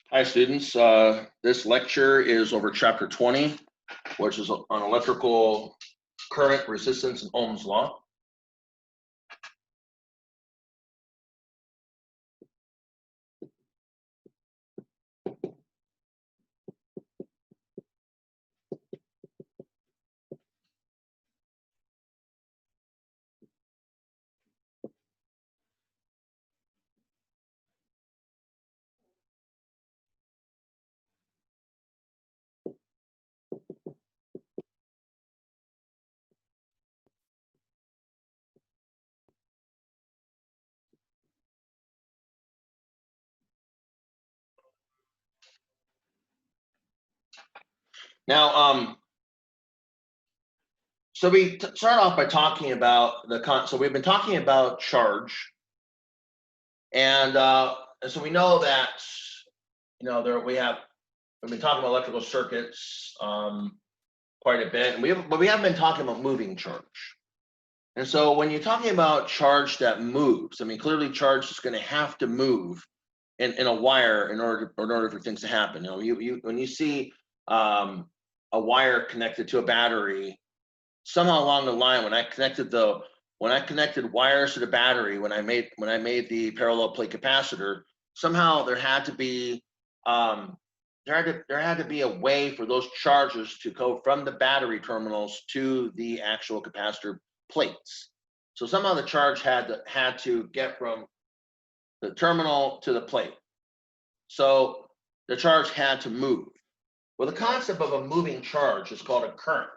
Hi, students. This lecture is over chapter 20, which is on electrical current, resistance, and Ohm's law. Now, so we start off by talking about so we've been talking about charge, and so we know that we've been talking about electrical circuits quite a bit, but we haven't been talking about moving charge. And so when you're talking about charge that moves, I mean, clearly charge is going to have to move in a wire in order for things to happen. When you see a wire connected to a battery, somehow along the line, when I connected wires to the battery, when I made the parallel plate capacitor, somehow there had to be a way for those charges to go from the battery terminals to the actual capacitor plates. So somehow the charge had to get from the terminal to the plate. So the charge had to move. Well, the concept of a moving charge is called a current.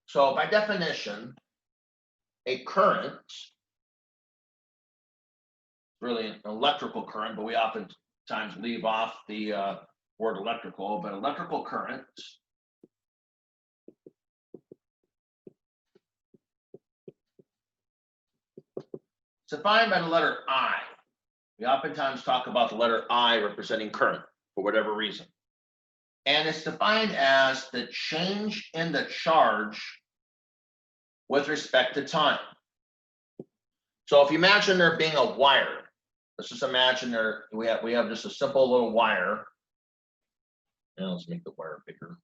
So by definition, a current, really an electrical current, but we oftentimes leave off the word electrical, but electrical current is defined by the letter I. We oftentimes talk about the letter I representing current for whatever reason. And it's defined as the change in the charge with respect to time. So if you imagine there being a wire, let's just imagine we have just a simple little wire. And let's make the wire bigger.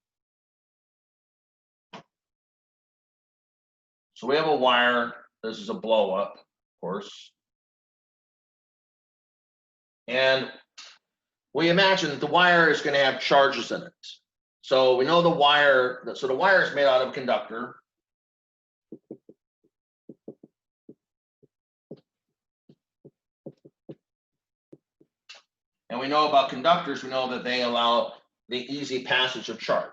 So we have a wire. This is a blow up, of course. And we imagine that the wire is going to have charges in it. So we know the wire is made out of a conductor. And we know about conductors, we know that they allow the easy passage of charge.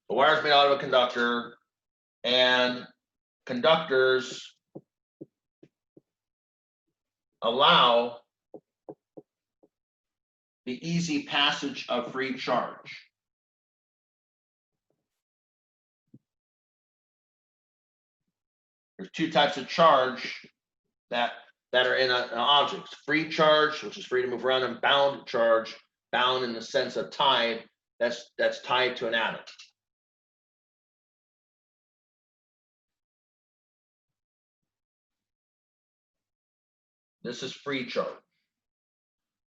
The wire is made out of a conductor, and conductors allow the easy passage of free charge. There's two types of charge that are in an object: free charge, which is free to move around, and bound charge, bound in the sense of tied, that's tied to an atom. This is free charge.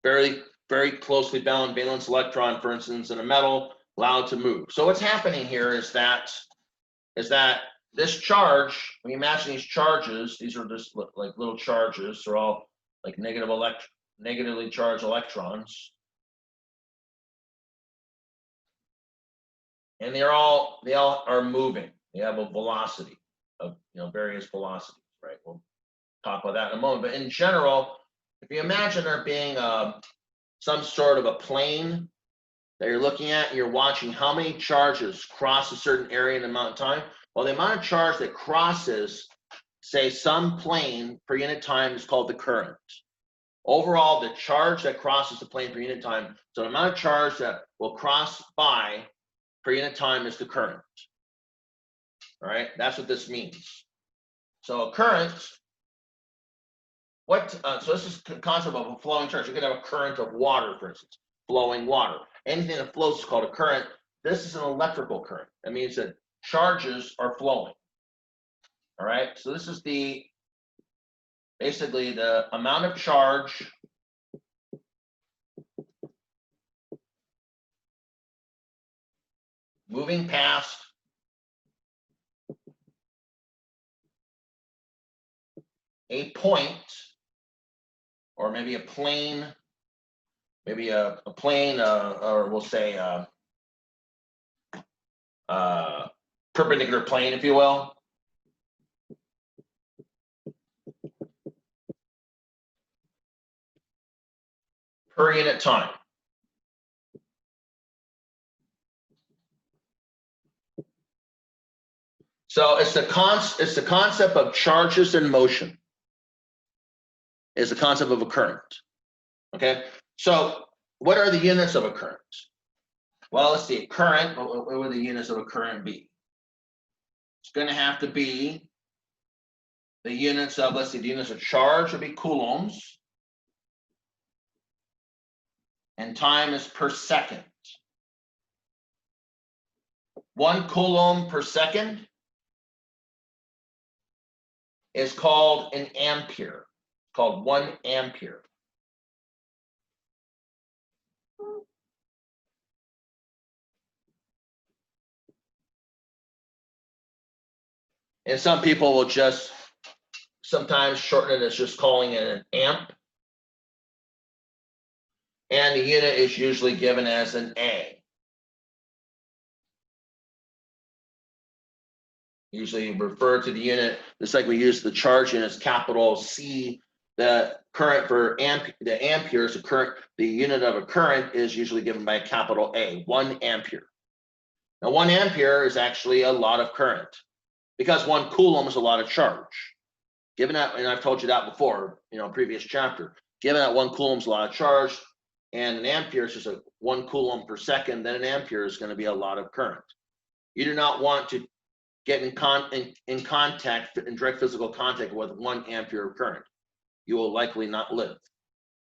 Very, very closely bound valence electron, for instance, in a metal, allowed to move. So what's happening here is that this charge, when you imagine these charges, these are just like little charges. They're all like negatively charged electrons. And they all are moving. They have a velocity of various velocities, right? We'll talk about that in a moment. But in general, if you imagine there being some sort of a plane that you're looking at, and you're watching how many charges cross a certain area in an amount of time. Well, the amount of charge that crosses, say, some plane per unit time is called the current. Overall, the charge that crosses the plane per unit time, so the amount of charge that will cross by per unit time is the current. All right, that's what this means. So a current, so this is the concept of a flowing charge. You could have a current of water, for instance, flowing water. Anything that flows is called a current. This is an electrical current. That means that charges are flowing. All right, so this is the basically the amount of charge moving past a point, or maybe a plane, maybe a plane, or we'll say perpendicular plane, if you will. Per unit time. So it's the concept of charges in motion. Is the concept of a current. Okay. So what are the units of a current? Well, let's see. Current. What would the units of a current be? It's going to have to be the units of, let's see, the units of charge would be coulombs. And time is per second. 1 coulomb per second is called an ampere. It's called 1 ampere. And some people will just sometimes shorten it as just calling it an amp. And the unit is usually given as an A. Usually refer to the unit, just like we use the charge units, capital C. The current for the ampere is the current, the unit of a current is usually given by a capital A, 1 ampere. Now 1 ampere is actually a lot of current because 1 coulomb is a lot of charge. Given that, and I've told you that before, previous chapter, given that 1 coulomb is a lot of charge and an ampere is just a 1 coulomb per second, then an ampere is going to be a lot of current. You do not want to get in contact, in direct physical contact with 1 ampere of current. You will likely not live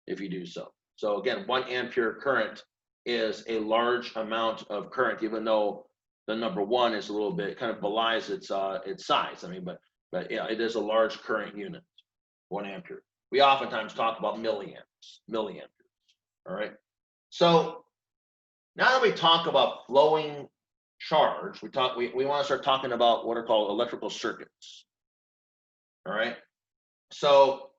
if you do so. So again, 1 ampere current is a large amount of current, even though the number 1 is a little bit, kind of belies its size. I mean, but yeah, it is a large current unit, 1 ampere. We oftentimes talk about milliamperes. All right. So now that we talk about flowing charge, we want to start talking about what are called electrical circuits. All right. So,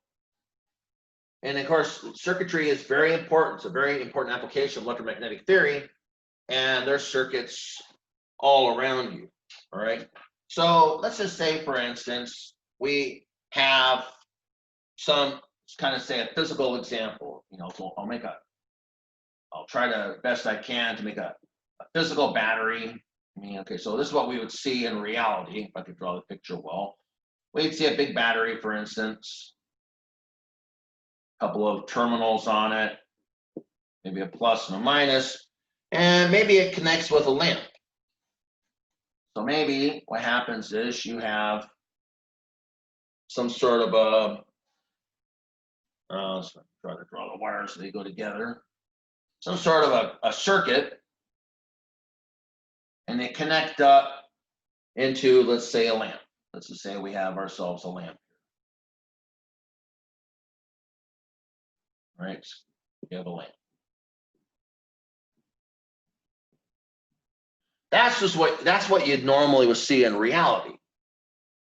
and of course, circuitry is very important. It's a very important application of electromagnetic theory, and there's circuits all around you. All right. So let's just say, for instance, we have some, kind of say a physical example. So I'll try to best I can to make a physical battery. Okay, so this is what we would see in reality, if I could draw the picture well. We'd see a big battery, for instance, a couple of terminals on it, maybe a plus and a minus, and maybe it connects with a lamp. So maybe what happens is you have some sort of a, let's try to draw the wires so they go together, some sort of a circuit, and they connect up into, let's say, a lamp. Let's just say we have ourselves a lamp. Right? We have a lamp. That's what you'd normally would see in reality.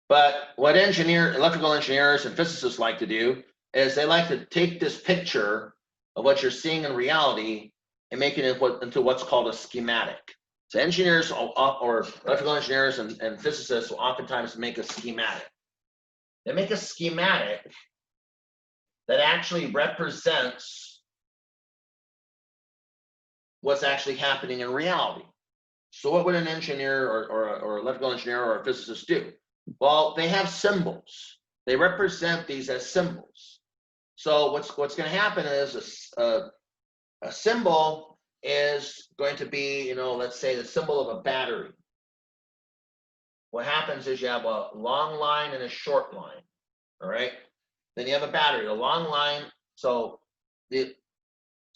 But what electrical engineers and physicists like to do is they like to take this picture of what you're seeing in reality and make it into what's called a schematic. So engineers or electrical engineers and physicists will oftentimes make a schematic. They make a schematic that actually represents what's actually happening in reality. So what would an engineer or electrical engineer or a physicist do? Well, they have symbols. They represent these as symbols. So what's going to happen is a symbol is going to be, let's say the symbol of a battery. What happens is you have a long line and a short line. All right. Then you have a battery, a long line. So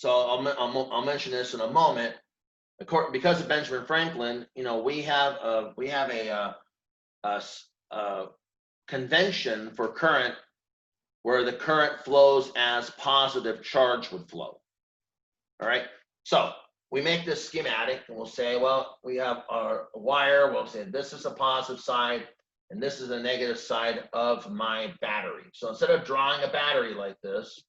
I'll mention this in a moment. Because of Benjamin Franklin, we have a convention for current where the current flows as positive charge would flow. All right, so we make this schematic and we'll say, well, we have our wire, we'll say this is a positive side and this is the negative side of my battery. So instead of drawing a battery like this,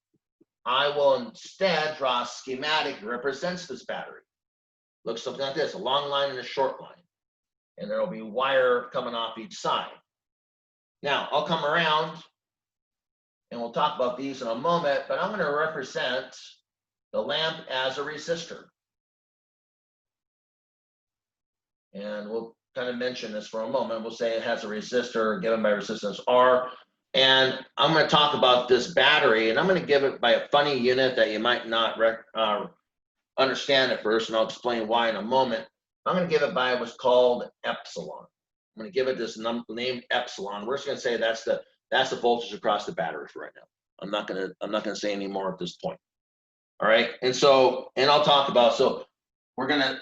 I will instead draw a schematic that represents this battery. Looks something like this, a long line and a short line. And there will be wire coming off each side. Now, I'll come around and we'll talk about these in a moment, but I'm going to represent the lamp as a resistor. And we'll kind of mention this for a moment. We'll say it has a resistor given by resistance R. And I'm going to talk about this battery, and I'm going to give it by a funny unit that you might not understand at first, and I'll explain why in a moment. I'm going to give it by what's called epsilon. I'm going to give it this named epsilon. We're just going to say that's the voltage across the battery for right now. I'm not going to say any more at this point. All right, and I'll talk about, so we're gonna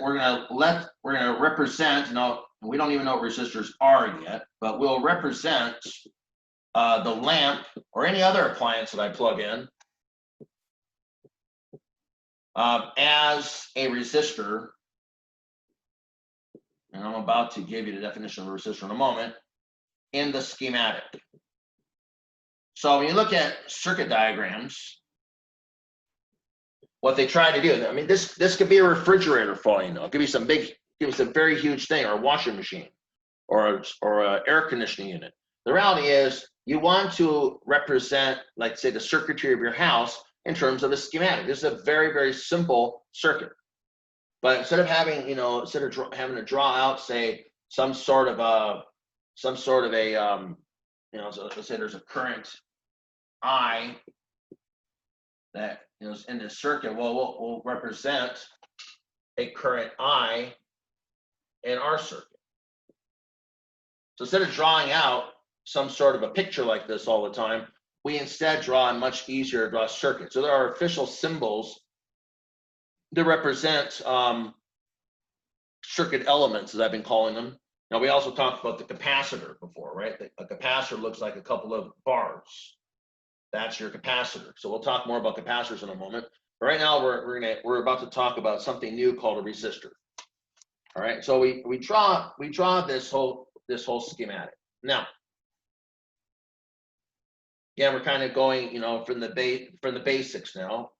represent. Now we don't even know what resistors are yet, but we'll represent the lamp or any other appliance that I plug in as a resistor. And I'm about to give you the definition of a resistor in a moment in the schematic. So when you look at circuit diagrams, what they try to do, I mean, this could be a refrigerator for all you know. It could be some very huge thing, or a washing machine, or an air conditioning unit. The reality is, you want to represent, like, say, the circuitry of your house in terms of a schematic. This is a very, very simple circuit. But instead of having, having to draw out, say, some sort of a, so let's say there's a current I that is in this circuit. Well, we'll represent a current I in our circuit. So instead of drawing out some sort of a picture like this all the time, we instead draw a much easier to draw circuit. So there are official symbols that represent circuit elements, as I've been calling them. Now, we also talked about the capacitor before, right? A capacitor looks like a couple of bars. That's your capacitor. So we'll talk more about capacitors in a moment. But right now, we're about to talk about something new called a resistor. All right. So we draw this whole schematic. Now, yeah, we're kind of going, from the basics now.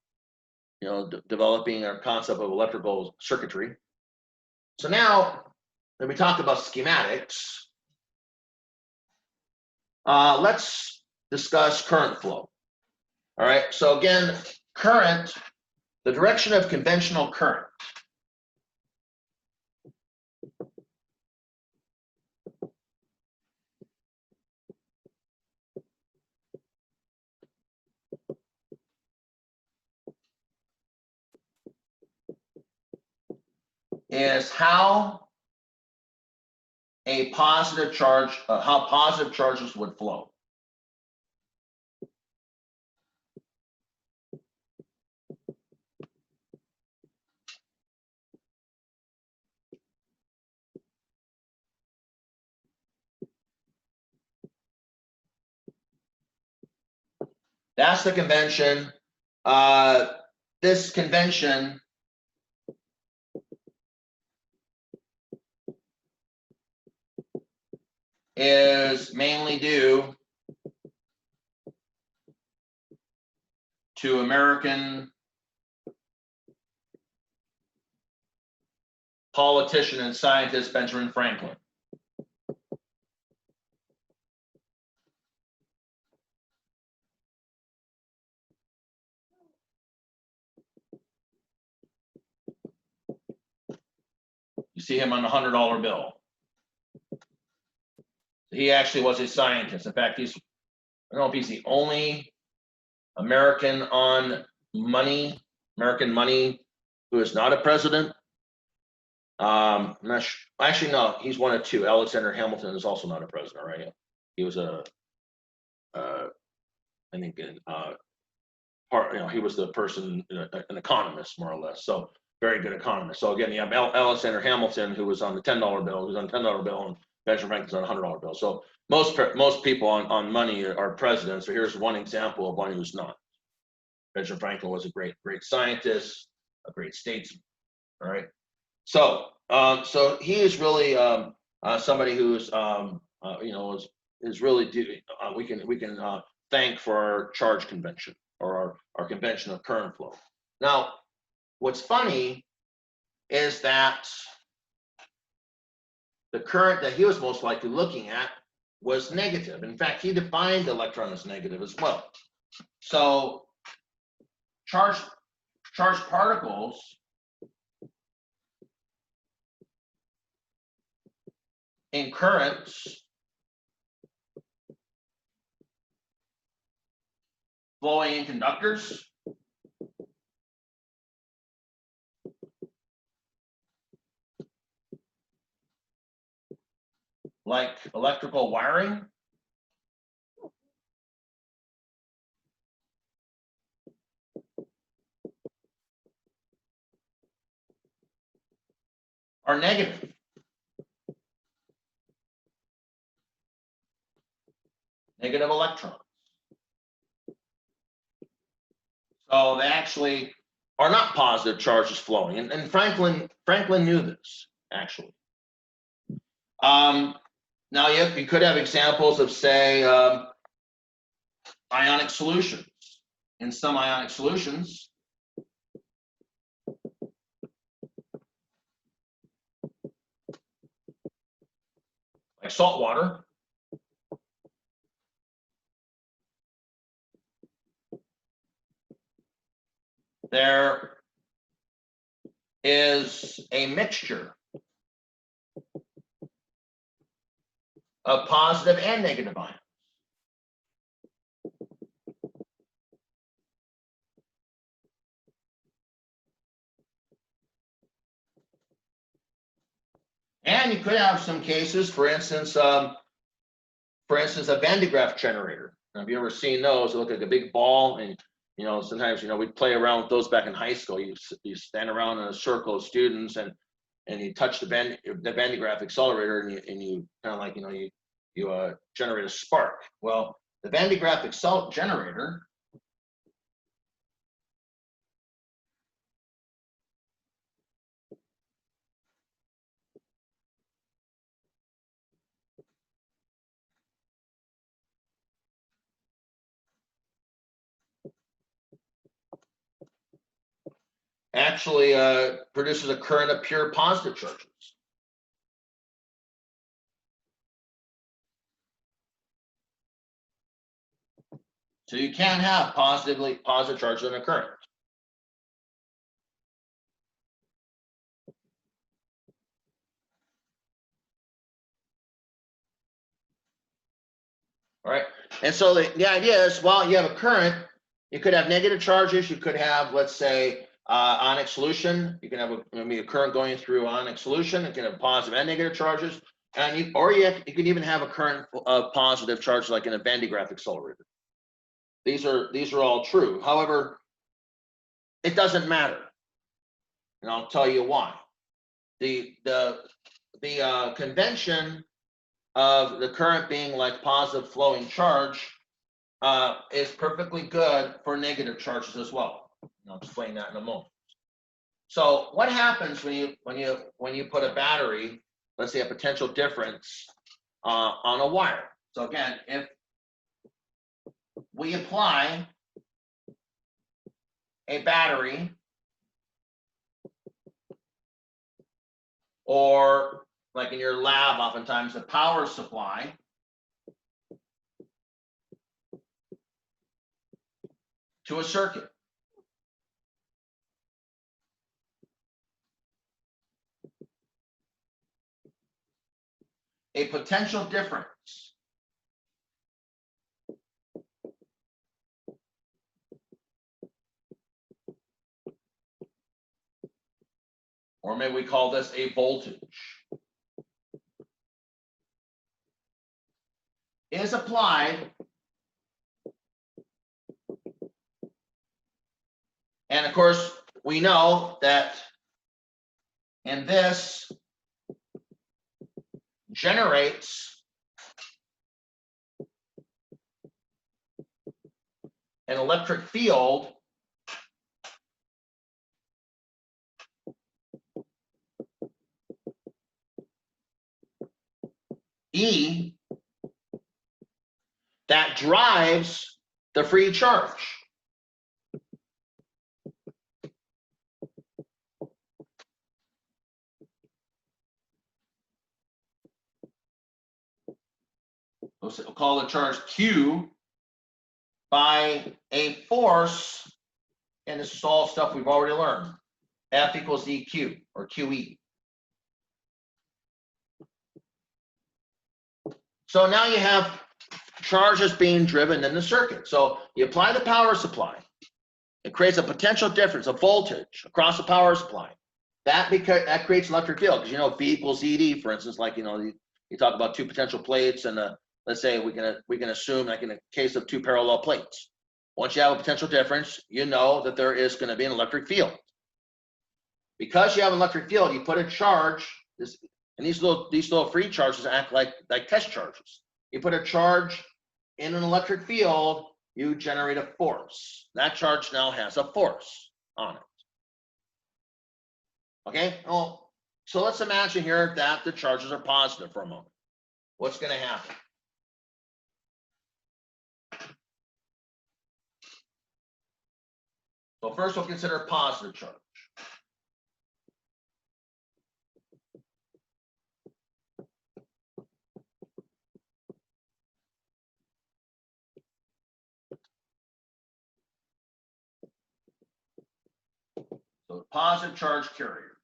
Developing our concept of electrical circuitry. So now, when we talk about schematics, let's discuss current flow. All right, so again, current, the direction of conventional current. Is how positive charges would flow. That's the convention. This convention is mainly due to American politician and scientist Benjamin Franklin. You see him on the $100 bill. He actually was a scientist. In fact, I don't know if he's the only American money who is not a president. I'm not sure. Actually, no, he's one of two. Alexander Hamilton is also not a president, right? He was he was the person, an economist, more or less. So very good economist. So again, you have Alexander Hamilton, who was on the $10 bill, who's on the $10 bill, and Benjamin Franklin's on a $100 bill. So most people on money are presidents. So here's one example of one who's not. Benjamin Franklin was a great scientist, a great statesman. All right. So so he is really somebody who's is really we can thank for our charge convention, or our convention of current flow. Now, what's funny is that the current that he was most likely looking at was negative. In fact, he defined the electron as negative as well. So charged particles in currents flowing in conductors like electrical wiring are negative. Negative electrons. So they actually are not positive charges flowing. And Franklin knew this, actually. Now you could have examples of, say, ionic solutions. In some ionic solutions, like salt water, there is a mixture of positive and negative ions. And you could have some cases, for instance, a Van de Graaff generator. Now, have you ever seen those? They look like a big ball, and sometimes we'd play around with those back in high school. You stand around in a circle of students, and you touch the Van de Graaff accelerator, and you kind of like you generate a spark. Well, the Van de Graaff generator actually produces a current of pure positive charges. So you can have positive charges in a current. All right. And so the idea is, while you have a current, you could have negative charges. You could have, let's say, ionic solution. You can have a current going through ionic solution. It can have positive and negative charges. And you can even have a current of positive charge, like in a Van de Graaff accelerator. These are all true. However, it doesn't matter, and I'll tell you why. The convention of the current being like positive flowing charge is perfectly good for negative charges as well. And I'll explain that in a moment. So what happens when you put a battery, let's say a potential difference, on a wire? So again, if we apply a battery, or like in your lab, oftentimes a power supply, to a circuit, a potential difference or maybe we call this a voltage, is applied, and of course we know that in this generates an electric field E that drives the free charge. We'll call the charge Q by a force, and this is all stuff we've already learned. F equals EQ or QE. So now you have charges being driven in the circuit. So you apply the power supply. It creates a potential difference of voltage across the power supply. That creates electric field, because you know V equals ED, for instance, like you talk about two potential plates, and let's say we can assume, like in the case of two parallel plates. Once you have a potential difference, you know that there is going to be an electric field. Because you have an electric field, you put a charge, and these little free charges act like test charges. You put a charge in an electric field, you generate a force. That charge now has a force on it. Okay, well, so let's imagine here that the charges are positive for a moment. What's going to happen? So first we'll consider a positive charge. So positive charge carrier,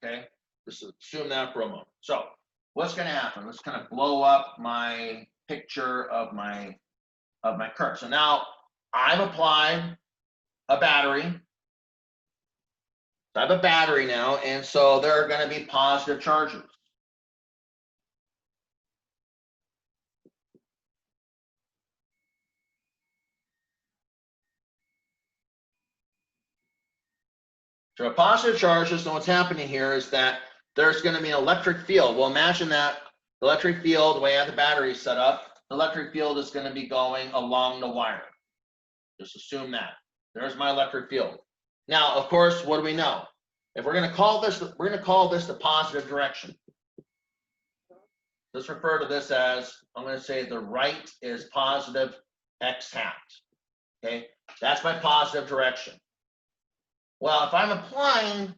okay? Just assume that for a moment. So what's going to happen? Let's kind of blow up my picture of my current. So now I've applied a battery. So I have a battery now, and so there are going to be positive charges. So positive charges, and what's happening here is that there's going to be an electric field. Well, imagine that the electric field, the way I have the battery set up, the electric field is going to be going along the wire. Just assume that. There's my electric field. Now, of course, what do we know? If we're going to call this the positive direction. Let's refer to this as, I'm going to say the right is positive x hat. Okay, that's my positive direction. Well, if I'm applying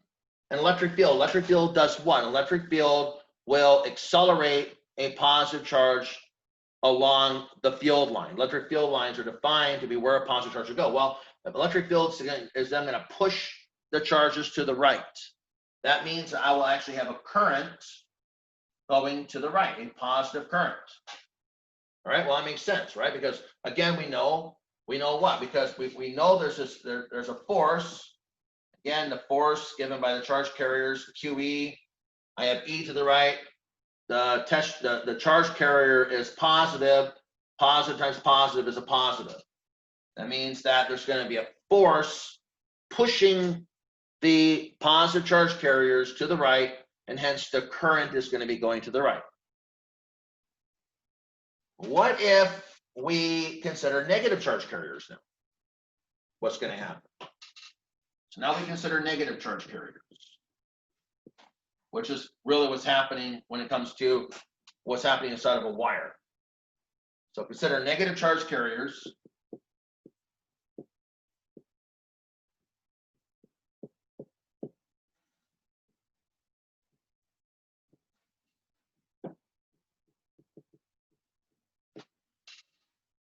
an electric field does what? An electric field will accelerate a positive charge along the field line. Electric field lines are defined to be where a positive charge will go. Well, if electric field is then going to push the charges to the right. That means I will actually have a current going to the right, a positive current. All right, well, that makes sense, right? Because again, we know what? Because we know there's a force. Again, the force given by the charge carriers, QE. I have E to the right. The charge carrier is positive. Positive times positive is a positive. That means that there's going to be a force pushing the positive charge carriers to the right, and hence the current is going to be going to the right. What if we consider negative charge carriers now? What's going to happen? So now we consider negative charge carriers, which is really what's happening when it comes to what's happening inside of a wire. So consider negative charge carriers.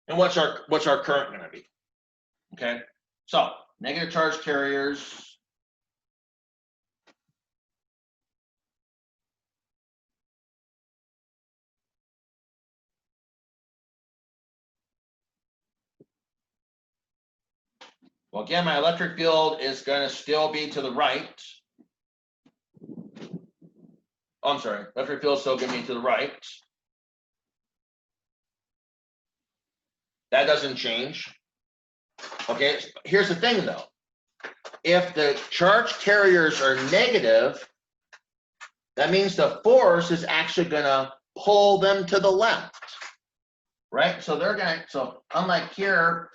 And what's our current going to be? Okay, so negative charge carriers. Well, again, my electric field is going to still be to the right. Oh, I'm sorry, electric field is still going to be to the right. That doesn't change. Okay, here's the thing though. If the charge carriers are negative, that means the force is actually going to pull them to the left, right? So they're going to, so unlike here,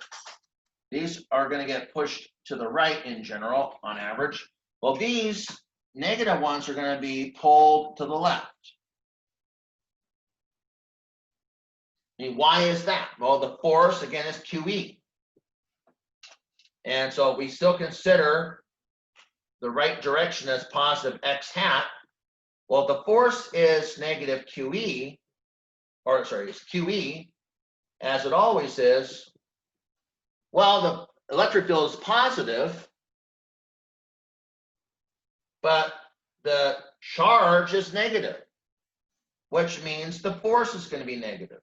these are going to get pushed to the right in general, on average. Well, these negative ones are going to be pulled to the left. I mean, why is that? Well, the force, again, is QE. And so we still consider the right direction as positive x hat. Well, the force is negative QE, or sorry, it's QE, as it always is. Well, the electric field is positive, but the charge is negative, which means the force is going to be negative.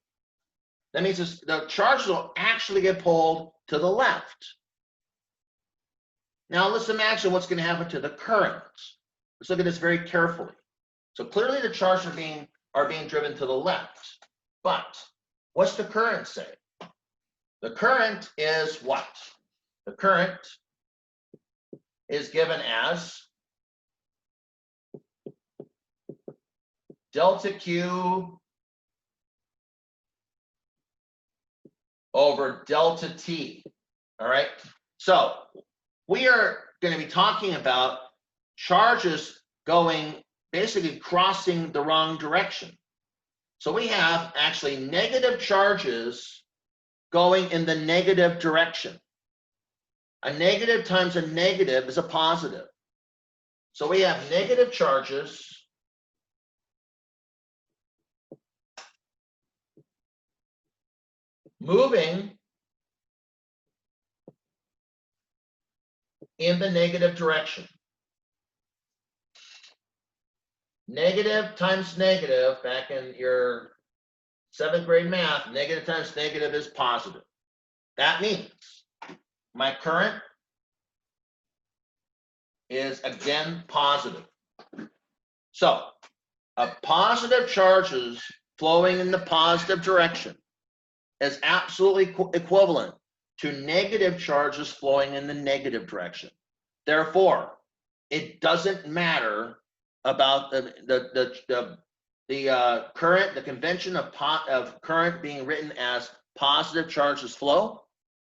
That means the charge will actually get pulled to the left. Now let's imagine what's going to happen to the current. Let's look at this very carefully. So clearly the charges are being driven to the left. But what's the current say? The current is what? The current is given as delta Q over delta T. All right. So we are going to be talking about charges going, basically crossing the wrong direction. So we have actually negative charges going in the negative direction. A negative times a negative is a positive. So we have negative charges moving in the negative direction. Negative times negative, back in your 7th grade math, negative times negative is positive. That means my current is again positive. So a positive charges flowing in the positive direction is absolutely equivalent to negative charges flowing in the negative direction. Therefore, it doesn't matter about the current, the convention of current being written as positive charges flow.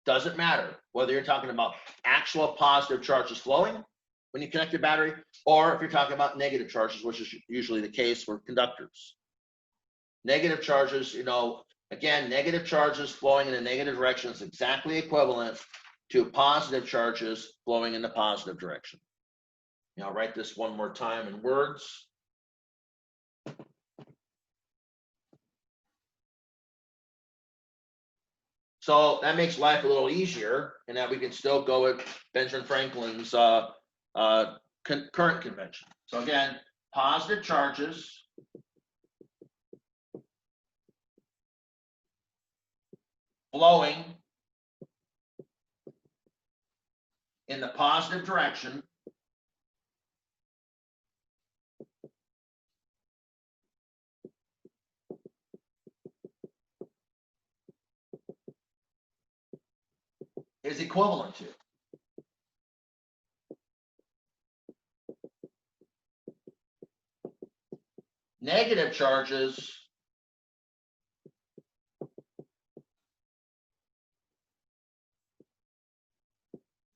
Doesn't matter whether you're talking about actual positive charges flowing when you connect your battery, or if you're talking about negative charges, which is usually the case for conductors. Negative charges, again, negative charges flowing in a negative direction is exactly equivalent to positive charges flowing in the positive direction. Now, I'll write this one more time in words. So that makes life a little easier, in that we can still go with Benjamin Franklin's current convention. So again, positive charges flowing in the positive direction is equivalent to negative charges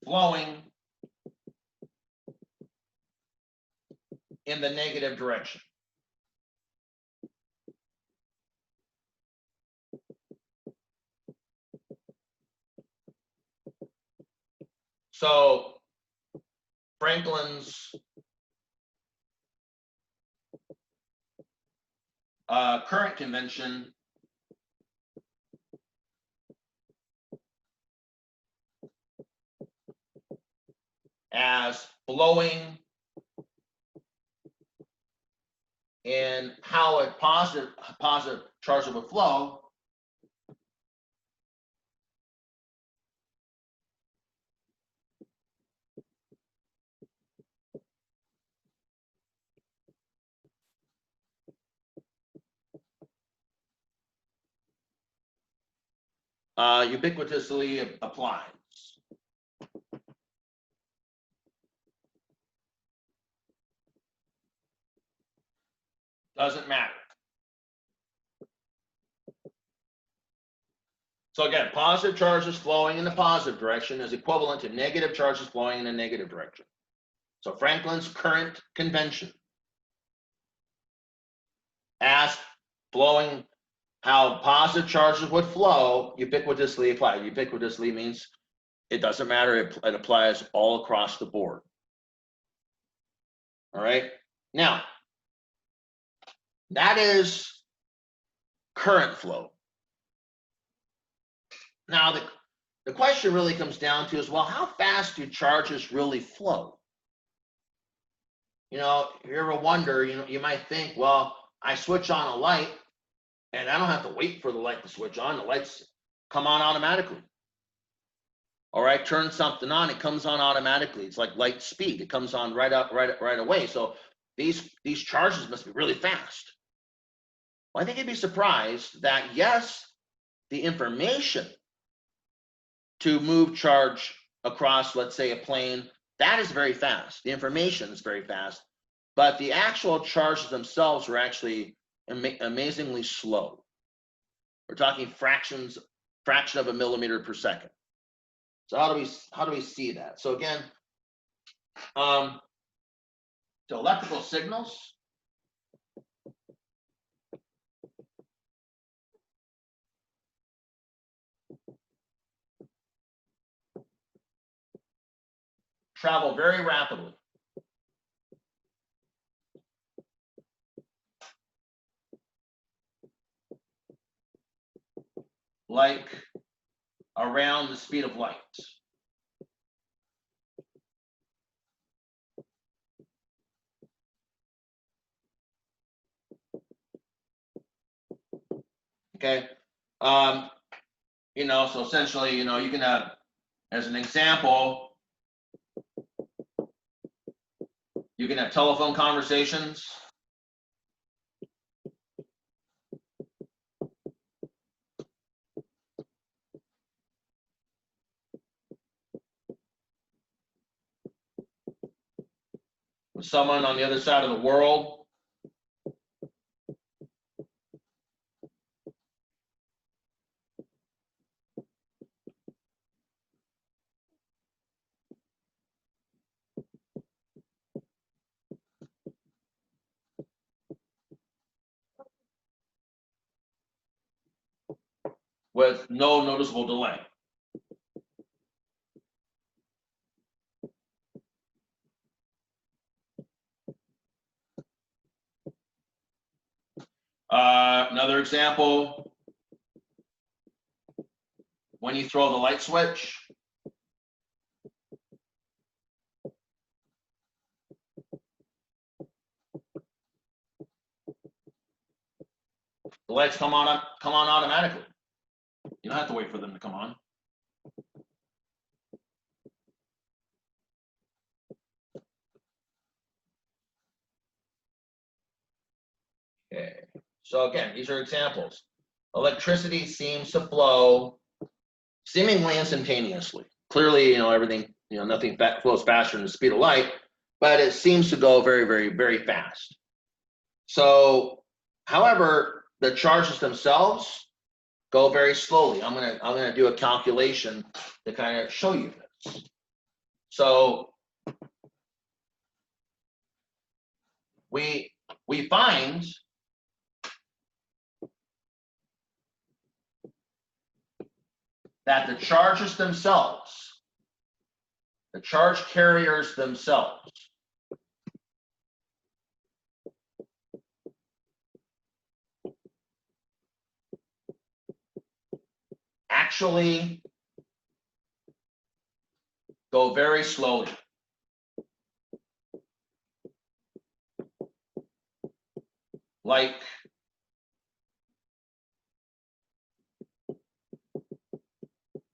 flowing in the negative direction. So Franklin's current convention as flowing in how a positive charge would flow ubiquitously applies. Doesn't matter. So again, positive charges flowing in the positive direction is equivalent to negative charges flowing in a negative direction. So Franklin's current convention as flowing how positive charges would flow, ubiquitously applied. Ubiquitously means it doesn't matter, it applies all across the board. All right, now that is current flow. Now the question really comes down to is, well, how fast do charges really flow? You know, if you ever wonder, you might think, well, I switch on a light and I don't have to wait for the light to switch on. The lights come on automatically. All right, turn something on, it comes on automatically. It's like light speed. It comes on right away. So these charges must be really fast. Well, I think you'd be surprised that yes, the information to move charge across, let's say, a plane, that is very fast. The information is very fast, but the actual charges themselves are actually amazingly slow. We're talking fraction of a millimeter per second. So how do we see that? So again, the electrical signals travel very rapidly. Like around the speed of light. Okay, so essentially, you can have, as an example, you can have telephone conversations. With someone on the other side of the world. With no noticeable delay. Another example, when you throw the light switch, the lights come on automatically. You don't have to wait for them to come on. Okay. So again, these are examples. Electricity seems to flow seemingly instantaneously. Clearly, everything, nothing flows faster than the speed of light, but it seems to go very, very, very fast. So, however, the charges themselves go very slowly. I'm gonna do a calculation to kind of show you this. So we find that the charges themselves, the charge carriers themselves, actually go very slowly. Like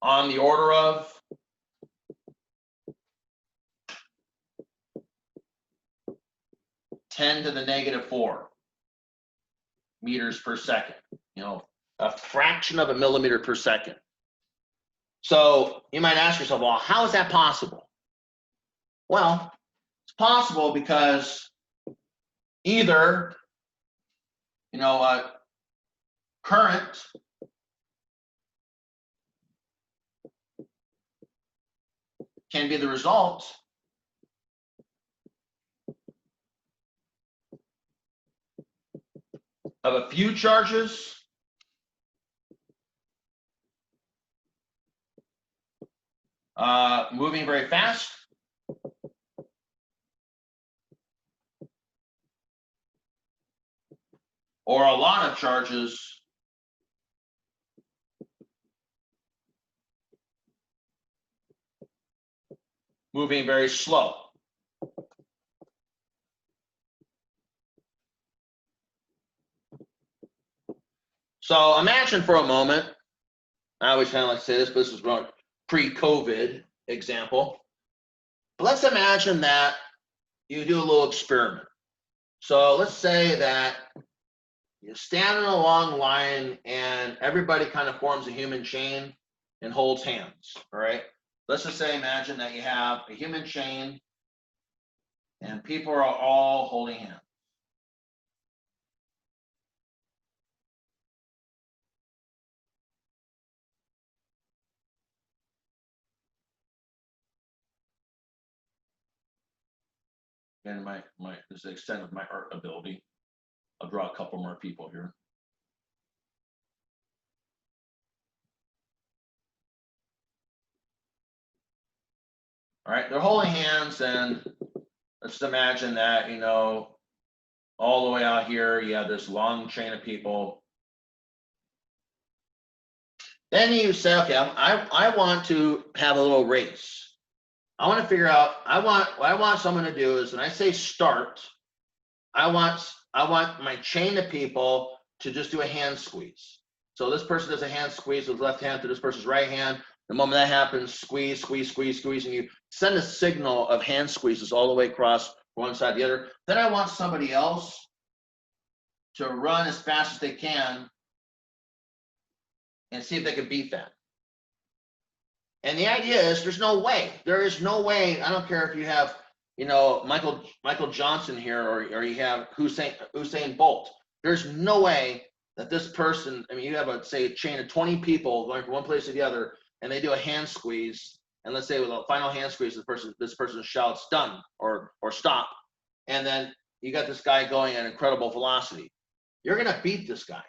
on the order of 10 to the negative 4 meters per second, a fraction of a millimeter per second. So you might ask yourself, well, how is that possible? Well, it's possible because either, current can be the result of a few charges moving very fast, or a lot of charges moving very slow. So imagine for a moment, I always kind of like to say this, but this is pre-COVID example. But let's imagine that you do a little experiment. So let's say that you stand in a long line and everybody kind of forms a human chain and holds hands, all right? Let's just say, imagine that you have a human chain and people are all holding hands. And this is the extent of my art ability. I'll draw a couple more people here. All right, they're holding hands, and let's imagine that, you know, all the way out here, you have this long chain of people. Then you say, okay, I want to have a little race. I want to figure out, what I want someone to do is when I say start, I want my chain of people to just do a hand squeeze. So this person does a hand squeeze with left hand to this person's right hand. The moment that happens, squeeze, squeeze, squeeze, squeeze, and you send a signal of hand squeezes all the way across one side to the other. Then I want somebody else to run as fast as they can and see if they can beat that. And the idea is there is no way, I don't care if you have, you know, Michael Johnson here, or you have Usain Bolt. There's no way that this person, I mean, you have a chain of 20 people going from one place to the other, and they do a hand squeeze, and let's say with a final hand squeeze, this person shouts done or stop, and then you got this guy going at incredible velocity. You're gonna beat this guy.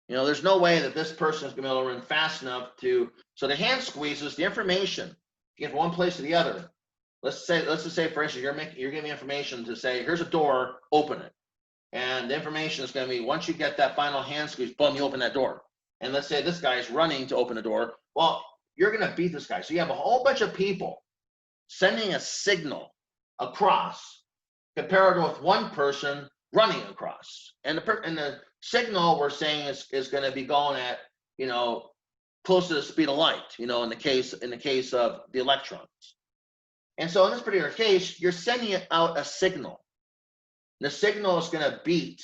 You know, there's no way that this person is gonna be able to run fast enough to. So the hand squeezes the information to get from one place to the other. Let's just say, for instance, you're giving me information to say, here's a door, open it. And the information is going to be, once you get that final hand squeeze, boom, you open that door. And let's say this guy is running to open the door. Well, you're going to beat this guy. So you have a whole bunch of people sending a signal across compared with one person running across. And the signal we're saying is going to be going at, you know, close to the speed of light, you know, in the case of the electrons. And so in this particular case, you're sending out a signal. The signal is going to beat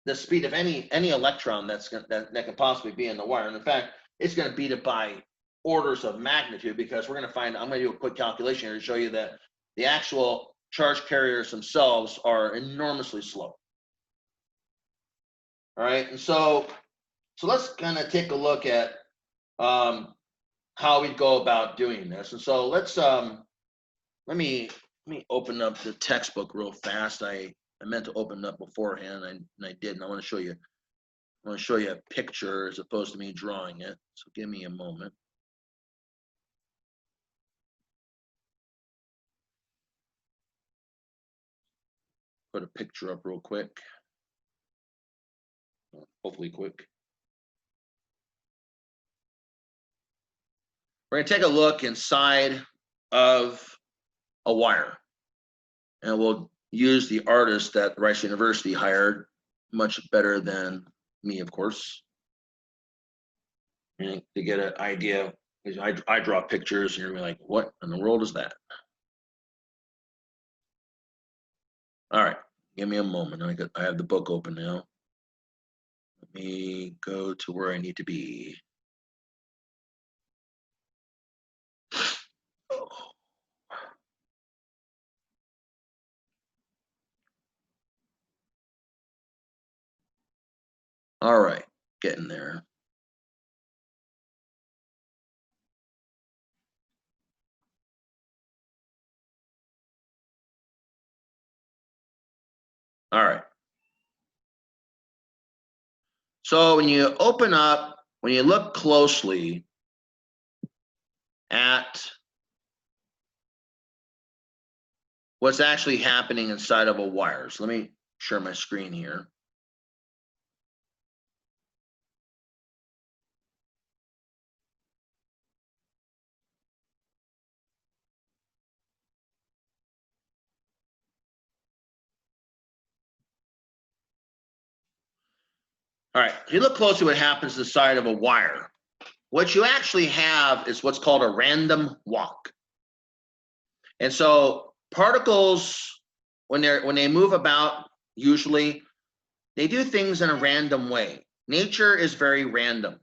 the speed of any electron that can possibly be in the wire. And in fact, it's going to beat it by orders of magnitude, because we're going to find, I'm going to do a quick calculation here to show you that the actual charge carriers themselves are enormously slow. All right, and so let's kind of take a look at how we go about doing this. And so let's let me open up the textbook real fast. I meant to open it up beforehand, and I didn't. I want to show you. I want to show you a picture as opposed to me drawing it. So give me a moment. Put a picture up real quick. Hopefully quick. We're going to take a look inside of a wire, and we'll use the artist that Rice University hired, much better than me, of course, and to get an idea. I draw pictures, and you're gonna be like, what in the world is that? All right, give me a moment. I have the book open now. Let me go to where I need to be. Oh. All right, getting there. All right. So when you open up, when you look closely at what's actually happening inside of a wire. So let me share my screen here. All right, if you look closely what happens to the side of a wire, what you actually have is what's called a random walk. And so particles, when they move about, usually they do things in a random way. Nature is very random.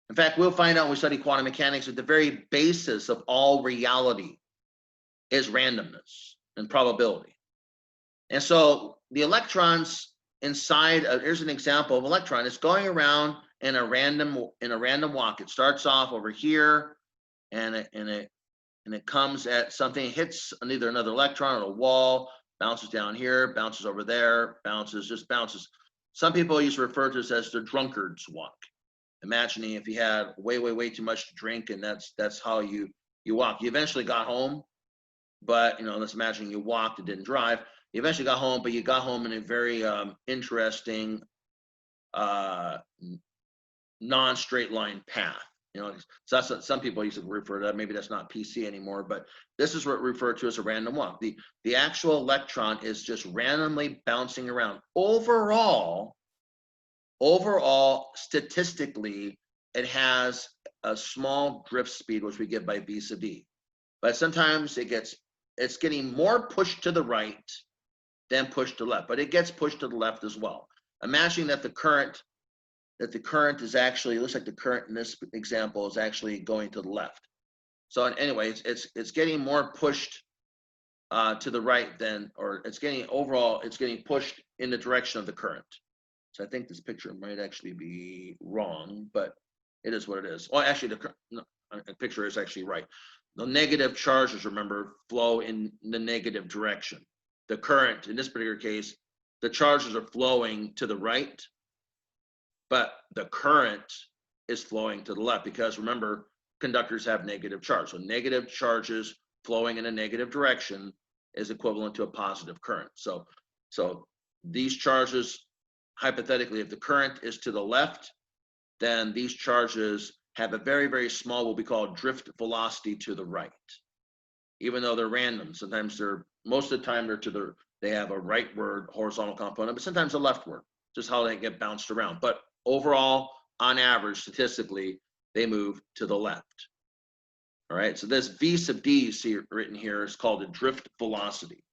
In fact, we'll find out when we study quantum mechanics that the very basis of all reality is randomness and probability. And so the electrons inside of, here's an example of electron. It's going around in a random walk. It starts off over here, and it comes at something, hits either another electron or a wall, bounces down here, bounces over there, just bounces. Some people used to refer to this as the drunkard's walk. Imagining if you had way too much to drink, and that's how you walk. You eventually got home, but let's imagine you walked and didn't drive. You eventually got home, but you got home in a very interesting non-straight line path. So that's what some people used to refer to that. Maybe that's not PC anymore, but this is what we refer to as a random walk. The actual electron is just randomly bouncing around. Overall, statistically, it has a small drift speed, which we get by v sub d. But sometimes it's getting more pushed to the right than pushed to the left, but it gets pushed to the left as well. Imagine that the current is actually, looks like the current in this example is actually going to the left. So anyway, it's getting more pushed to the right than, or it's getting pushed in the direction of the current. So I think this picture might actually be wrong, but it is what it is. Well, actually, the picture is actually right. The negative charges, remember, flow in the negative direction. The current, in this particular case, the charges are flowing to the right, but the current is flowing to the left, because remember, conductors have negative charge. So negative charges flowing in a negative direction is equivalent to a positive current. So these charges, hypothetically, if the current is to the left, then these charges have a very small, what we call drift velocity to the right. Even though they're random, sometimes most of the time they have a rightward horizontal component, but sometimes a leftward, just how they get bounced around. But overall, on average, statistically, they move to the left. All right, so this v sub d you see written here is called a drift velocity.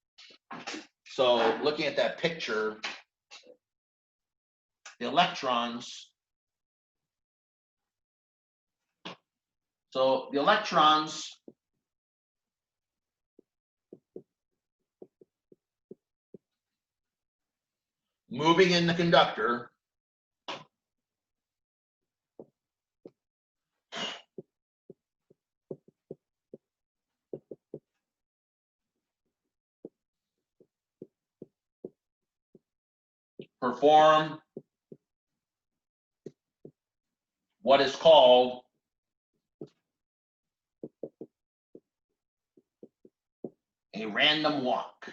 So looking at that picture, the electrons, moving in the conductor perform what is called a random walk.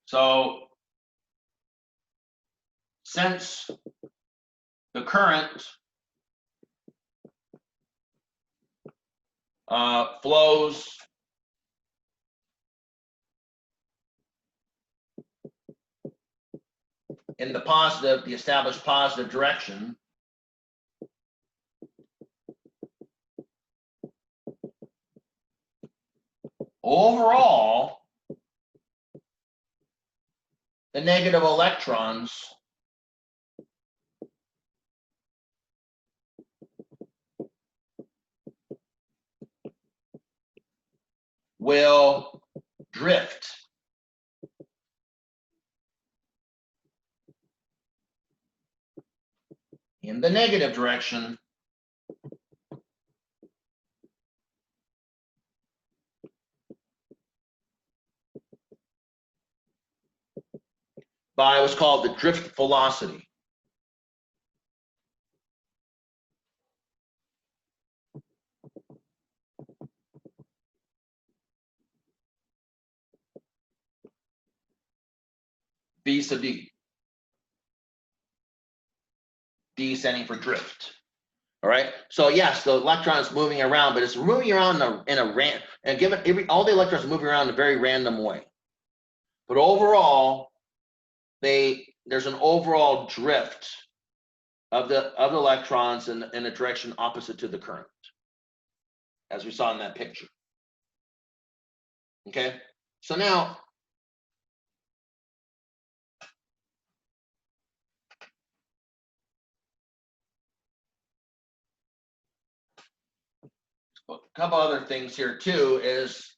So since the current flows in the established positive direction, overall, the negative electrons will drift in the negative direction by what's called the drift velocity. V sub d. D standing for drift. All right. So yes, the electron is moving around, but it's moving around in a random, and given all the electrons moving around in a very random way. But overall, there's an overall drift of the electrons in a direction opposite to the current, as we saw in that picture. Okay. So now, a couple other things here too is,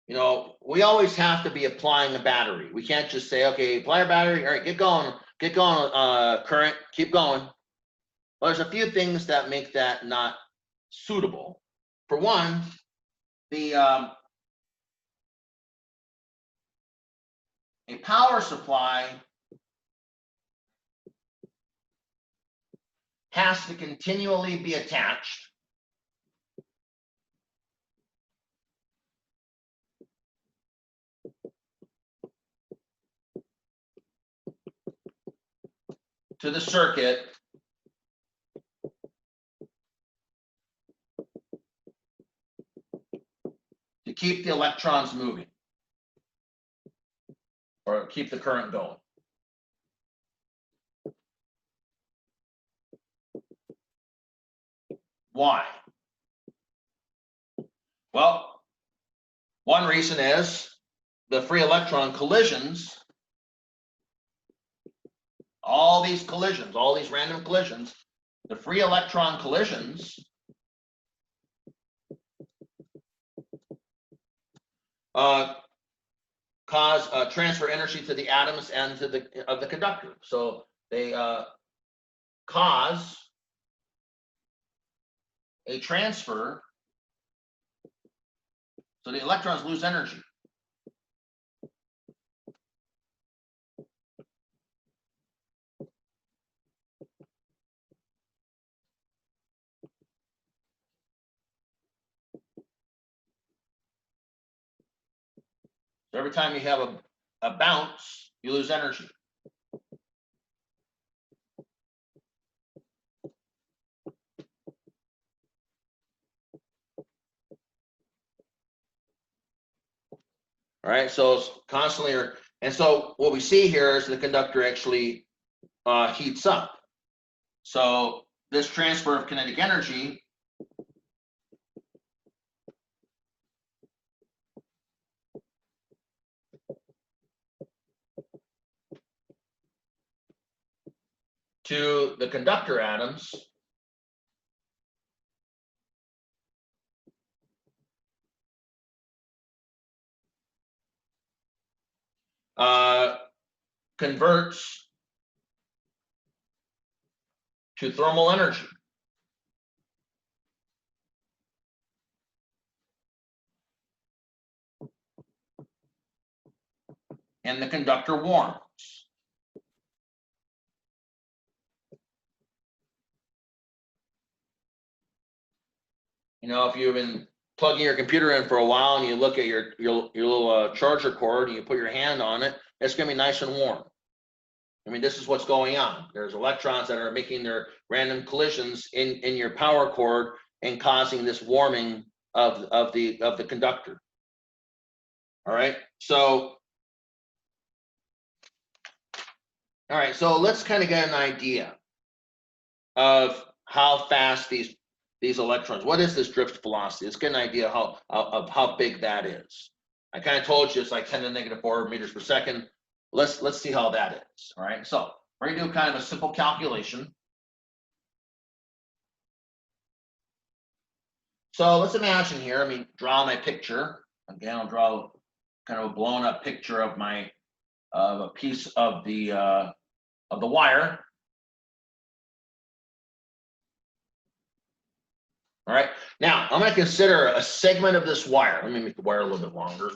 you know, we always have to be applying a battery. We can't just say, okay, apply a battery, all right, get going, current, keep going. Well, there's a few things that make that not suitable. For one, a power supply has to continually be attached to the circuit to keep the electrons moving or keep the current going. Why? Well, one reason is the free electron collisions, all these collisions, all these random collisions, the free electron collisions cause transfer energy to the atoms and to the conductor. So they cause a transfer, so the electrons lose energy. So every time you have a bounce, you lose energy. All right, so it's constantly, and so what we see here is the conductor actually heats up. So this transfer of kinetic energy to the conductor atoms converts to thermal energy. And the conductor warms. You know, if you've been plugging your computer in for a while and you look at your little charger cord and you put your hand on it, it's going to be nice and warm. I mean, this is what's going on. There's electrons that are making their random collisions in your power cord and causing this warming of the conductor. All right, so let's kind of get an idea of how fast these electrons. What is this drift velocity? Let's get an idea of how big that is. I kind of told you it's like 10 to the -4 meters per second. Let's see how that is. All right, so we're gonna do kind of a simple calculation. So let's imagine here. I mean, draw my picture again. I'll draw kind of a blown up picture of a piece of the wire. All right, now I'm going to consider a segment of this wire. Let me make the wire a little bit longer.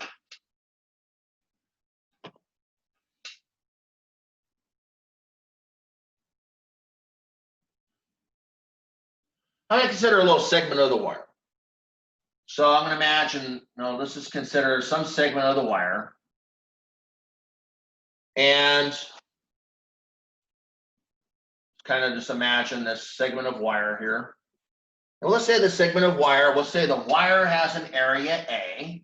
I'm going to consider a little segment of the wire. So I'm going to imagine, let's just consider some segment of the wire. And kind of just imagine this segment of wire here. And let's say the segment of wire, we'll say the wire has an area A.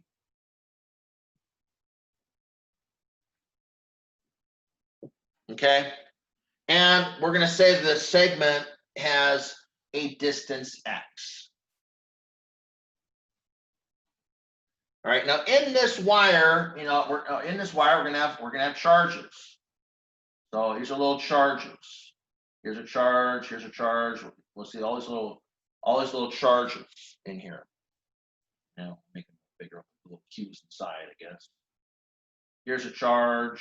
Okay. And we're going to say the segment has a distance X. All right. Now in this wire, we're going to have charges. So these are little charges. Here's a charge. Here's a charge. We'll see all these little charges in here. Make them bigger, little Q's inside, I guess. Here's a charge.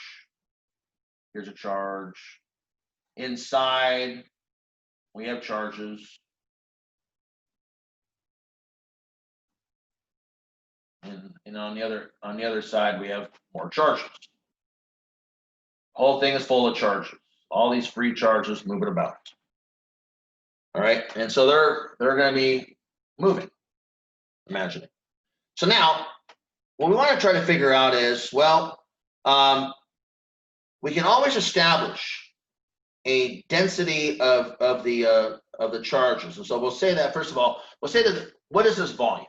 Here's a charge. Inside, we have charges. And on the other side, we have more charges. The whole thing is full of charges. All these free charges moving about. All right, and so they're going to be moving. Imagining. So now, what we want to try to figure out is, well, we can always establish a density of the charges, and so we'll say that first of all, we'll say that what is this volume?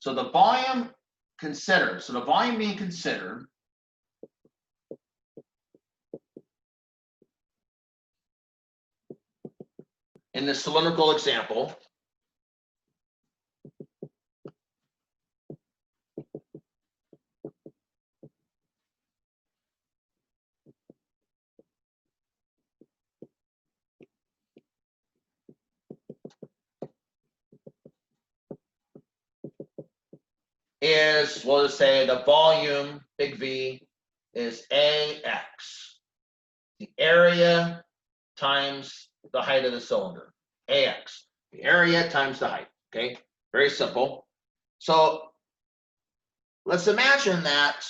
So the volume considered. So the volume being considered in this cylindrical example is, we'll just say the volume, big V, is AX. The area times the height of the cylinder. AX. The area times the height. Okay, very simple. So let's imagine that.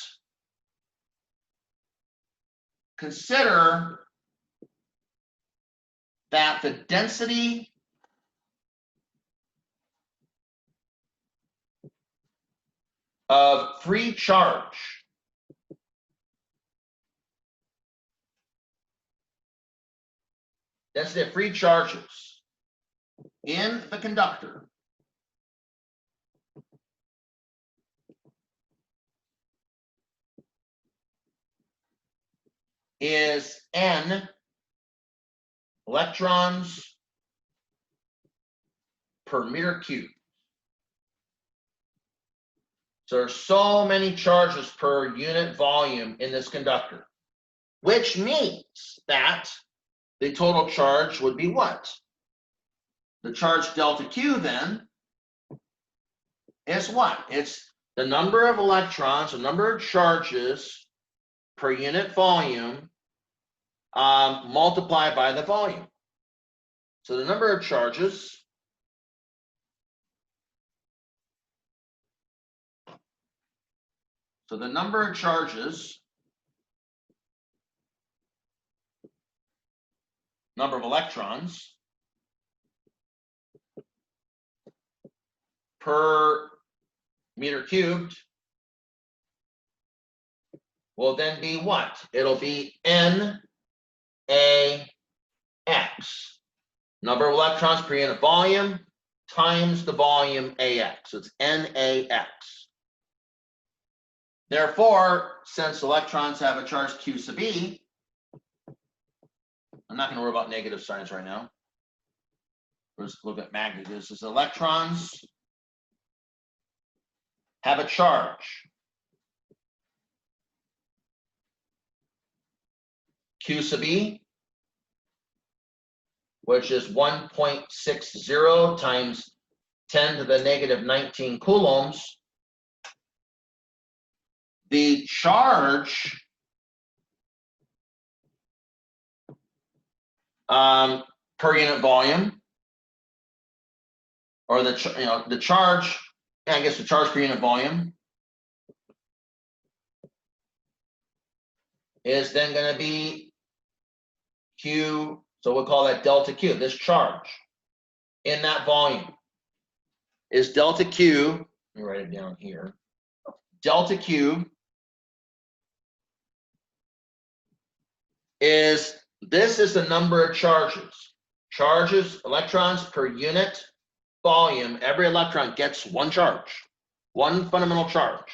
Consider that the density of free charge charges in the conductor is N electrons per meter cubed. So there's so many charges per unit volume in this conductor, which means that the total charge would be what? The charge delta Q then is what? It's the number of electrons, the number of charges per unit volume multiplied by the volume. So the number of charges number of electrons per meter cubed will then be what? It'll be NAX. Number of electrons per unit volume times the volume AX. So it's NAX. Therefore, since electrons have a charge Q sub E, I'm not going to worry about negative signs right now. Let's look at magnitude. This is electrons have a charge Q sub E, which is 1.60 times 10 to the negative 19 coulombs. The charge per unit volume, or the charge, I guess the charge per unit volume is then going to be Q, so we'll call that delta Q, this charge. in that volume is delta Q. Let me write it down here. Delta Q is, this is the number of charges. Charges, electrons per unit volume. Every electron gets one charge, one fundamental charge,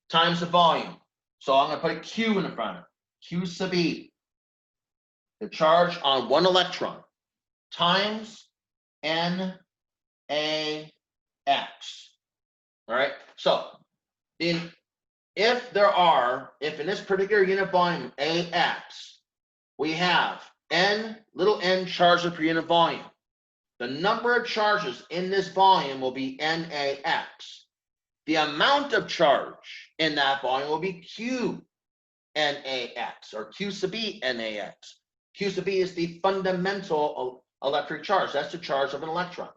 times the volume. So I'm going to put a Q in the front of it. Q sub E, the charge on one electron, times NaX. All right. So if in this particular unit volume AX, we have little n charges per unit volume. The number of charges in this volume will be NaX. The amount of charge in that volume will be Q NaX, or Q sub E NaX. Q sub E is the fundamental electric charge. That's the charge of an electron.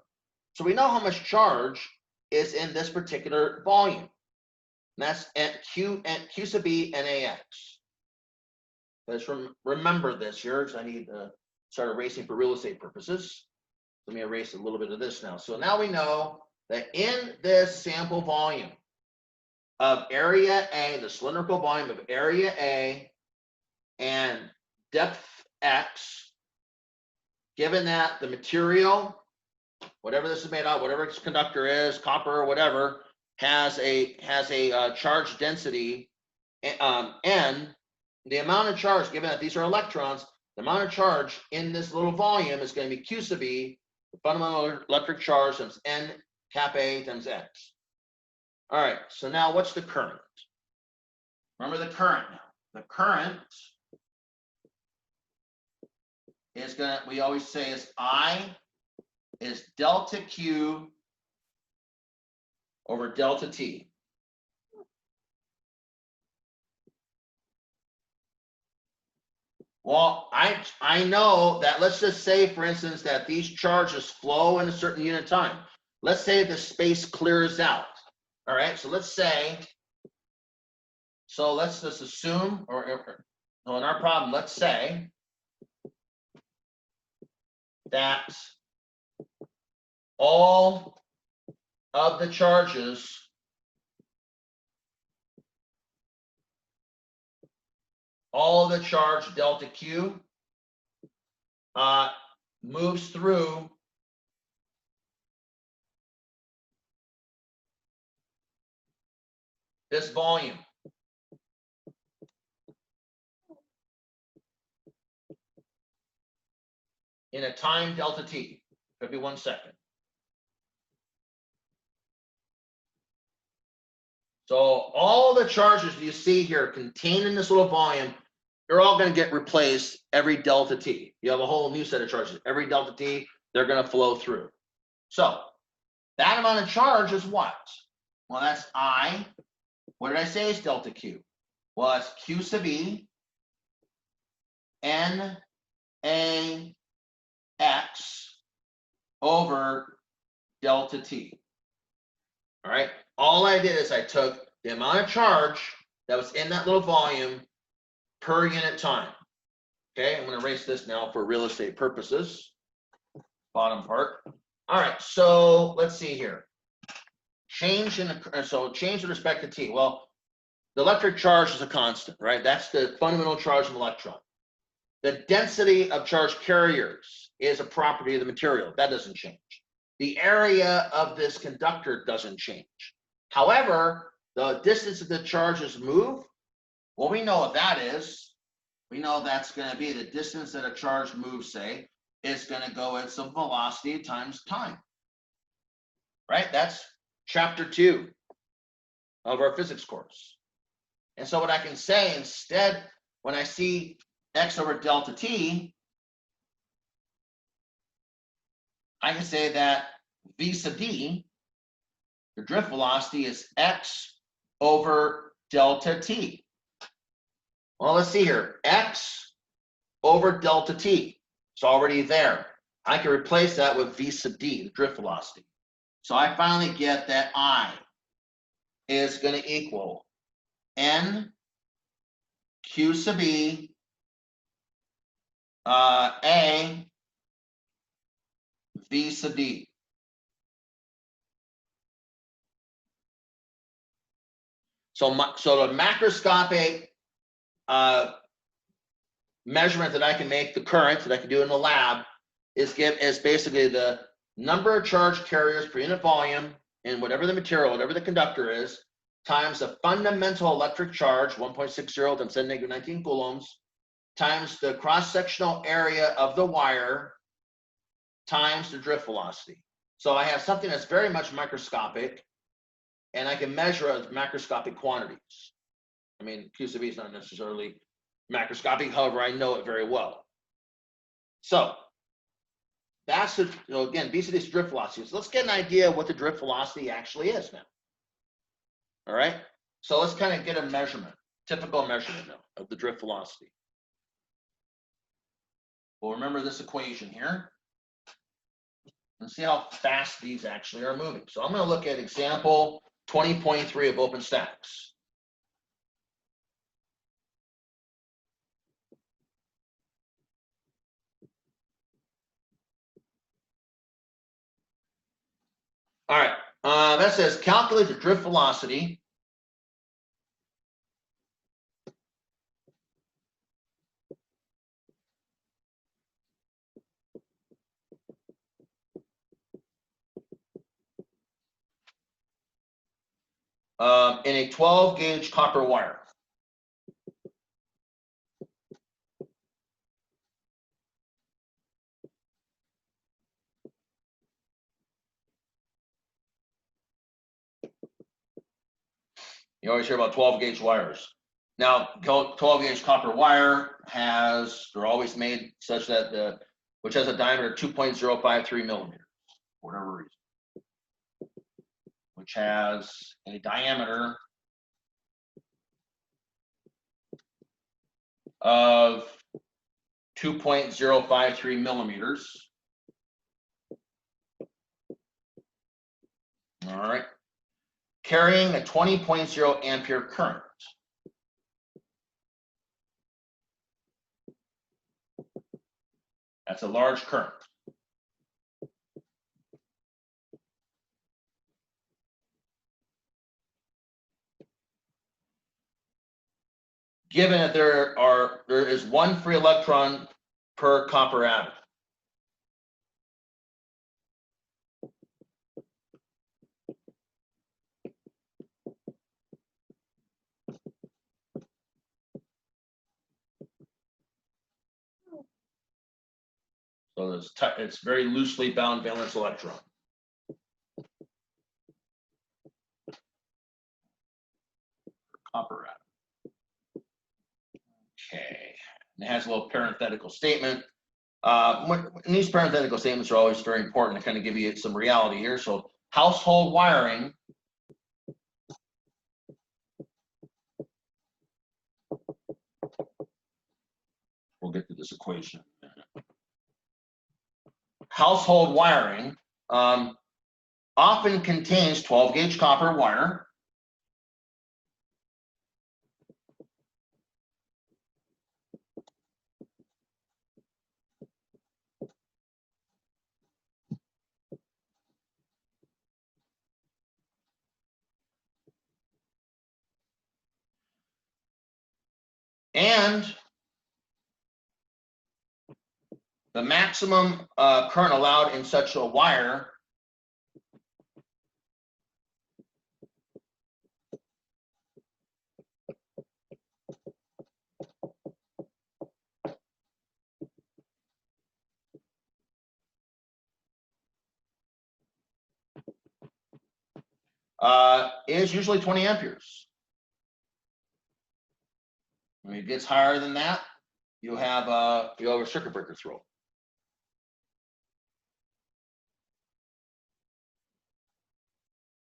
So we know how much charge is in this particular volume. And that's Q sub E NaX. Let's remember this here, because I need to start erasing for real estate purposes. Let me erase a little bit of this now. So now we know that in this sample volume of area A, the cylindrical volume of area A and depth X, given that the material, whatever this is made of, whatever its conductor is, copper or whatever, has a charge density N, the amount of charge, given that these are electrons, the amount of charge in this little volume is going to be Q sub E, the fundamental electric charge times N cap A times X. All right, so now what's the current? Remember the current now. The current is going to, we always say is I is delta Q over delta T. Well, I know that, let's just say, for instance, that these charges flow in a certain unit of time. Let's say the space clears out. All right, so let's say, so let's just assume, or in our problem, let's say that all of the charges delta Q moves through this volume. In a time delta T, could be 1 second. So all the charges you see here contained in this little volume, they're all going to get replaced every delta T. You have a whole new set of charges. Every delta T, they're going to flow through. So that amount of charge is what? Well, that's I. What did I say is delta Q? Well, it's Q sub E NaX over delta T. All right. All I did is I took the amount of charge that was in that little volume per unit time. Okay, I'm going to erase this now for real estate purposes. Bottom part. All right, so let's see here. Change with respect to T. Well, the electric charge is a constant, right? That's the fundamental charge of an electron. The density of charge carriers is a property of the material. That doesn't change. The area of this conductor doesn't change. However, the distance that the charges move, well, we know what that is. We know that's going to be the distance that a charge moves, say, is going to go at some velocity times time. Right? That's chapter 2 of our physics course. And so what I can say instead, when I see x over delta t, I can say that v sub d, the drift velocity, is x over delta t. Well, let's see here. X over delta t. It's already there. I can replace that with v sub d, the drift velocity. So I finally get that I is going to equal n q sub e a V sub D. So the macroscopic measurement that I can make, the current that I can do in the lab, is basically the number of charge carriers per unit volume in whatever the material, whatever the conductor is, times the fundamental electric charge, 1.60 times 10 negative 19 coulombs, times the cross-sectional area of the wire, times the drift velocity. So I have something that's very much microscopic, and I can measure it with macroscopic quantities. I mean, Q sub V is not necessarily macroscopic, however, I know it very well. So that's the, again, V sub D is drift velocity. So let's get an idea of what the drift velocity actually is now. All right, so let's kind of get a measurement, typical measurement now of the drift velocity. Well, remember this equation here and see how fast these actually are moving. So I'm going to look at example 20.3 of open stacks. All right, that says calculate the drift velocity in a 12 gauge copper wire. You always hear about 12 gauge wires. Now, 12 gauge copper wire they're always made such that which has a diameter of 2.053 millimeters, for whatever reason, which has a diameter of 2.053 millimeters. All right. Carrying a 20.0 ampere current. That's a large current. Given that there is one free electron per copper atom. So it's very loosely bound valence electron. Copper atom. Okay, and it has a little parenthetical statement. And these parenthetical statements are always very important to kind of give you some reality here. So household wiring we'll get to this equation in a minute. Household wiring often contains 12 gauge copper wire and the maximum current allowed in such a wire is usually 20 amperes. When it gets higher than that, you have a circuit breaker throw.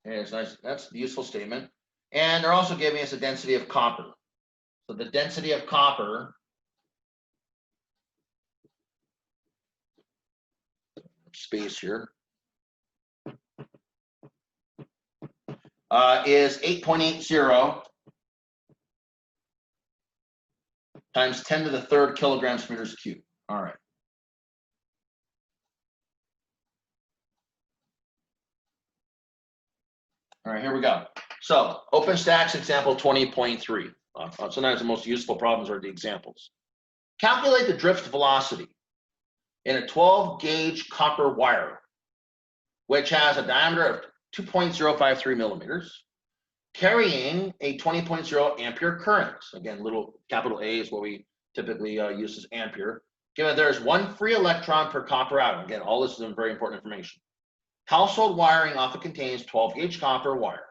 And it's nice. That's the useful statement. And they're also giving us a density of copper. So the density of copper space here is 8.80 times 10 to the third kilograms per meters cubed. All right. All right, here we go. So OpenStack's example 20.3. Sometimes the most useful problems are the examples. Calculate the drift velocity in a 12 gauge copper wire, which has a diameter of 2.053 millimeters, carrying a 20.0 ampere current. Again, little capital A is what we typically use as ampere. Given there's one free electron per copper atom. Again, all this is very important information. Household wiring often contains 12 gauge copper wire,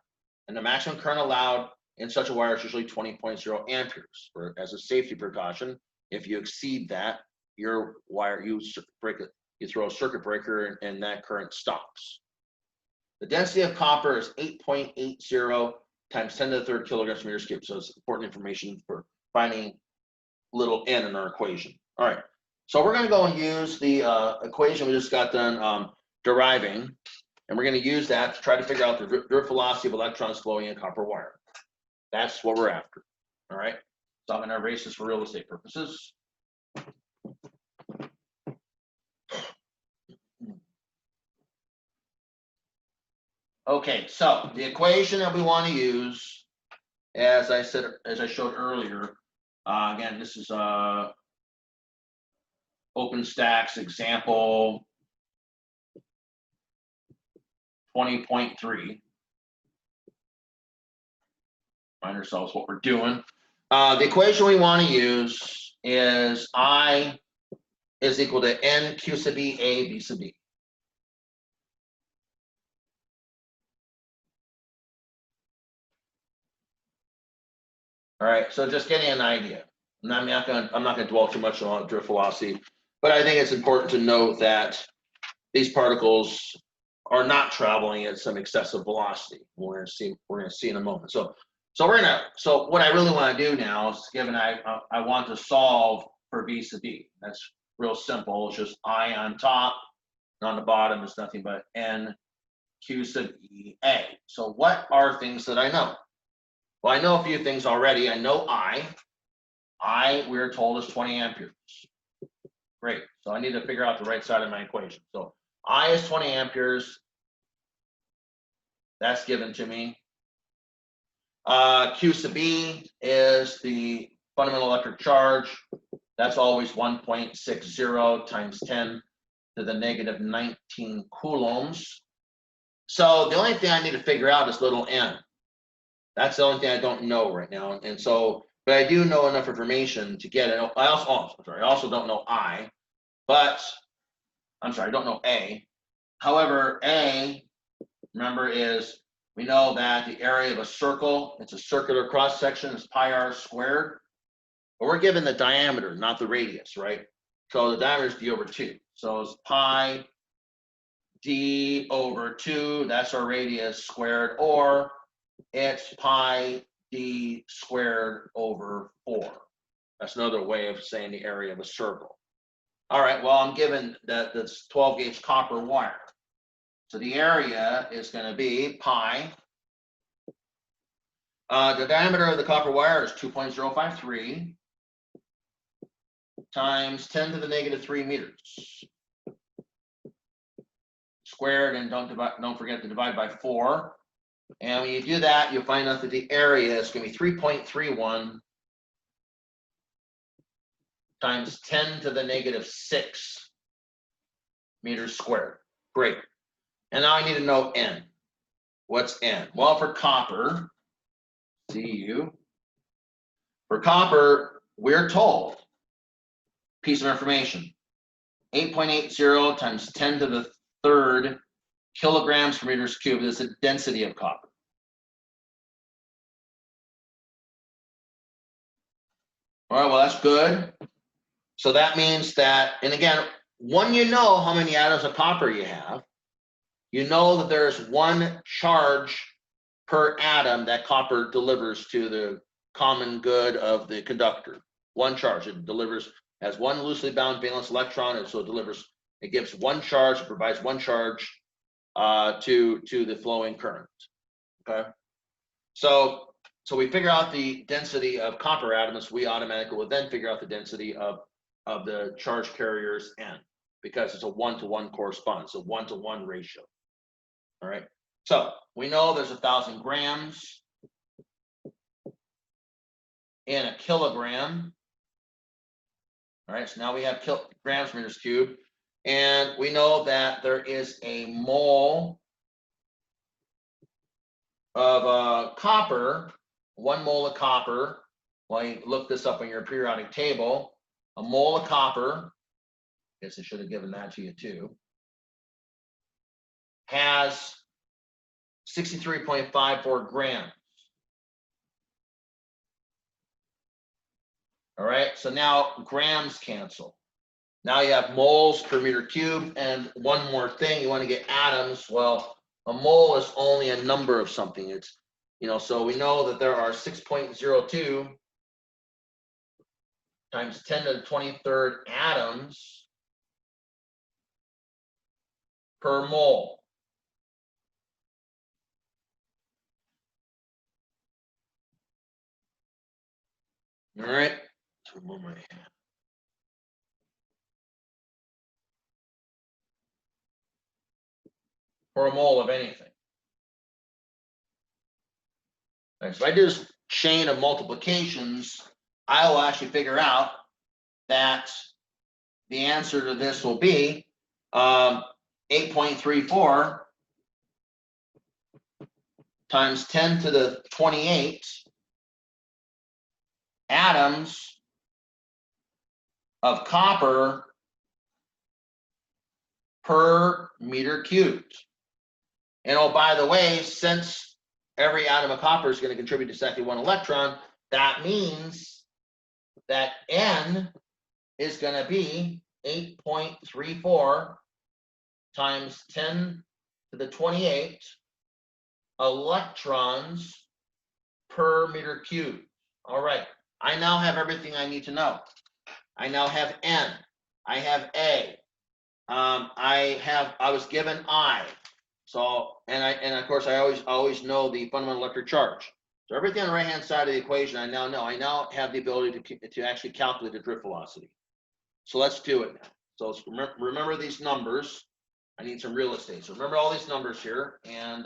and the maximum current allowed in such a wire is usually 20.0 amperes. As a safety precaution, if you exceed that, your wire, you break it, you throw a circuit breaker and that current stops. The density of copper is 8.80 times 10 to the third kilograms per meter cubed. So it's important information for finding little n in our equation. All right, so we're going to go and use the equation we just got done deriving, and we're going to use that to try to figure out the drift velocity of electrons flowing in copper wire. That's what we're after. All right, so I'm going to erase this for real estate purposes. Okay, so the equation that we want to use, as I said, as I showed earlier, again, this is OpenStack's example 20.3. Find ourselves what we're doing. The equation we want to use is I is equal to N Q sub E A B sub B. All right, so just getting an idea. And I'm not going to dwell too much on drift velocity, but I think it's important to note that these particles are not traveling at some excessive velocity. We're going to see in a moment. So what I really want to do now is, given I want to solve for V sub B. That's real simple. It's just I on top, and on the bottom is nothing but N Q sub E A. So what are things that I know? Well, I know a few things already. I know I we're told is 20 amperes. Great. So I need to figure out the right side of my equation. So I is 20 amperes. That's given to me. Q sub B is the fundamental electric charge. That's always 1.60 times 10 to the negative 19 coulombs. So the only thing I need to figure out is little n. That's the only thing I don't know right now. And so, but I do know enough information to get it. I also don't know I, but I don't know A. However, A, remember, is we know that the area of a circle, it's a circular cross section, is pi r squared. But we're given the diameter, not the radius, right? So the diameter is d over 2. So it's pi d over 2, that's our radius squared, or it's pi d squared over 4. That's another way of saying the area of a circle. All right, well, I'm given that this 12 gauge copper wire. So the area is going to be pi. The diameter of the copper wire is 2.053 times 10 to the negative 3 meters squared, and don't forget to divide by 4. And when you do that, you'll find out that the area is going to be 3.31 times 10 to the negative 6 meters squared. Great. And now I need to know N. What's N? Well, for copper, Cu, for copper, we're told, piece of information, 8.80 times 10 to the third kilograms per meters cubed is the density of copper. All right, well, that's good. So that means that, and again, when you know how many atoms of copper you have, you know that there's one charge per atom that copper delivers to the common good of the conductor. One charge. It delivers, has one loosely bound valence electron, and so it gives one charge, it provides one charge to the flowing current. Okay, so we figure out the density of copper atoms. We automatically will then figure out the density of the charge carriers N, because it's a 1-to-1 correspondence, a 1-to-1 ratio. All right, So we know there's 1,000 grams in a kilogram. All right, so now we have grams per meters cubed, and we know that there is a mole of copper, 1 mole of copper. Well, you look this up on your periodic table. A mole of copper, I guess I should have given that to you too, has 63.54 grams. All right, so now grams cancel. Now you have moles per meter cubed, and one more thing, you want to get atoms. Well, a mole is only a number of something. It's, so we know that there are 6.02 times 10 to the 23rd atoms per mole. All right, so remove my hand. For a mole of anything. All right, so if I do this chain of multiplications, I will actually figure out that the answer to this will be 8.34 times 10 to the 28 atoms of copper per meter cubed. And oh, by the way, since every atom of copper is going to contribute exactly 1 electron, that means that N is going to be 8.34 times 10 to the 28 electrons per meter cubed. All right, I now have everything I need to know. I now have N. I have A. I was given I. So, and of course I always know the fundamental electric charge. So everything on the right hand side of the equation I now know. I now have the ability to actually calculate the drift velocity. So let's do it now. So let's remember these numbers. I need some real estate. So remember all these numbers here. And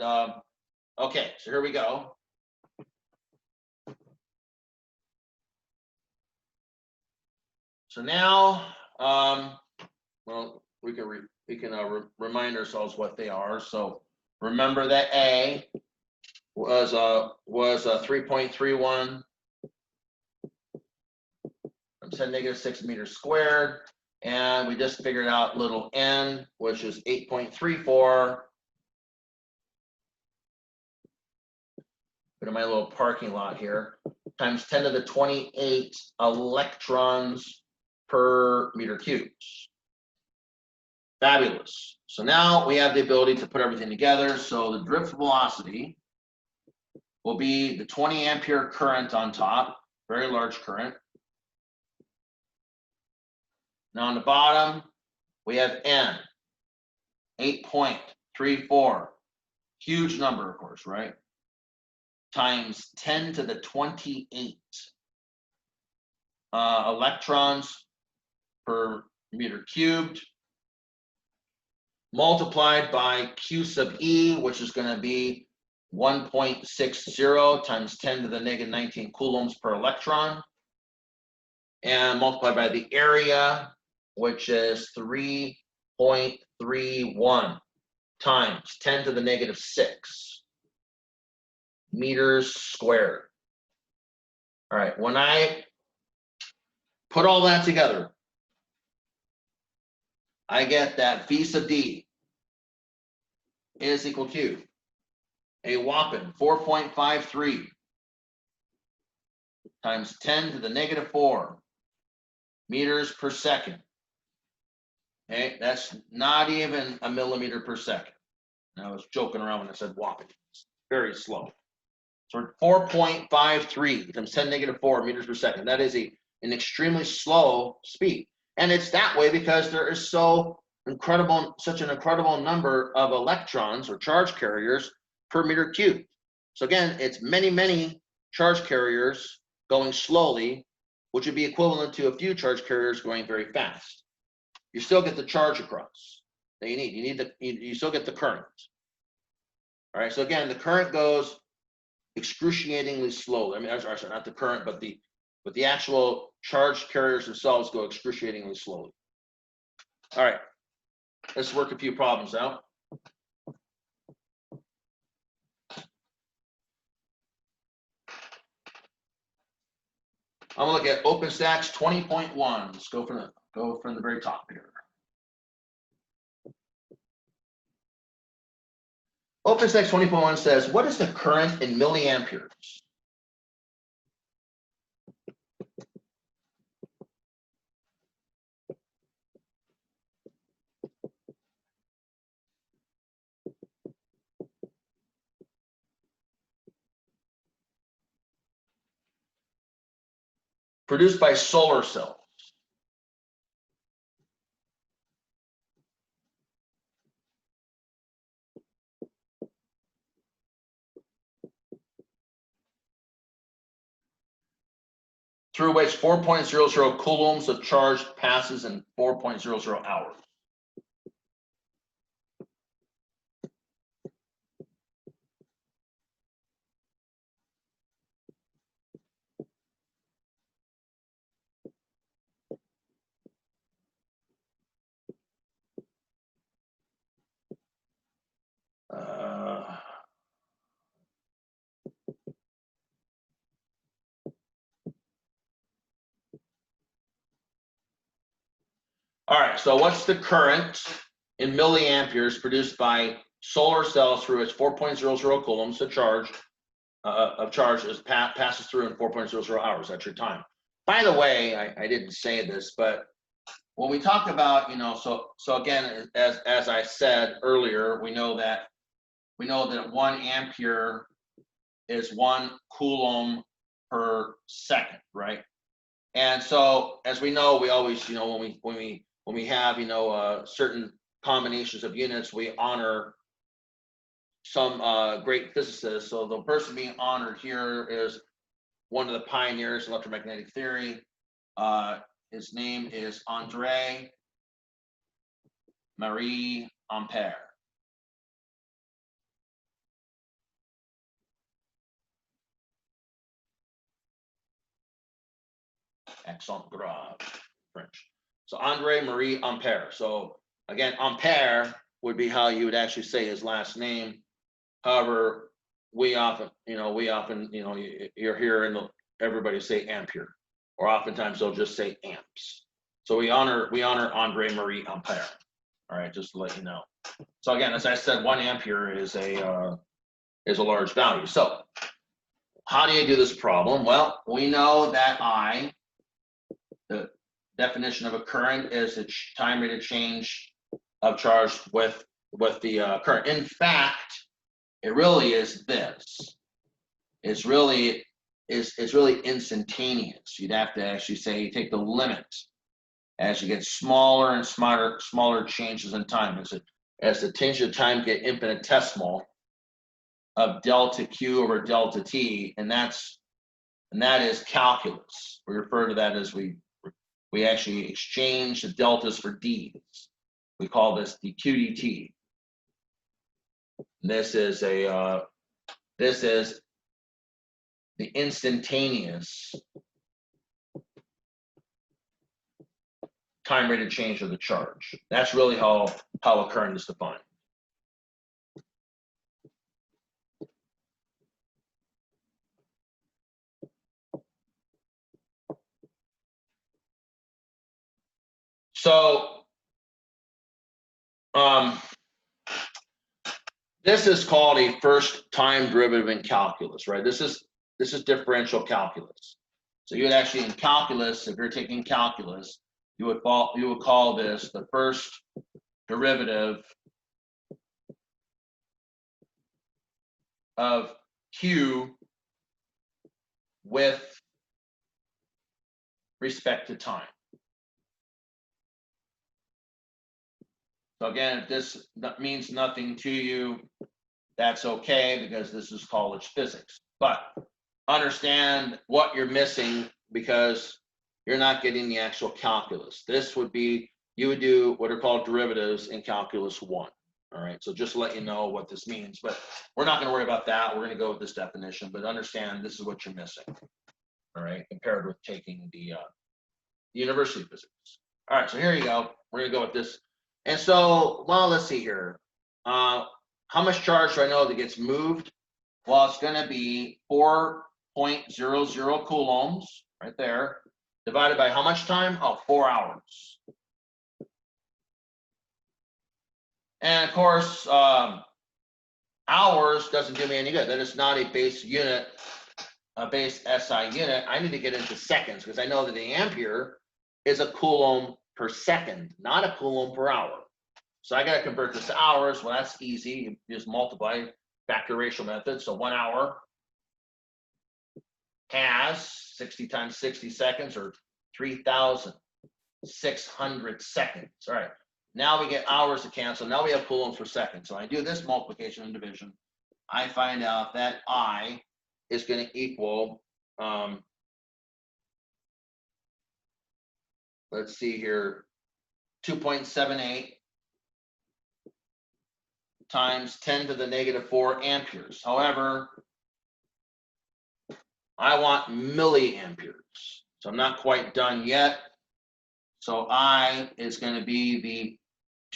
okay, so here we go. So now, well, we can remind ourselves what they are. So remember that A was 3.31 times 10 negative 6 meters squared, and we just figured out little n, which is 8.34. Go to my little parking lot here, times 10 to the 28 electrons per meter cubed. Fabulous. So now we have the ability to put everything together. So the drift velocity will be the 20 ampere current on top, very large current. Now on the bottom, we have N, 8.34, huge number, of course, right? Times 10 to the 28 electrons per meter cubed, multiplied by Q sub E, which is going to be 1.60 times 10 to the negative 19 coulombs per electron, and multiplied by the area, which is 3.31 times 10 to the negative 6 meters squared. All right, when I put all that together, I get that V sub D is equal to a whopping 4.53 times 10 to the negative 4 meters per second. Okay, that's not even a millimeter per second. And I was joking around when I said whopping. It's very slow. So 4.53 times 10 negative 4 meters per second. That is an extremely slow speed. And it's that way because there is such an incredible number of electrons or charge carriers per meter cubed. So again, it's many, many charge carriers going slowly, which would be equivalent to a few charge carriers going very fast. You still get the charge across that you need. You still get the current. All right, so again, the current goes excruciatingly slowly. I mean, I'm sorry, not the current, but the actual charged carriers themselves go excruciatingly slowly. All right, let's work a few problems out. I'm gonna look at OpenStax 20.1. Let's go from the very top here. OpenStax 20.1 says, what is the current in milliamperes? Produced by solar cells. Through which 4.00 coulombs of charge passes in 4.00 hours. All right, so what's the current in milliamperes produced by solar cells through its 4.00 coulombs of charge passes through in 4.00 hours? That's your time. By the way, I didn't say this, but when we talk about, so again, as I said earlier, we know that 1 ampere is 1 coulomb per second, right? And so, as we know, we always, when we have, certain combinations of units, we honor some great physicists. So the person being honored here is one of the pioneers in electromagnetic theory. His name is André Marie Ampère. Accent grave, French. So André Marie Ampère. So again, Ampère would be how you would actually say his last name. However, we often, you're hearing everybody say ampere, or oftentimes they'll just say amps. So we honor André Marie Ampère. All right, just to let you know. So again, as I said, 1 ampere is a large value. So how do you do this problem? Well, we know that the definition of a current is the time rate of change of charge with the current. In fact, it really is this. It's really instantaneous. You'd have to actually say you take the limit as you get smaller and smaller changes in time. As the changes of time get infinitesimal of delta Q over delta T, and that is calculus. We refer to that as we actually exchange the deltas for D's. We call this the QDT. This is the instantaneous time rate of change of the charge. That's really how a current is defined. So this is called a first time derivative in calculus, right? This is differential calculus. So you would actually, in calculus, if you're taking calculus, you would call this the first derivative of Q with respect to time. So again, if this means nothing to you, that's okay, because this is college physics. But understand what you're missing, because you're not getting the actual calculus. This would be, you would do what are called derivatives in calculus 1. All right, so just to let you know what this means, but we're not going to worry about that. We're going to go with this definition, but understand this is what you're missing. All right, compared with taking the university physics. All right, so here you go. We're going to go with this. And so, well, let's see here. How much charge do I know that gets moved? Well, it's going to be 4.00 coulombs right there, divided by how much time? Oh, 4 hours. And of course, hours doesn't do me any good. That is not a base unit, a base SI unit. I need to get into seconds because I know that the ampere is a coulomb per second, not a coulomb per hour. So I got to convert this to hours. Well, that's easy. You just multiply, factor ratio method. So 1 hour has 60 times 60 seconds, or 3,600 seconds. All right. Now we get hours to cancel. Now we have coulombs per second. So I do this multiplication and division. I find out that I is going to equal, let's see here, 2.78 times 10 to the negative 4 amperes. However, I want milliamperes. So I'm not quite done yet. So I is going to be the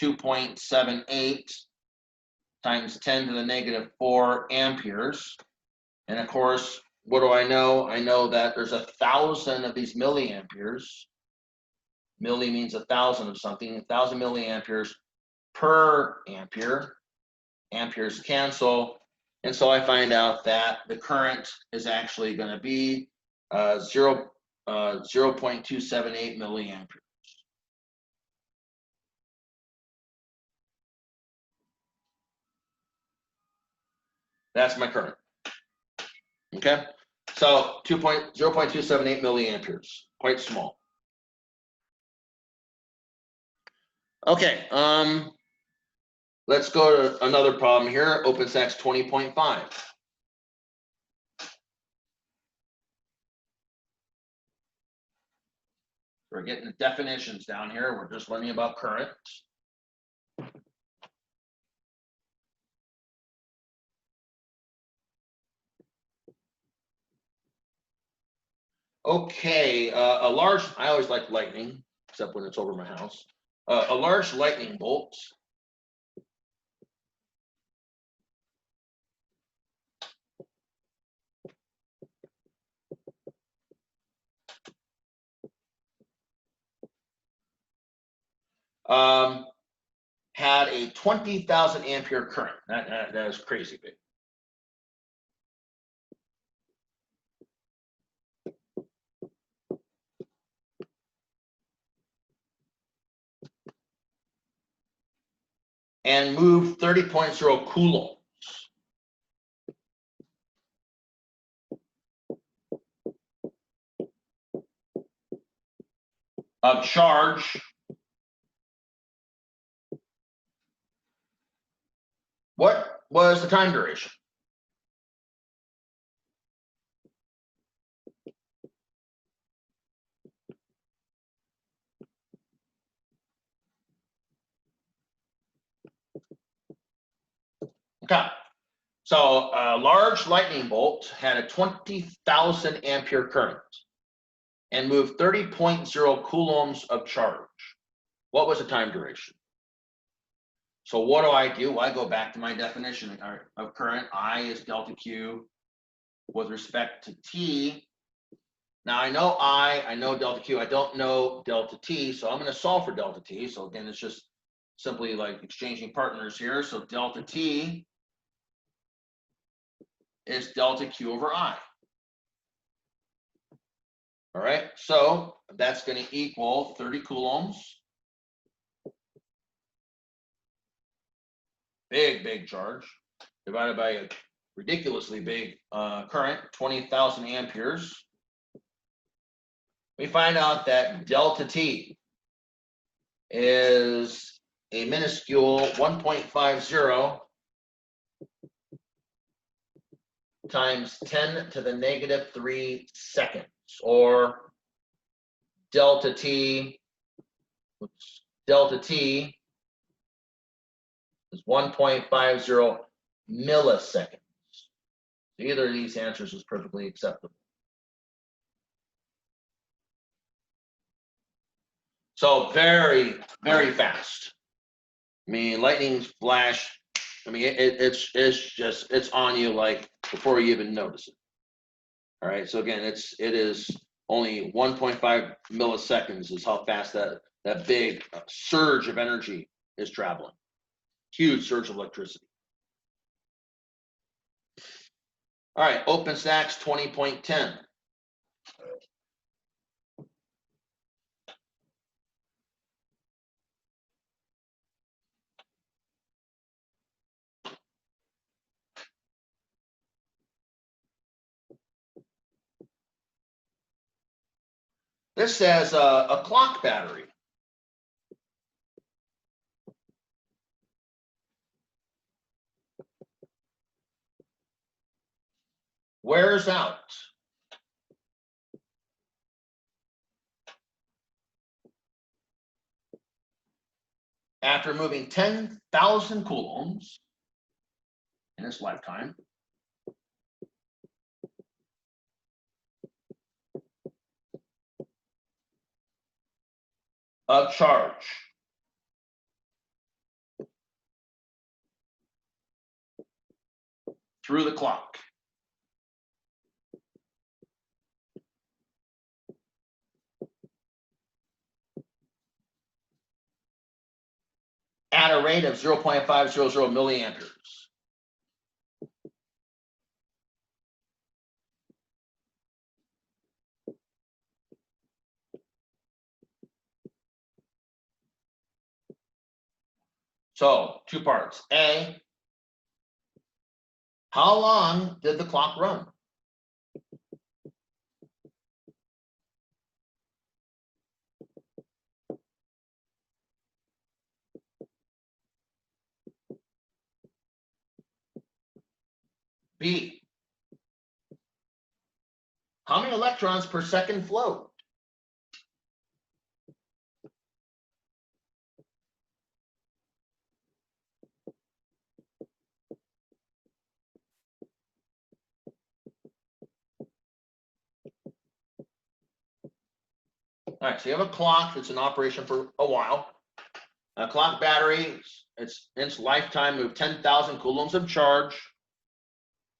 2.78 times 10 to the negative 4 amperes. And of course, what do I know? I know that there's 1,000 of these milliamperes. Milli means 1,000 of something, 1,000 milliamperes per ampere. Amperes cancel. And so I find out that the current is actually going to be 0.278 milliamperes. That's my current. Okay, so 0.278 milliamperes, quite small. Okay, let's go to another problem here. OpenStack's 20.5. We're getting the definitions down here. We're just learning about current. Okay, a large, I always like lightning, except when it's over my house. A large lightning bolt had a 20,000 ampere current. That is crazy big. And moved 30.0 coulombs. Of charge. What was the time duration? Okay, so a large lightning bolt had a 20,000 ampere current and moved 30.0 coulombs of charge. What was the time duration? So what do? Well, I go back to my definition of current. I is delta Q with respect to T. Now I know I know delta Q. I don't know delta T, so I'm going to solve for delta T. So again, it's just simply like exchanging partners here. So delta T is delta Q over I. All right, so that's going to equal 30 coulombs. Big charge, divided by a ridiculously big current, 20,000 amperes. We find out that delta T is a minuscule 1.50 times 10 to the negative 3 seconds, or delta T is 1.50 milliseconds. Either of these answers is perfectly acceptable. So very, very fast. I mean, lightning flash. I mean, it's on you like before you even notice it. All right. So again, it is only 1.5 milliseconds is how fast that big surge of energy is traveling. Huge surge of electricity. All right, OpenStax 20.10. This says a clock battery. Wears out after moving 10,000 coulombs in its lifetime. Of charge. Through the clock. At a rate of 0.500 milliamperes. So, two parts. A, how long did the clock run? B, how many electrons per second flow? All right, so you have a clock that's in operation for a while. A clock battery, its lifetime moved 10,000 coulombs of charge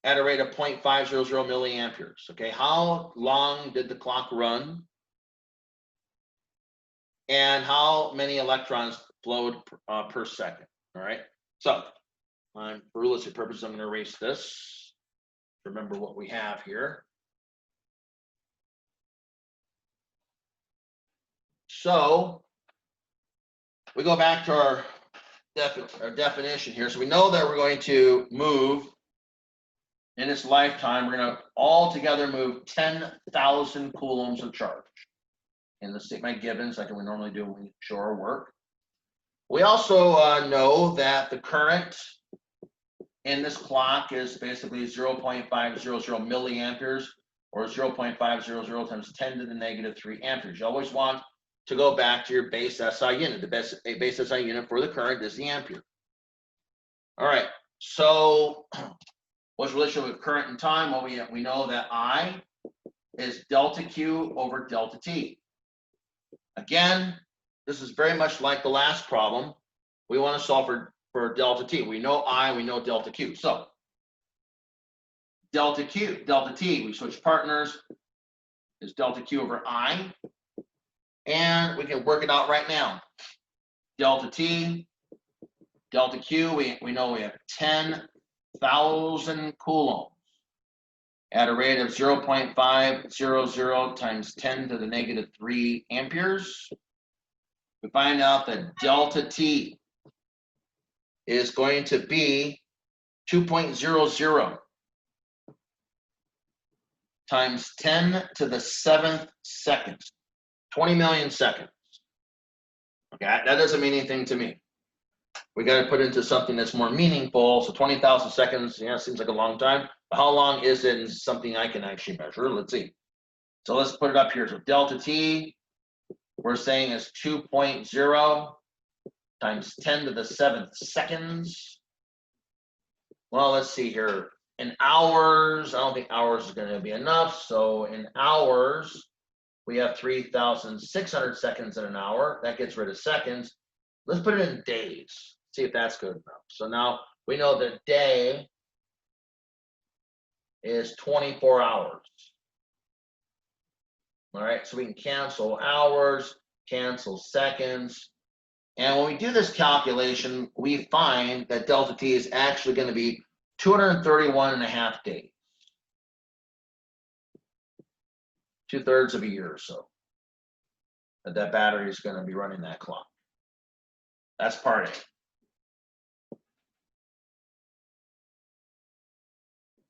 at a rate of 0.500 milliamperes. Okay, how long did the clock run? And how many electrons flowed per second? All right, so for realistic purposes, I'm going to erase this. Remember what we have here. So we go back to our definition here. So we know that we're going to move in its lifetime, we're going to altogether move 10,000 coulombs of charge in the statement givens, like we normally do when we show our work. We also know that the current in this clock is basically 0.500 milliamperes, or 0.500 times 10 to the negative 3 amperes. You always want to go back to your base SI unit. The base SI unit for the current is the ampere. All right, so what's the relationship with current and time? Well, we know that I is delta Q over delta T. Again, this is very much like the last problem. We want to solve for delta T. We know I, we know delta Q. So delta Q, delta T, we switch partners, is delta Q over I. And we can work it out right now. Delta T, delta Q, we know we have 10,000 coulombs at a rate of 0.500 times 10 to the negative 3 amperes. We find out that delta T is going to be 2.00 times 10 to the 7th seconds, 20 million seconds. Okay, that doesn't mean anything to me. We got to put into something that's more meaningful. So 20,000 seconds, yeah, seems like a long time. But how long is it in something I can actually measure? Let's see. So let's put it up here. So delta T, we're saying is 2.0 times 10 to the 7th seconds. Well, let's see here. In hours, I don't think hours is going to be enough. So in hours, we have 3,600 seconds in an hour. That gets rid of seconds. Let's put it in days. See if that's good enough. So now we know that day is 24 hours. All right, so we can cancel hours, cancel seconds. And when we do this calculation, we find that delta T is actually going to be 231.5 days. 2/3 of a year or so that battery is going to be running that clock. That's part A.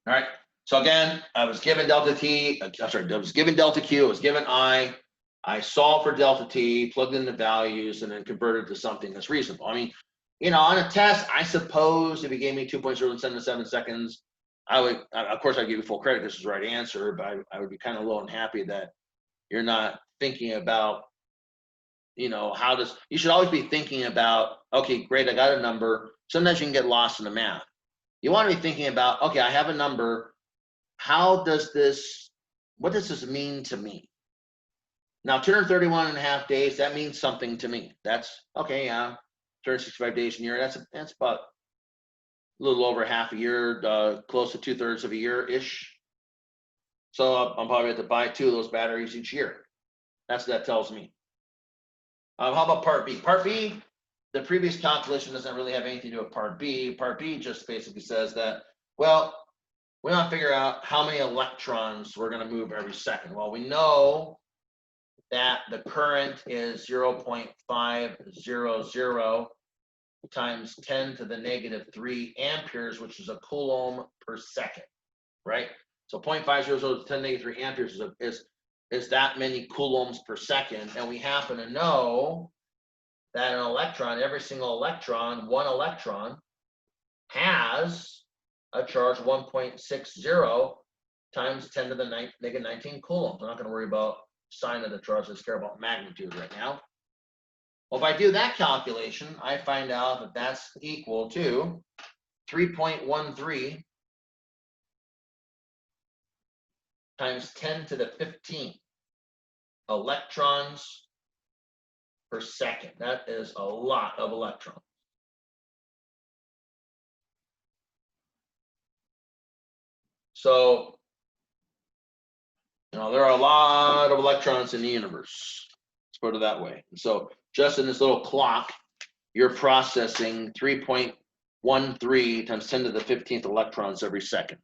All right. So again, I was given delta T. I'm sorry, I was given delta Q. I was given I. I solved for delta T, plugged in the values, and then converted to something that's reasonable. I mean, you know, on a test, I suppose if you gave me 2.077 seconds, I would, of course, I'd give you full credit. This is the right answer, but I would be kind of low and happy that you're not thinking about, you know, how does, you should always be thinking about, okay, great, I got a number. Sometimes you can get lost in the math. You want to be thinking about, okay, I have a number. How does this, what does this mean to me? Now, 231.5 days, that means something to me. That's, okay, yeah, 365 days in a year, that's about a little over half a year, close to 2/3 of a year-ish. So I'm probably going to buy 2 of those batteries each year. That's what that tells me. How about part B? Part B, the previous calculation doesn't really have anything to do with part B. Part B just basically says that, well, we want to figure out how many electrons we're going to move every second. Well, we know that the current is 0.500 times 10 to the -3 amperes, which is a coulomb per second, right? So 0.500 to 10 to the -3 amperes is that many coulombs per second. And we happen to know that an electron, every single electron, one electron, has a charge 1.60 times 10 to the -19 coulombs. I'm not going to worry about sign of the charge, let's care about magnitude right now. Well, if I do that calculation, I find out that that's equal to 3.13 times 10 to the 15 electrons per second. That is a lot of electrons. So, you know, there are a lot of electrons in the universe. Let's put it that way. And so just in this little clock, you're processing 3.13 times 10 to the 15th electrons every second.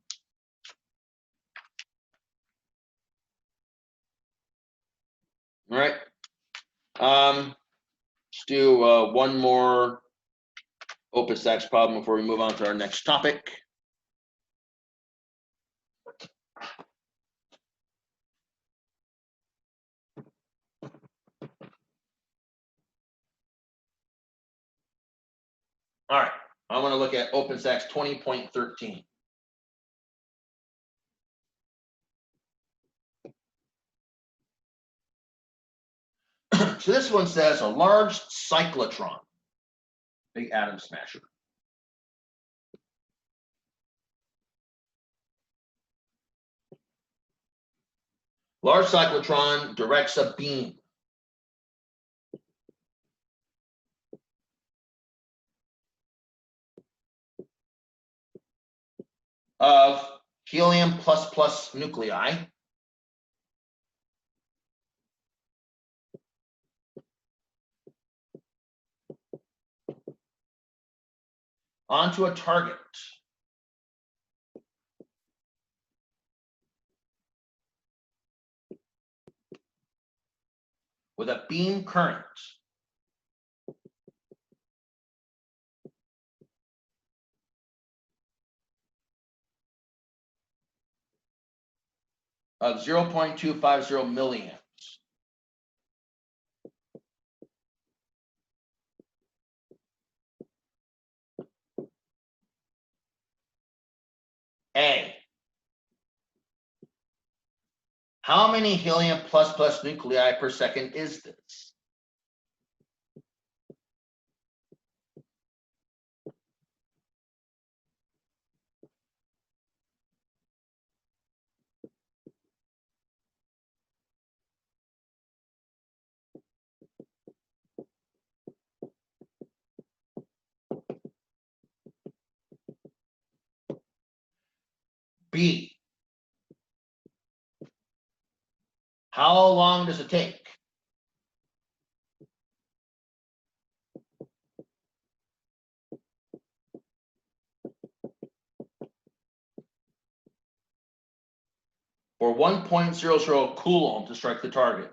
All right. Let's do one more Opus X problem before we move on to our next topic. All right, I want to look at Opus X 20.13. So this one says a large cyclotron, big atom smasher. Large cyclotron directs a beam of helium ++ nuclei onto a target with a beam current of 0.250 milliamps. A, how many helium ++ nuclei per second is this? B, how long does it take for 1.00 coulomb to strike the target?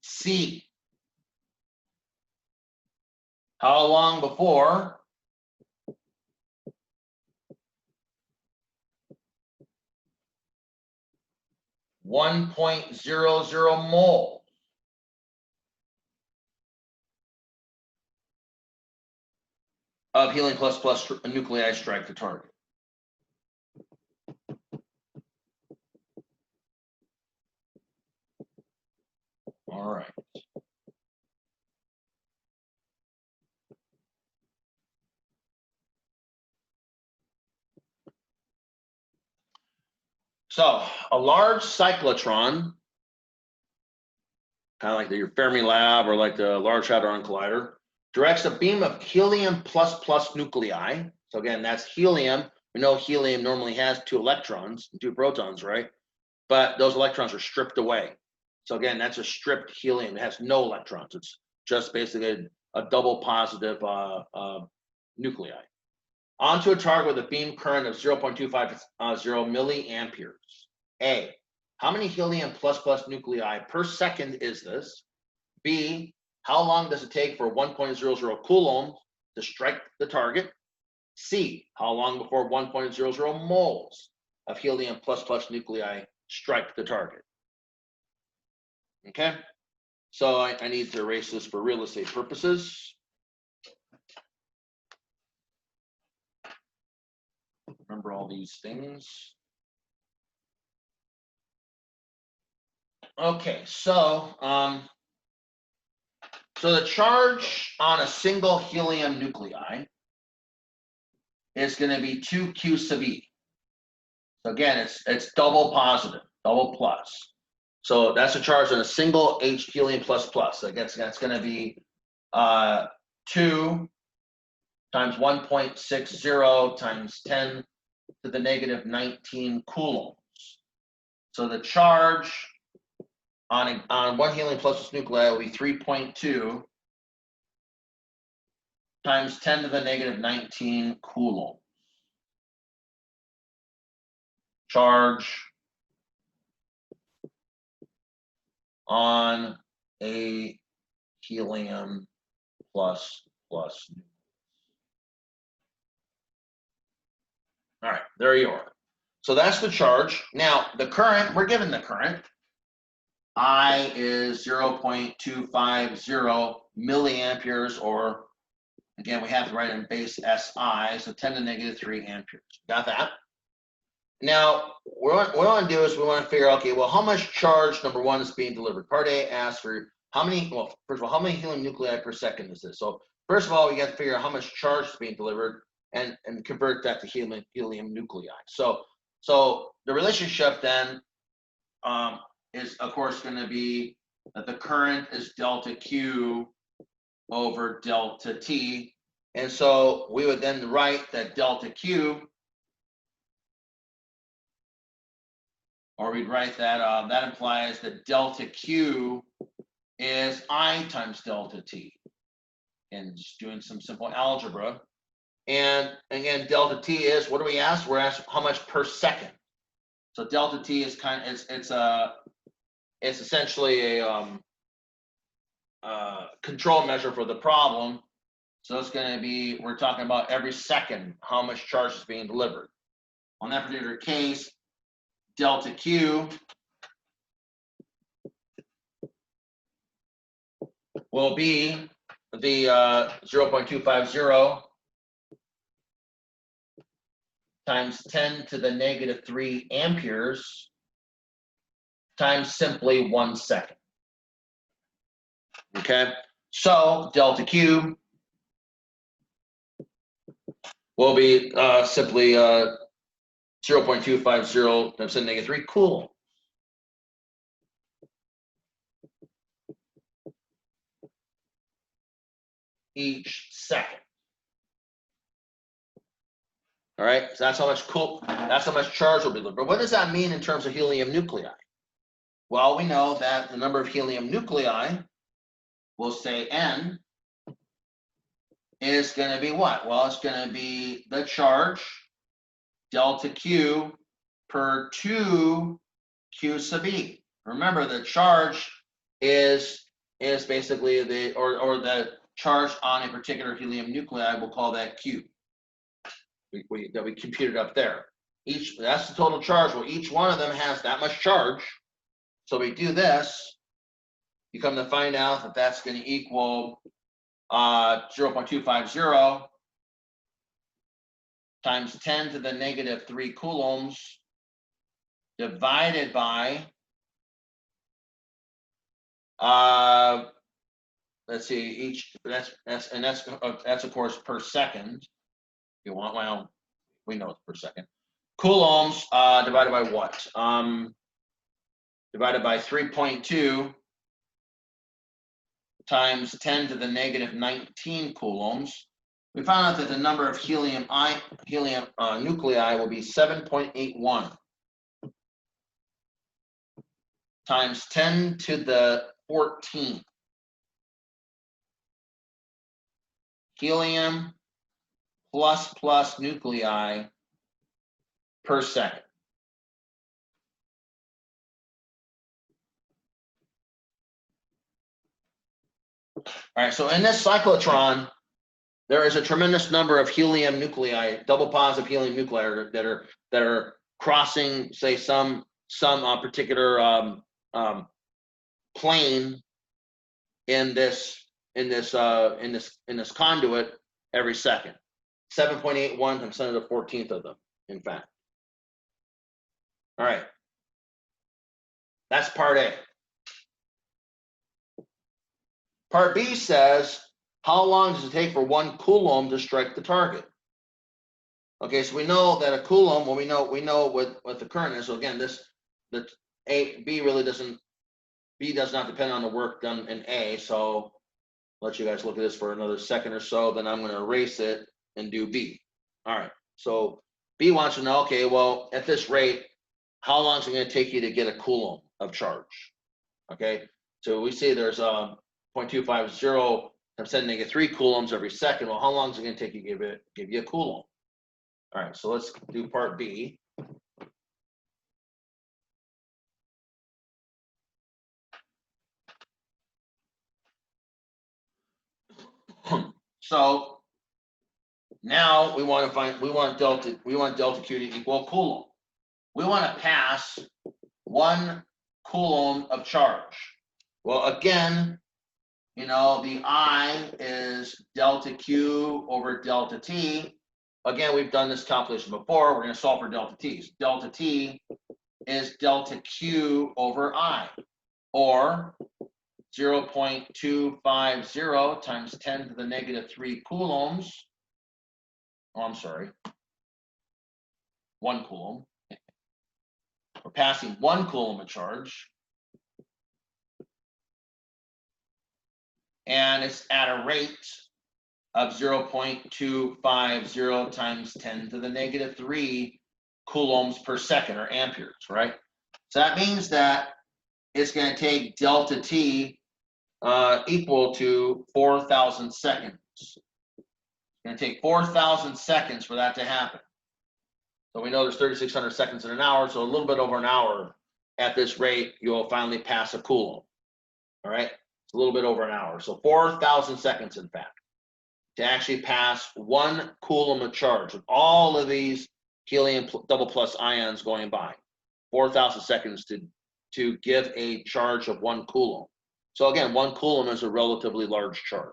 C, how long before 1.00 mole of helium plus nuclei strike the target? All right. So a large cyclotron, kind of like your Fermi Lab or like the Large Hadron Collider, directs a beam of helium plus nuclei. So again, that's helium. We know helium normally has 2 electrons and 2 protons, right? But those electrons are stripped away. So again, that's a stripped helium. It has no electrons. It's just basically a double positive nuclei. Onto a target with a beam current of 0.250 milliamperes. A, how many helium plus nuclei per second is this? B, how long does it take for 1.00 coulomb to strike the target? C, how long before 1.00 moles of helium plus nuclei strike the target? Okay, so I need to erase this for real estate purposes. Remember all these things. Okay, so the charge on a single helium nuclei is going to be 2q sub e. So again, it's double positive, double plus. So that's the charge on a single H helium plus. So I guess that's going to be 2 times 1.60 times 10 to the negative 19 coulombs. So the charge on 1 helium plus nuclei will be 3.2 times 10 to the negative 19 coulombs. Charge on a helium plus. All right, there you are. So that's the charge. Now, the current, we're given the current. I is 0.250 milliamperes, or again, we have to write in base SI, so 10 to negative 3 amperes. Got that? Now, what we want to do is we want to figure out, okay, well, how much charge, number one, is being delivered? Part A asks for how many, well, first of all, how many helium nuclei per second is this? So first of all, we got to figure out how much charge is being delivered and convert that to helium nuclei. So the relationship then is, of course, going to be that the current is delta Q over delta T. And so we would then write that delta Q, or we'd write that that implies that delta Q is I times delta T. And just doing some simple algebra. And again, delta T is, what do we ask? We're asked how much per second. So delta T is it's essentially a control measure for the problem. So it's going to be, we're talking about every second how much charge is being delivered. On that particular case, delta Q will be the 0.250 times 10 to the negative 3 amperes times simply 1 second. Okay, so delta Q will be simply 0.250 times 10 to the negative 3 coulomb. Each second. All right, so that's how much charge will be delivered. But what does that mean in terms of helium nuclei? Well, we know that the number of helium nuclei, we'll say N, is going to be what? Well, it's going to be the charge delta Q per 2 Q sub E. Remember, the charge is basically the charge on a particular helium nuclei. We'll call that Q. That we computed up there. That's the total charge. Well, each one of them has that much charge. So we do this. You come to find out that that's going to equal 0.250 times 10 to the negative 3 coulombs divided by let's see, that's of course per second. You want, well, we know it's per second. Coulombs divided by what? Divided by 3.2 times 10 to the negative 19 coulombs. We found out that the number of helium nuclei will be 7.81 times 10 to the 14. Helium plus nuclei per second. All right, so in this cyclotron, there is a tremendous number of helium nuclei, double positive helium nuclei that are crossing, say, some particular plane in this conduit every second. 7.81 times 10 to the 14th of them, in fact. All right, that's part A. Part B says, how long does it take for 1 coulomb to strike the target? Okay, so we know that a coulomb, well, we know what the current is. So again, B does not depend on the work done in A. So I'll let you guys look at this for another second or so, then I'm going to erase it and do B. All right, so B wants to know, okay, well, at this rate, how long is it going to take you to get a coulomb of charge? Okay, so we see there's 0.250 times 10 to the negative 3 coulombs every second. Well, how long is it going to take you to give you a coulomb? All right, so let's do part B. So now we want delta Q to equal coulomb. We want to pass 1 coulomb of charge. Well, again, you know, the I is delta Q over delta T. Again, we've done this calculation before. We're going to solve for delta T. So delta T is delta Q over I, or 0.250 times 10 to the negative 3 coulombs. Oh, I'm sorry. 1 coulomb. We're passing 1 coulomb of charge. And it's at a rate of 0.250 times 10 to the negative 3 coulombs per second, or amperes, right? So that means that it's going to take delta T equal to 4,000 seconds. It's going to take 4,000 seconds for that to happen. So we know there's 3,600 seconds in an hour, so a little bit over an hour at this rate, you'll finally pass a coulomb. All right, it's a little bit over an hour. So 4,000 seconds, in fact, to actually pass 1 coulomb of charge with all of these helium double plus ions going by. 4,000 seconds to give a charge of 1 coulomb. So again, 1 coulomb is a relatively large charge.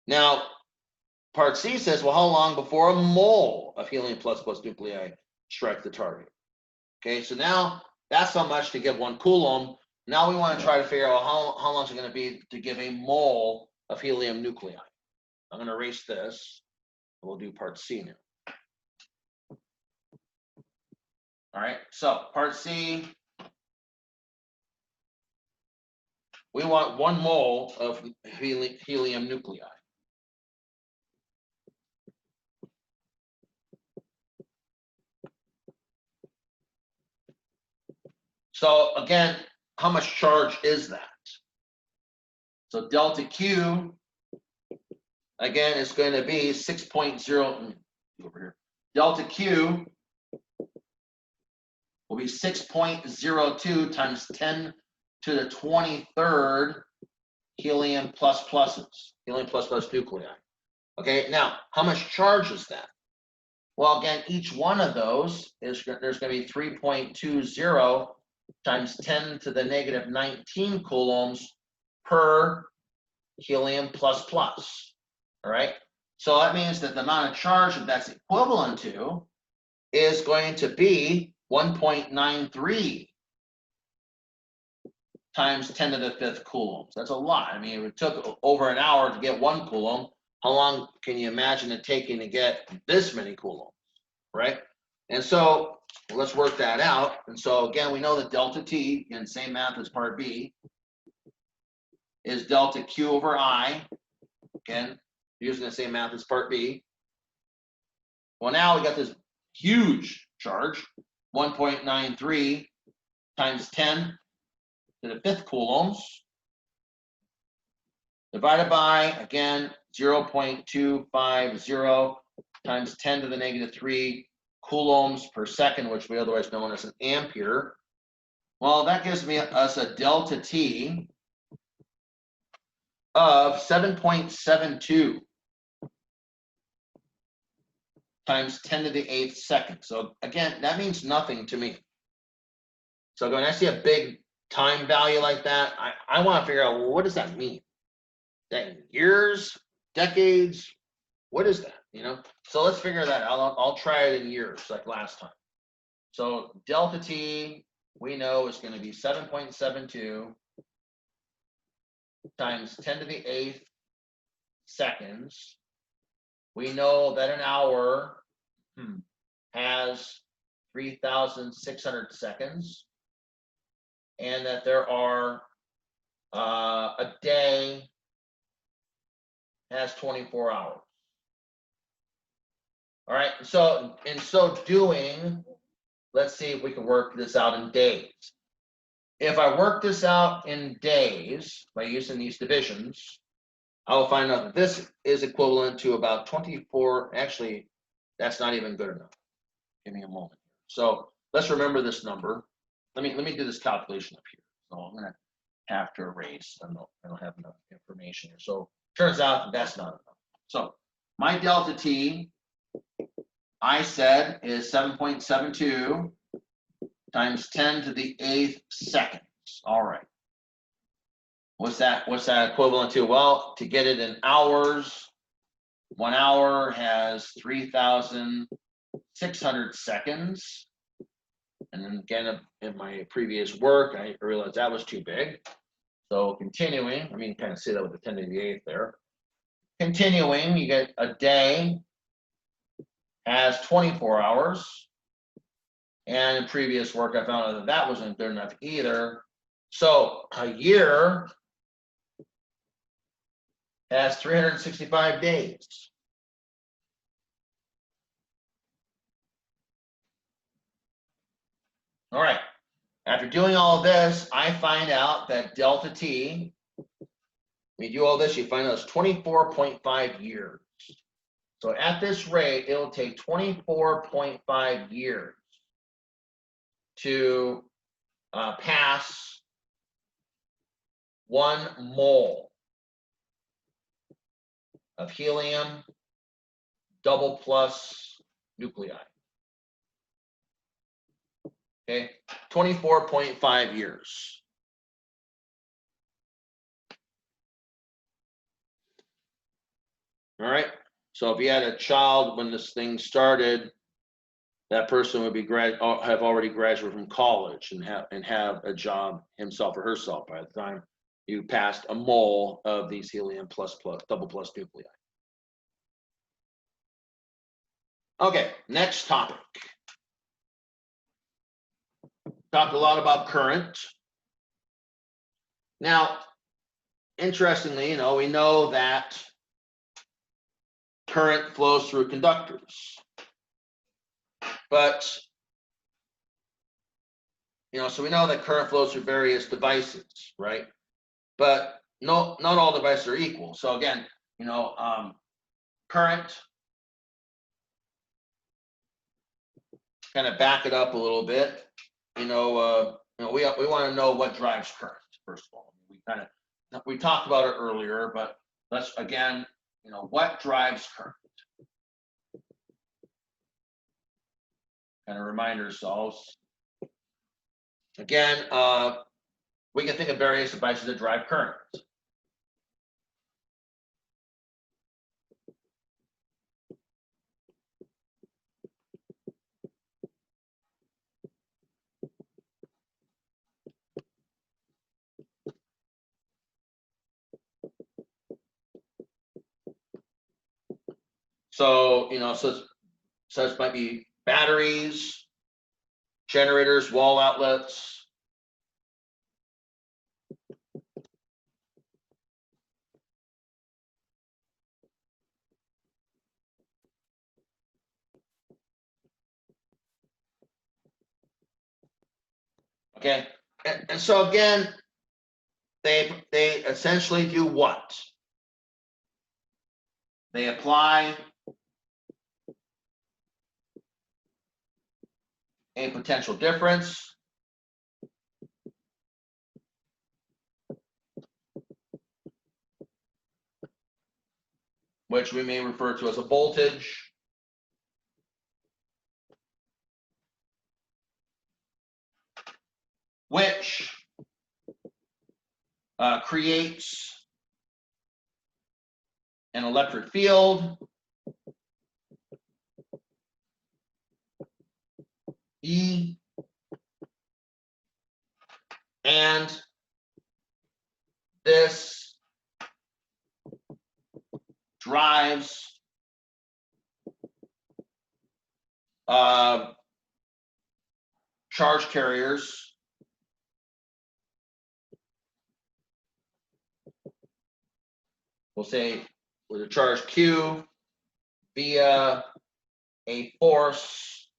Now, part C says, well, how long before a mole of helium plus nuclei strike the target? Okay, so now that's how much to give 1 coulomb. Now we want to try to figure out how long is it going to be to give a mole of helium nuclei. I'm going to erase this. We'll do part C now. All right, so part C, we want 1 mole of helium nuclei. So again, how much charge is that? So delta Q, again, is going to be 6.0 over here. Delta Q will be 6.02 times 10 to the 23rd helium plus pluses, helium plus plus nuclei. Okay, now how much charge is that? Well, again, each one of those is there's going to be 3.20 times 10 to the negative 19 coulombs per helium plus plus. All right, so that means that the amount of charge that that's equivalent to is going to be 1.93 times 10 to the 5th coulombs. That's a lot. I mean, it took over an hour to get 1 coulomb. How long can you imagine it taking to get this many coulombs, right? And so let's work that out. And so again, we know that delta T, in same math as part B, is delta Q over I. Again, using the same math as part B. Well, now we got this huge charge, 1.93 times 10 to the 5th coulombs, divided by, again, 0.250 times 10 to the negative 3 coulombs per second, which we otherwise know as an ampere. Well, that gives us a delta T of 7.72 times 10 to the 8th second. So again, that means nothing to me. So when I see a big time value like that, I want to figure out, well, what does that mean? That years, decades, what is that? You know, so let's figure that out. I'll try it in years like last time. So delta T, we know, is going to be 7.72 times 10 to the 8th seconds. We know that an hour has 3,600 seconds, and that there are a day has 24 hours. All right, so in so doing, let's see if we can work this out in days. If I work this out in days by using these divisions, I will find out that this is equivalent to about 24. Actually, that's not even good enough. Give me a moment. So let's remember this number. Let me do this calculation up here. So I'm going to have to erase. I don't have enough information here. So turns out that that's not enough. So my delta T, I said, is 7.72 times 10 to the 8th seconds. All right. What's that equivalent to? Well, to get it in hours, 1 hour has 3,600 seconds. And then again, in my previous work, I realized that was too big. So continuing, I mean, kind of see that with the 10 to the 8th there. Continuing, you get a day has 24 hours. And in previous work, I found out that wasn't good enough either. So a year has 365 days. All right. After doing all of this, I find out that delta T, when you do all this, you find out it's 24.5 years. So at this rate, it'll take 24.5 years to pass 1 mole of helium double plus nuclei. Okay, 24.5 years. All right, so if you had a child when this thing started, that person would be have already graduated from college and have a job himself or herself by the time you passed a mole of these helium double plus nuclei. Okay, next topic. Talked a lot about current. Now, interestingly, we know that current flows through conductors. But, so we know that current flows through various devices, right? But not all devices are equal. So again, current, kind of back it up a little bit. We want to know what drives current, first of all. We talked about it earlier, but let's again, what drives current? Kind of remind ourselves. Again, we can think of various devices that drive current. So, so it might be batteries, generators, wall outlets. Okay, and so again, they essentially do what? They apply a potential difference, which we may refer to as a voltage. Which creates an electric field, E, and this drives charge carriers we'll say with a charge Q via a force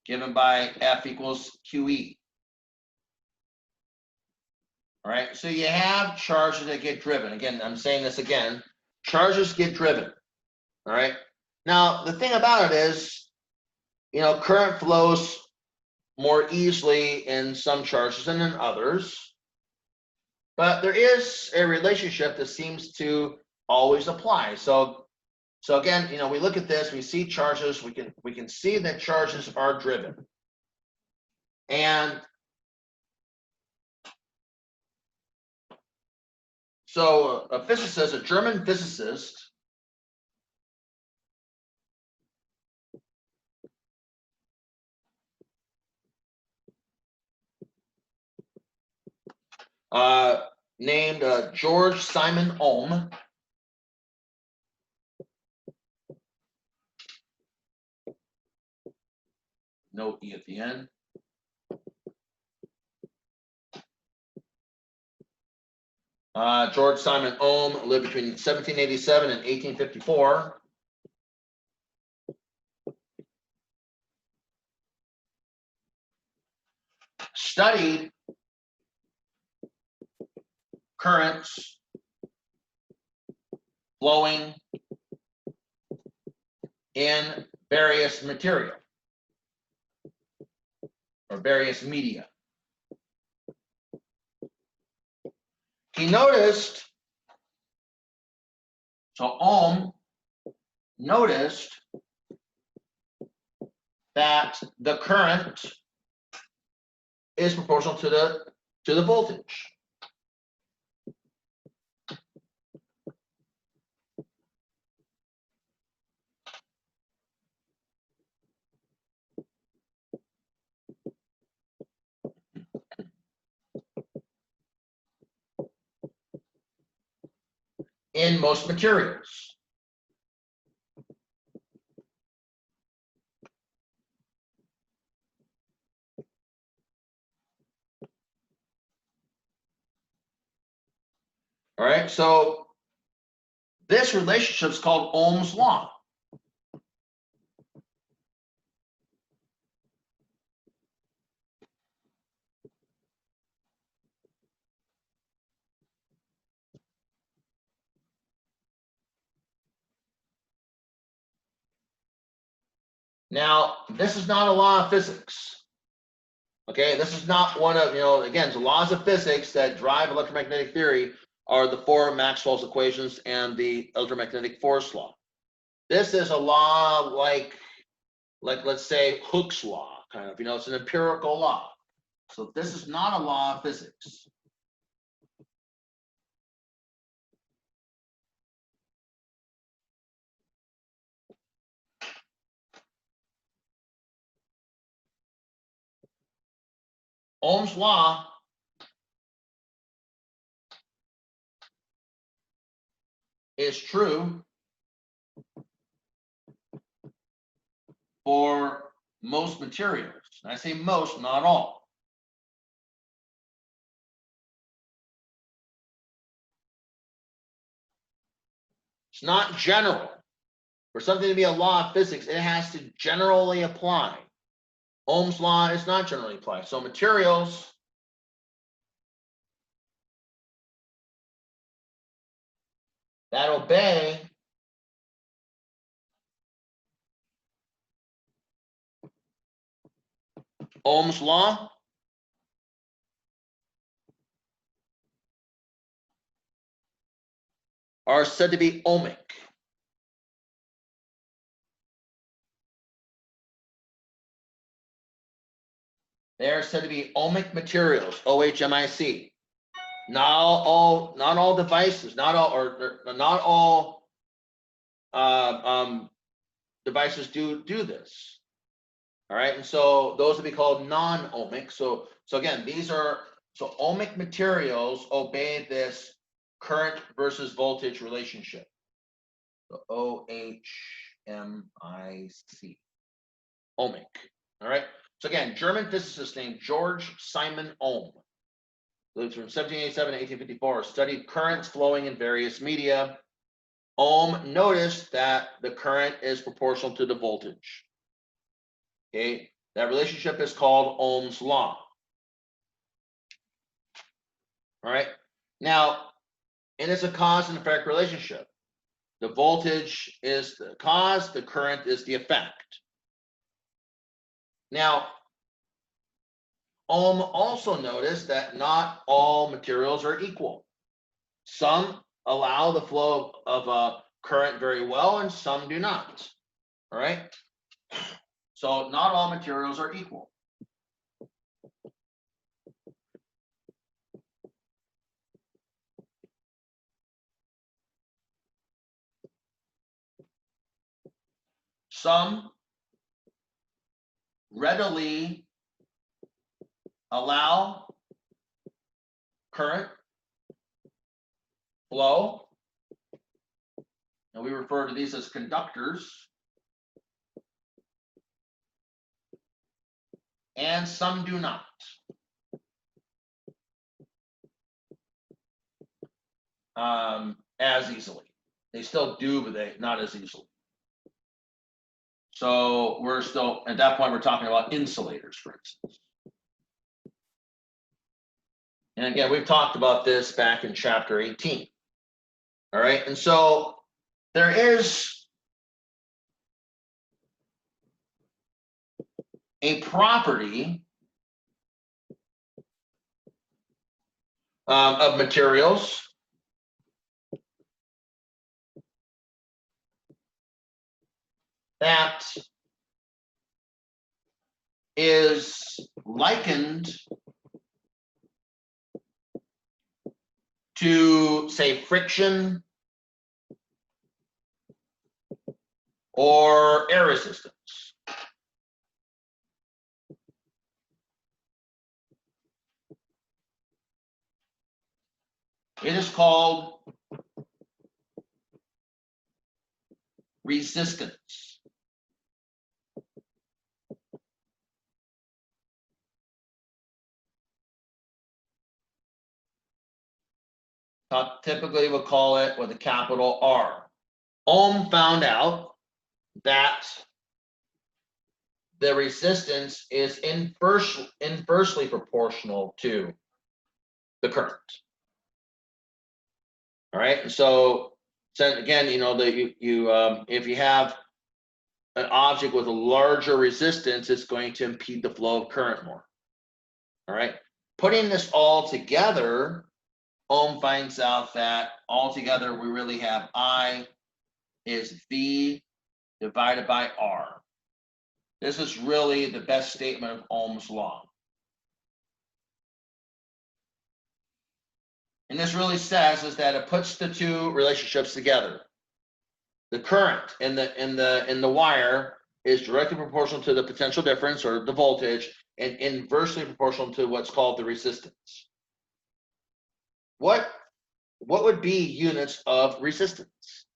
given by F equals QE. All right, so you have charges that get driven. Again, I'm saying this again, charges get driven. All right, now the thing about it is, current flows more easily in some charges than in others. But there is a relationship that seems to always apply. So again, we look at this, we see charges, we can see that charges are driven. And so a physicist, a German physicist, named George Simon Ohm, no E at the end. George Simon Ohm lived between 1787 and 1854. Studied currents flowing in various material or various media. He noticed, so Ohm noticed that the current is proportional to the voltage. In most materials. All right, so this relationship is called Ohm's law. Now, this is not a law of physics. Okay, this is not one of, again, the laws of physics that drive electromagnetic theory are the four Maxwell's equations and the electromagnetic force law. This is a law like let's say Hooke's law, kind of, it's an empirical law. So this is not a law of physics. Ohm's law is true for most materials. And I say most, not all. It's not general. For something to be a law of physics, it has to generally apply. Ohm's law is not generally applied. So materials that obey Ohm's law are said to be ohmic. They are said to be ohmic materials, OHMIC. Not all devices, not all devices do this. All right, and so those would be called non-ohmic. So again, ohmic materials obey this current versus voltage relationship. So OHMIC, ohmic. All right. So again, German physicist named George Simon Ohm, lived from 1787 to 1854, studied currents flowing in various media. Ohm noticed that the current is proportional to the voltage. Okay, that relationship is called Ohm's law. All right. Now, it is a cause and effect relationship. The voltage is the cause, the current is the effect. Now, Ohm also noticed that not all materials are equal. Some allow the flow of a current very well, and some do not. All right. So not all materials are equal. Some readily allow current flow, and we refer to these as conductors, and some do not. As easily. They still do, but they not as easily. So we're still, at that point, we're talking about insulators, for instance. And again, we've talked about this back in chapter 18. All right, and so there is a property of materials that is likened to, say, friction or air resistance. It is called resistance. typically we'll call it with a capital R. Ohm found out that the resistance is inversely proportional to the current. All right, and so again, you know, if you have an object with a larger resistance, it's going to impede the flow of current more. All right, putting this all together, Ohm finds out that altogether we really have I is V divided by R. This is really the best statement of Ohm's law. And this really says is that it puts the two relationships together. The current in the wire is directly proportional to the potential difference or the voltage, and inversely proportional to what's called the resistance. What would be units of resistance?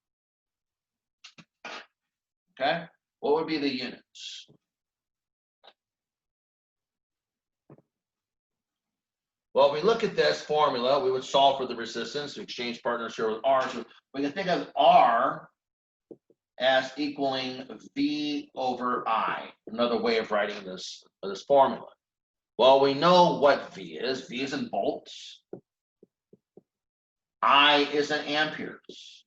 Okay, what would be the units? Well, we look at this formula, we would solve for the resistance, we exchange partners here with R. So we can think of R as equaling V over I, another way of writing this formula. Well, we know what V is. V is in volts. I is in amperes.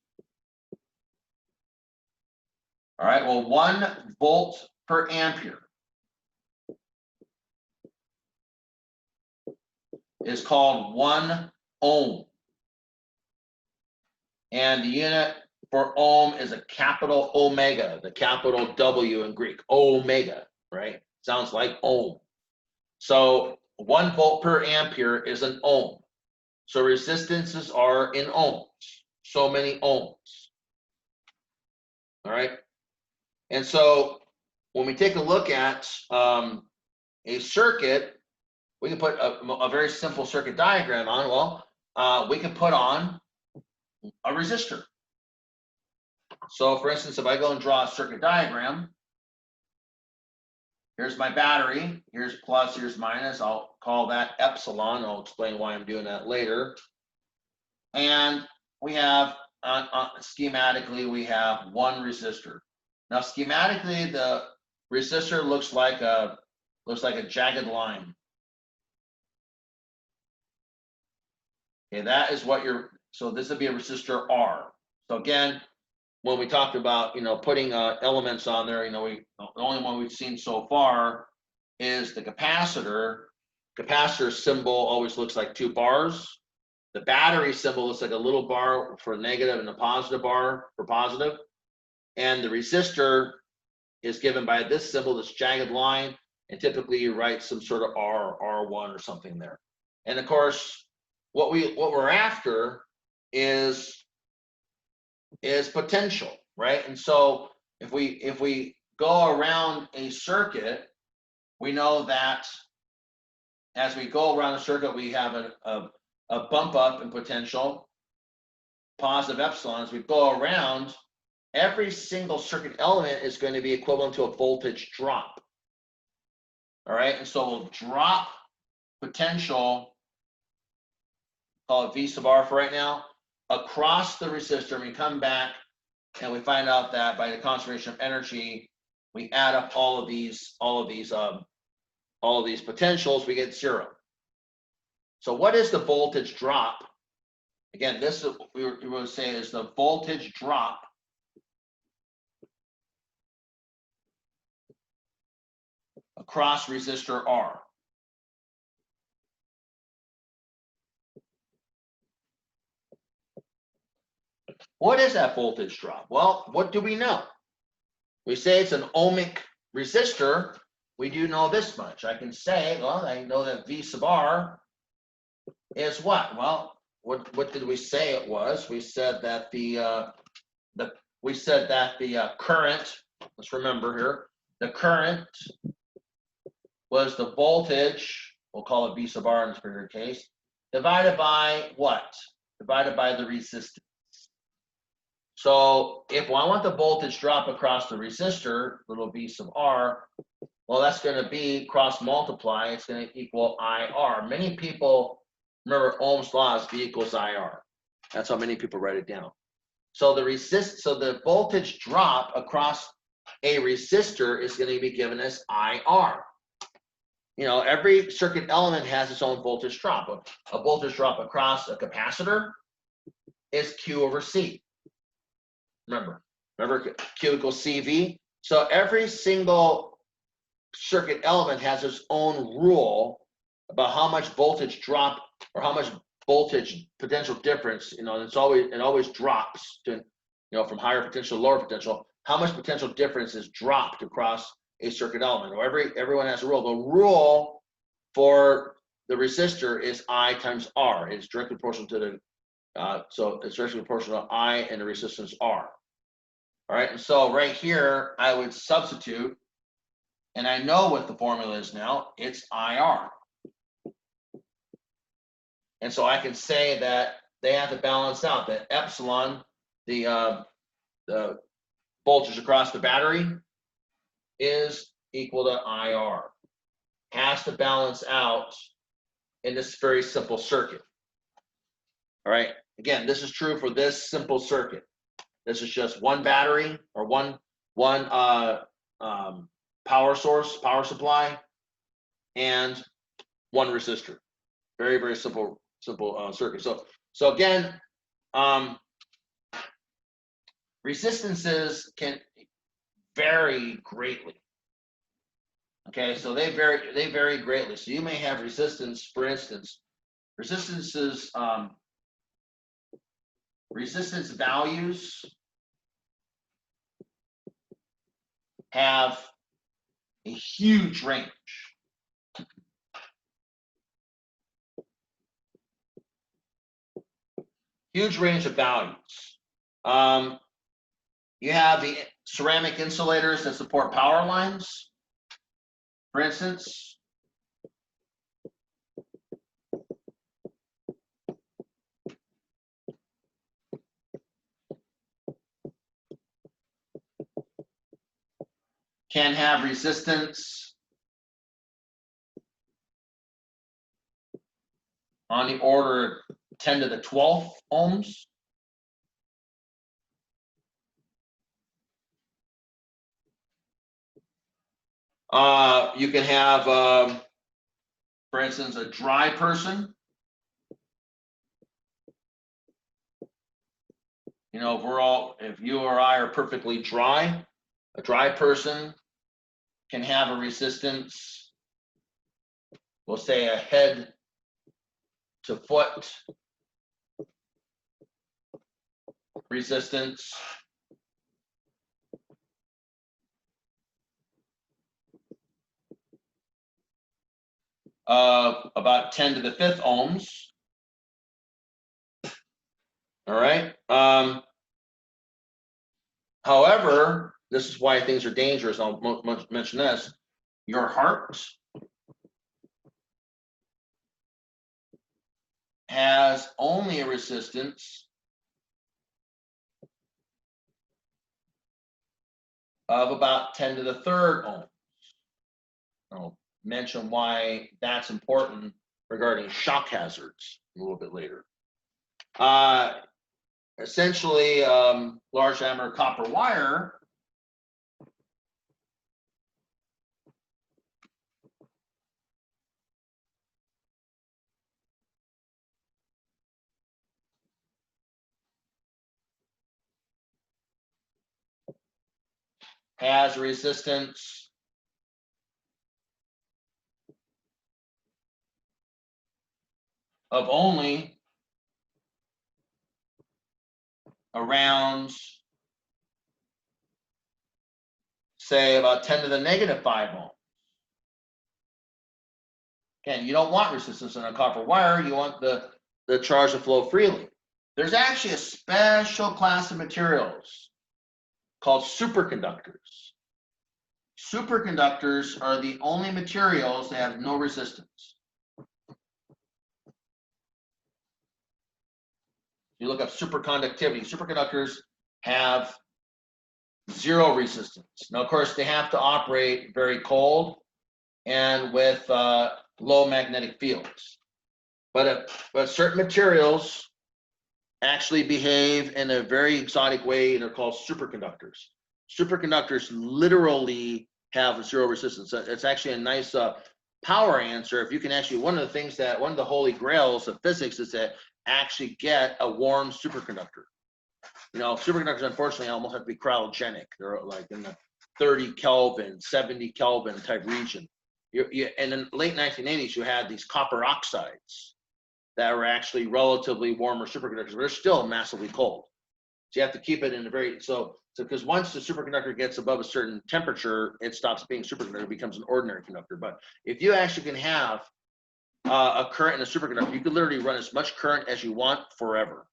All right, well, 1 volt per ampere is called 1 ohm. And the unit for ohm is a capital omega, the capital W in Greek, omega, right? Sounds like ohm. So 1 volt per ampere is an ohm. So resistances are in ohms, so many ohms. All right. And so when we take a look at a circuit, we can put a very simple circuit diagram on. Well, we can put on a resistor. So for instance, if I go and draw a circuit diagram, here's my battery, here's plus, here's minus, I'll call that epsilon, I'll explain why I'm doing that later. And we have, schematically, we have 1 resistor. Now schematically, the resistor looks like a jagged line. Okay, that is what so this would be a resistor R. So again, when we talked about, you know, putting elements on there, you know, the only one we've seen so far is the capacitor. Capacitor symbol always looks like 2 bars. The battery symbol looks like a little bar for negative and a positive bar for positive. And the resistor is given by this symbol, this jagged line, and typically you write some sort of R, R1 or something there. And of course, what we're after is potential, right? And so if we go around a circuit, we know that as we go around the circuit, we have a bump up in potential, positive epsilon. As we go around, every single circuit element is going to be equivalent to a voltage drop. All right, and so we'll drop potential, call it V sub R for right now, across the resistor. And we come back and we find out that by the conservation of energy, we add up all of these potentials, we get 0. So what is the voltage drop? Again, this is what we were saying is the voltage drop across resistor R. What is that voltage drop? Well, what do we know? We say it's an ohmic resistor. We do know this much. I can say, well, I know that V sub R is what? Well, what did we say it was? We said that the current, let's remember here, the current was the voltage, we'll call it V sub R in this particular case, divided by what? Divided by the resistance. So if I want the voltage drop across the resistor, little V sub R, well, that's going to be cross multiply. It's going to equal IR. Many people remember Ohm's law is V equals IR. That's how many people write it down. So the voltage drop across a resistor is going to be given as IR. You know, every circuit element has its own voltage drop. A voltage drop across a capacitor is Q over C. Remember Q equals CV. So every single circuit element has its own rule about how much voltage drop or how much voltage potential difference. You know, it always drops to, you know, from higher potential to lower potential. How much potential difference is dropped across a circuit element? Or everyone has a rule. The rule for the resistor is I times R. It's directly proportional to the so it's directly proportional to I and the resistance R. All right, and so right here I would substitute, and I know what the formula is now. It's IR. And so I can say that they have to balance out that epsilon, the voltage across the battery, is equal to IR. Has to balance out in this very simple circuit. All right. Again, this is true for this simple circuit. This is just one battery or one power source, power supply, and one resistor. Very, very simple circuit. So again, resistances can vary greatly. Okay, so they vary greatly. So you may have resistance, for instance, resistance values have a huge range. Huge range of values. You have the ceramic insulators that support power lines, for instance. Can have resistance on the order of 10 to the 12th ohms. You can have, for instance, a dry person. You know, if you or I are perfectly dry, a dry person can have a resistance, we'll say a head to foot resistance of about 10 to the 5th ohms. All right. However, this is why things are dangerous. I'll mention this. Your heart has only a resistance of about 10 to the 3rd ohms. I'll mention why that's important regarding shock hazards a little bit later. Essentially, large diameter copper wire has a resistance of only around, say, about 10 to the negative 5 ohms. Again, you don't want resistance in a copper wire. You want the charge to flow freely. There's actually a special class of materials called superconductors. Superconductors are the only materials that have no resistance. You look up superconductivity. Superconductors have 0 resistance. Now, of course, they have to operate very cold and with low magnetic fields. But certain materials actually behave in a very exotic way, and they're called superconductors. Superconductors literally have zero resistance. It's actually a nice power answer. If you can actually, one of the holy grails of physics is to actually get a warm superconductor. You know, superconductors unfortunately almost have to be cryogenic. They're like in the 30 Kelvin, 70 Kelvin type region. And in the late 1980s, you had these copper oxides that were actually relatively warmer superconductors, but they're still massively cold. So you have to keep it in a very, so because once the superconductor gets above a certain temperature, it stops being superconductor, it becomes an ordinary conductor. But if you actually can have a current in a superconductor, you can literally run as much current as you want forever.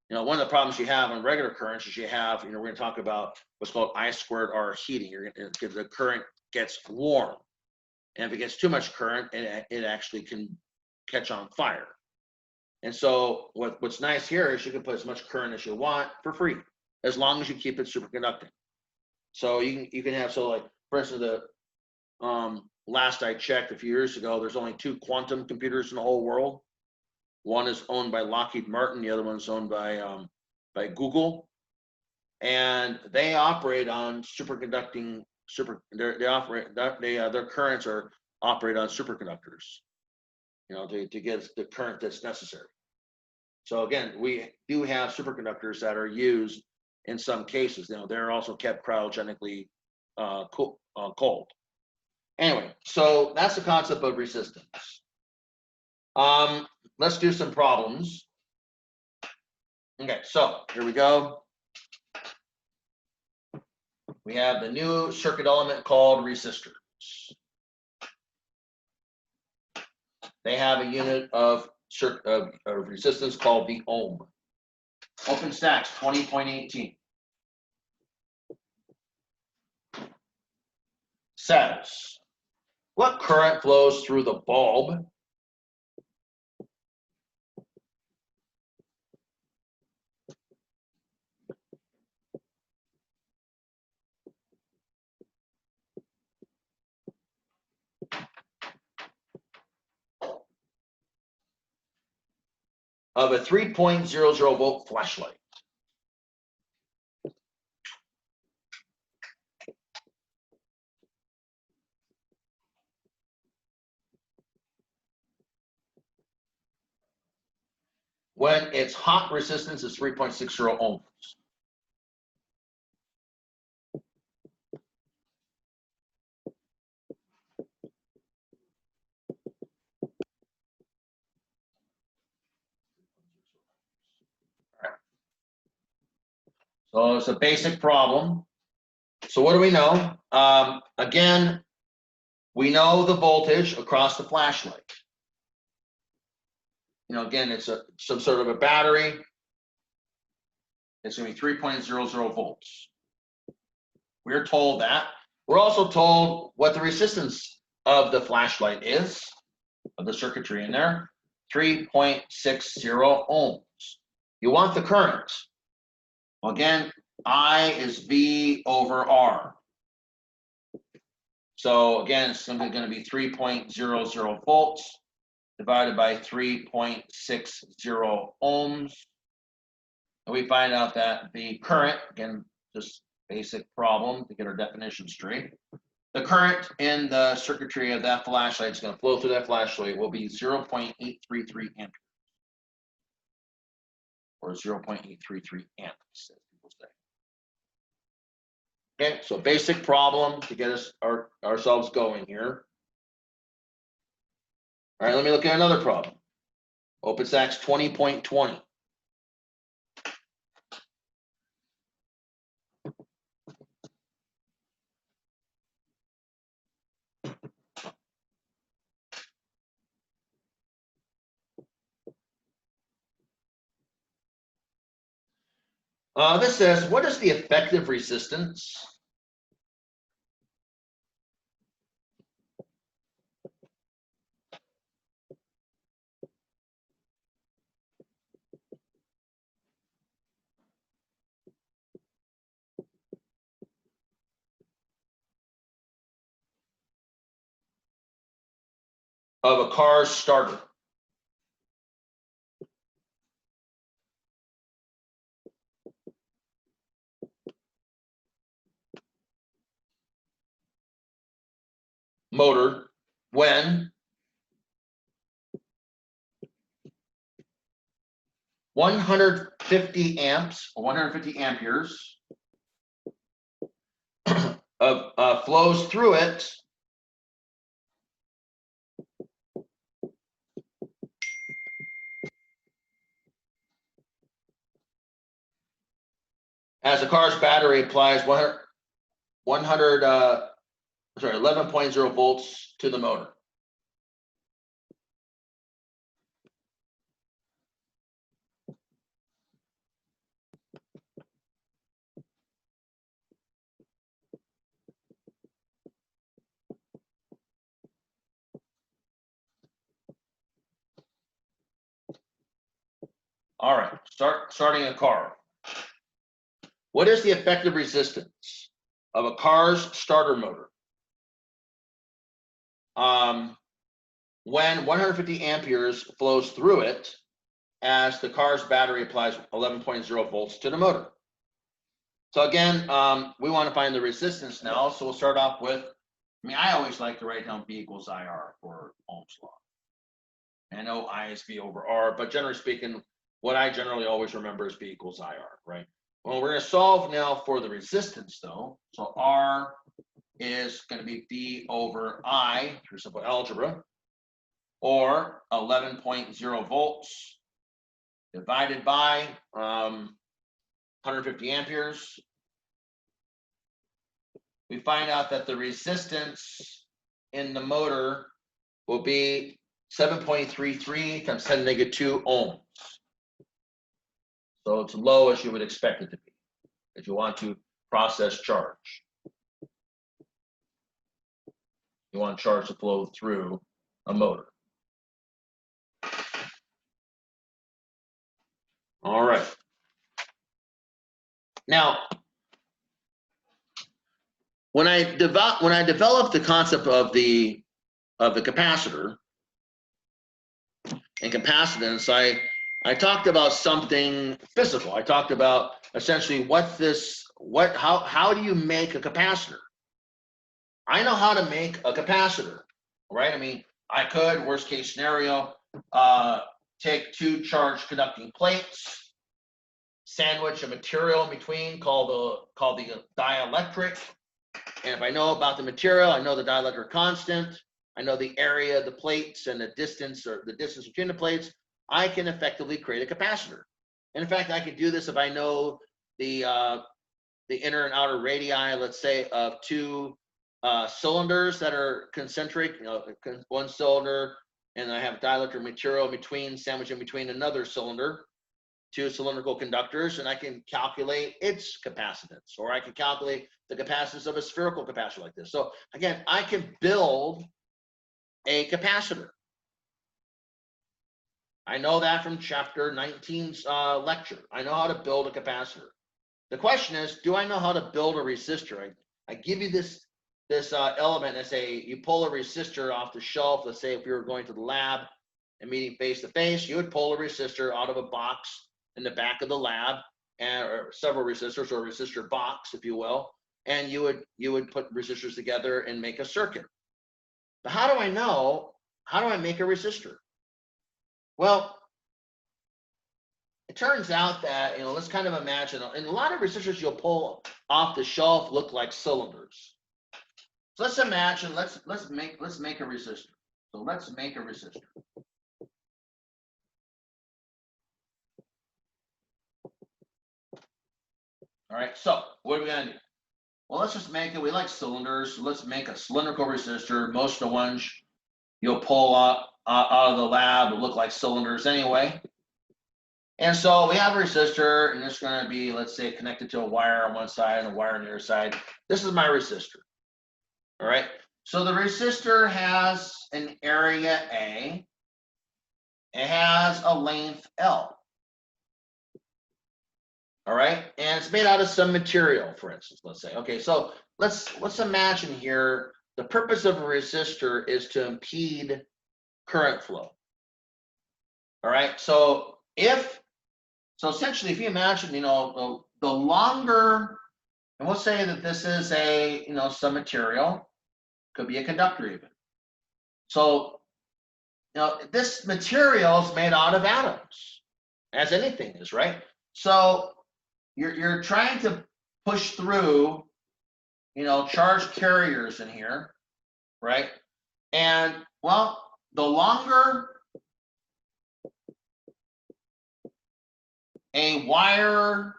You know, one of the problems you have on regular currents is you have, you know, we're going to talk about what's called I squared R heating. You're going to, the current gets warm. And if it gets too much current, it actually can catch on fire. And so what's nice here is you can put as much current as you want for free, as long as you keep it superconducting. So you can have, so like, for instance, the last I checked a few years ago, there's only 2 quantum computers in the whole world. One is owned by Lockheed Martin, the other one's owned by Google, and they operate on superconducting. Their currents are operate on superconductors, you know, to get the current that's necessary. So again, we do have superconductors that are used in some cases. You know, they're also kept cryogenically cold. Anyway, so that's the concept of resistance. Let's do some problems. Okay, so here we go. We have the new circuit element called resistors. They have a unit of resistance called the ohm. OpenStax 20.18 says, what current flows through the bulb of a 3.00 volt flashlight? When its hot resistance is 3.60 ohms. So it's a basic problem. So what do we know? Again, we know the voltage across the flashlight. You know, again, it's some sort of a battery. It's going to be 3.00 volts. We're told that. We're also told what the resistance of the flashlight is, of the circuitry in there, 3.60 ohms. You want the current. Well, again, I is V over R. So again, it's simply going to be 3.00 volts divided by 3.60 ohms. And we find out that the current, again, just basic problem to get our definition straight. The current in the circuitry of that flashlight is going to flow through that flashlight will be 0.833 amperes. Or 0.833 amps, as people say. Okay, so basic problem to get us ourselves going here. All right, let me look at another problem. OpenStax 20.20. This says, what is the effective resistance of a car's starter? motor when 150 amps or 150 amperes of flows through it as the car's battery applies 11.0 volts to the motor. All right, starting a car. What is the effective resistance of a car's starter motor when 150 amperes flows through it as the car's battery applies 11.0 volts to the motor? So again, we want to find the resistance now. So we'll start off with, I always like to write down V equals IR for Ohm's law. I know I is V over R, but generally speaking, what I generally always remember is V equals IR, right? Well, we're going to solve now for the resistance though. So R is going to be V over I through simple algebra, or 11.0 volts divided by 150 amperes. We find out that the resistance in the motor will be 7.33 times 10 to the negative 2 ohms. So it's low as you would expect it to be if you want to process charge. You want charge to flow through a motor. All right. Now, when I developed the concept of the capacitor and capacitance, I talked about something physical. I talked about essentially how do you make a capacitor? I know how to make a capacitor, right? I mean, I could, worst case scenario, take two charged conducting plates, sandwich a material in between called the dielectric. And if I know about the material, I know the dielectric constant, I know the area of the plates and the distance between the plates, I can effectively create a capacitor. And in fact, I could do this if I know the inner and outer radii, let's say, of two cylinders that are concentric, one cylinder, and I have dielectric material between, sandwiched in between another cylinder, two cylindrical conductors, and I can calculate its capacitance, or I can calculate the capacitance of a spherical capacitor like this. So again, I can build a capacitor. I know that from chapter 19's lecture. I know how to build a capacitor. The question is, do I know how to build a resistor? I give you this element and say, you pull a resistor off the shelf. Let's say if you were going to the lab and meeting face to face, you would pull a resistor out of a box in the back of the lab, or several resistors, or a resistor box, if you will, and you would put resistors together and make a circuit. But how do I know? How do I make a resistor? Well, it turns out that, let's kind of imagine, and a lot of resistors you'll pull off the shelf look like cylinders. So let's imagine, let's make a resistor. So let's make a resistor. All right, so what are we gonna do? Well, let's just make it, we like cylinders, so let's make a cylindrical resistor. Most of the ones you'll pull out of the lab will look like cylinders anyway. And so we have a resistor, and it's gonna be, let's say, connected to a wire on one side and a wire on the other side. This is my resistor. All right, so the resistor has an area A, it has a length L. All right, and it's made out of some material, for instance, let's say. Okay, so let's imagine here, the purpose of a resistor is to impede current flow. All right, so essentially, if you imagine, the longer, and we'll say that this is some material, Could be a conductor even. So, this material is made out of atoms, as anything is, right? So you're trying to push through, charged carriers in here, right? And well, the longer a wire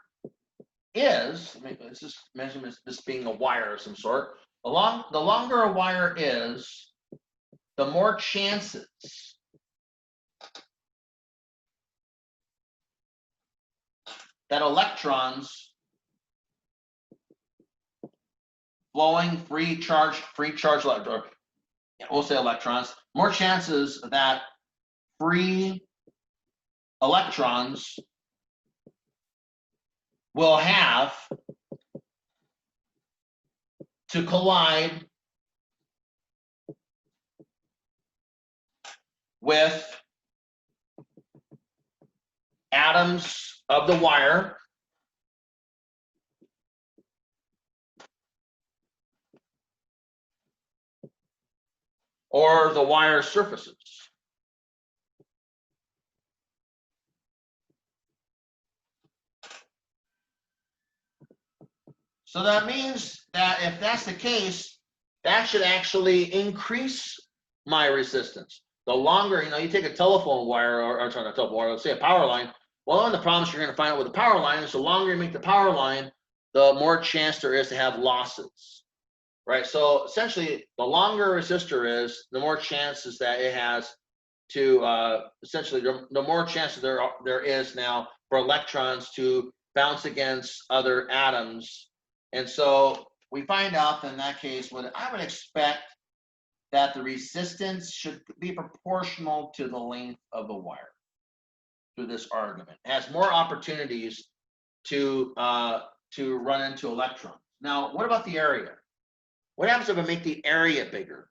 is, let's just mention this being a wire of some sort. The longer a wire is, the more chances that electrons flowing free charge electron, we'll say electrons, more chances that free electrons will have to collide with atoms of the wire or the wire surfaces. So that means that if that's the case, that should actually increase my resistance. The longer, you take a telephone wire, or sorry, not telephone wire, let's say a power line. Well, one of the problems you're going to find out with the power line is the longer you make the power line, the more chance there is to have losses, right? So essentially, the longer a resistor is, the more chances that it has to, essentially, the more chances there is now for electrons to bounce against other atoms. And so we find out that in that case, what I would expect that the resistance should be proportional to the length of the wire through this argument. It has more opportunities to run into electrons. Now, what about the area? What happens if I make the area bigger?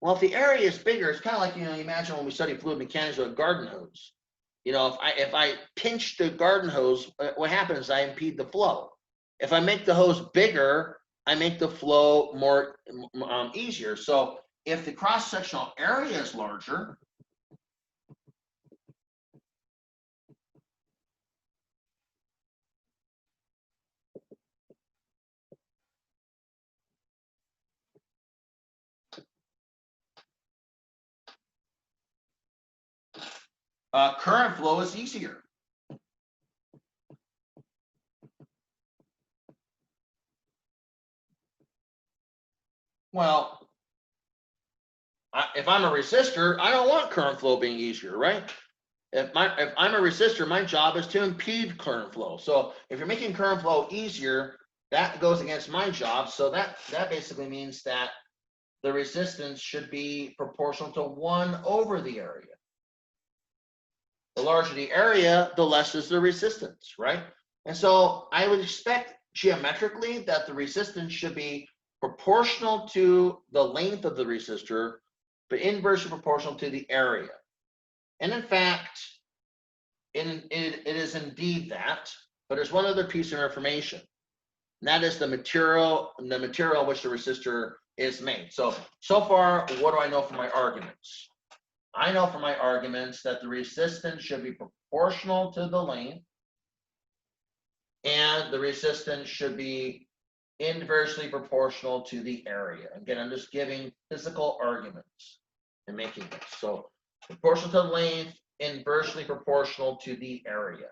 Well, if the area is bigger, it's kind of like, imagine when we study fluid mechanics with a garden hose. If I pinch the garden hose, what happens is I impede the flow. If I make the hose bigger, I make the flow more easier. So if the cross-sectional area is larger, current flow is easier. Well, if I'm a resistor, I don't want current flow being easier, right? If I'm a resistor, my job is to impede current flow. So if you're making current flow easier, that goes against my job. So that basically means that the resistance should be proportional to 1 over the area. The larger the area, the less is the resistance, right? And so I would expect geometrically that the resistance should be proportional to the length of the resistor, but inversely proportional to the area. And in fact, it is indeed that, but there's one other piece of information, and that is the material in which the resistor is made. So far, what do I know from my arguments? I know from my arguments that the resistance should be proportional to the length, and the resistance should be inversely proportional to the area. Again, I'm just giving physical arguments and making this. So proportional to the length, inversely proportional to the area.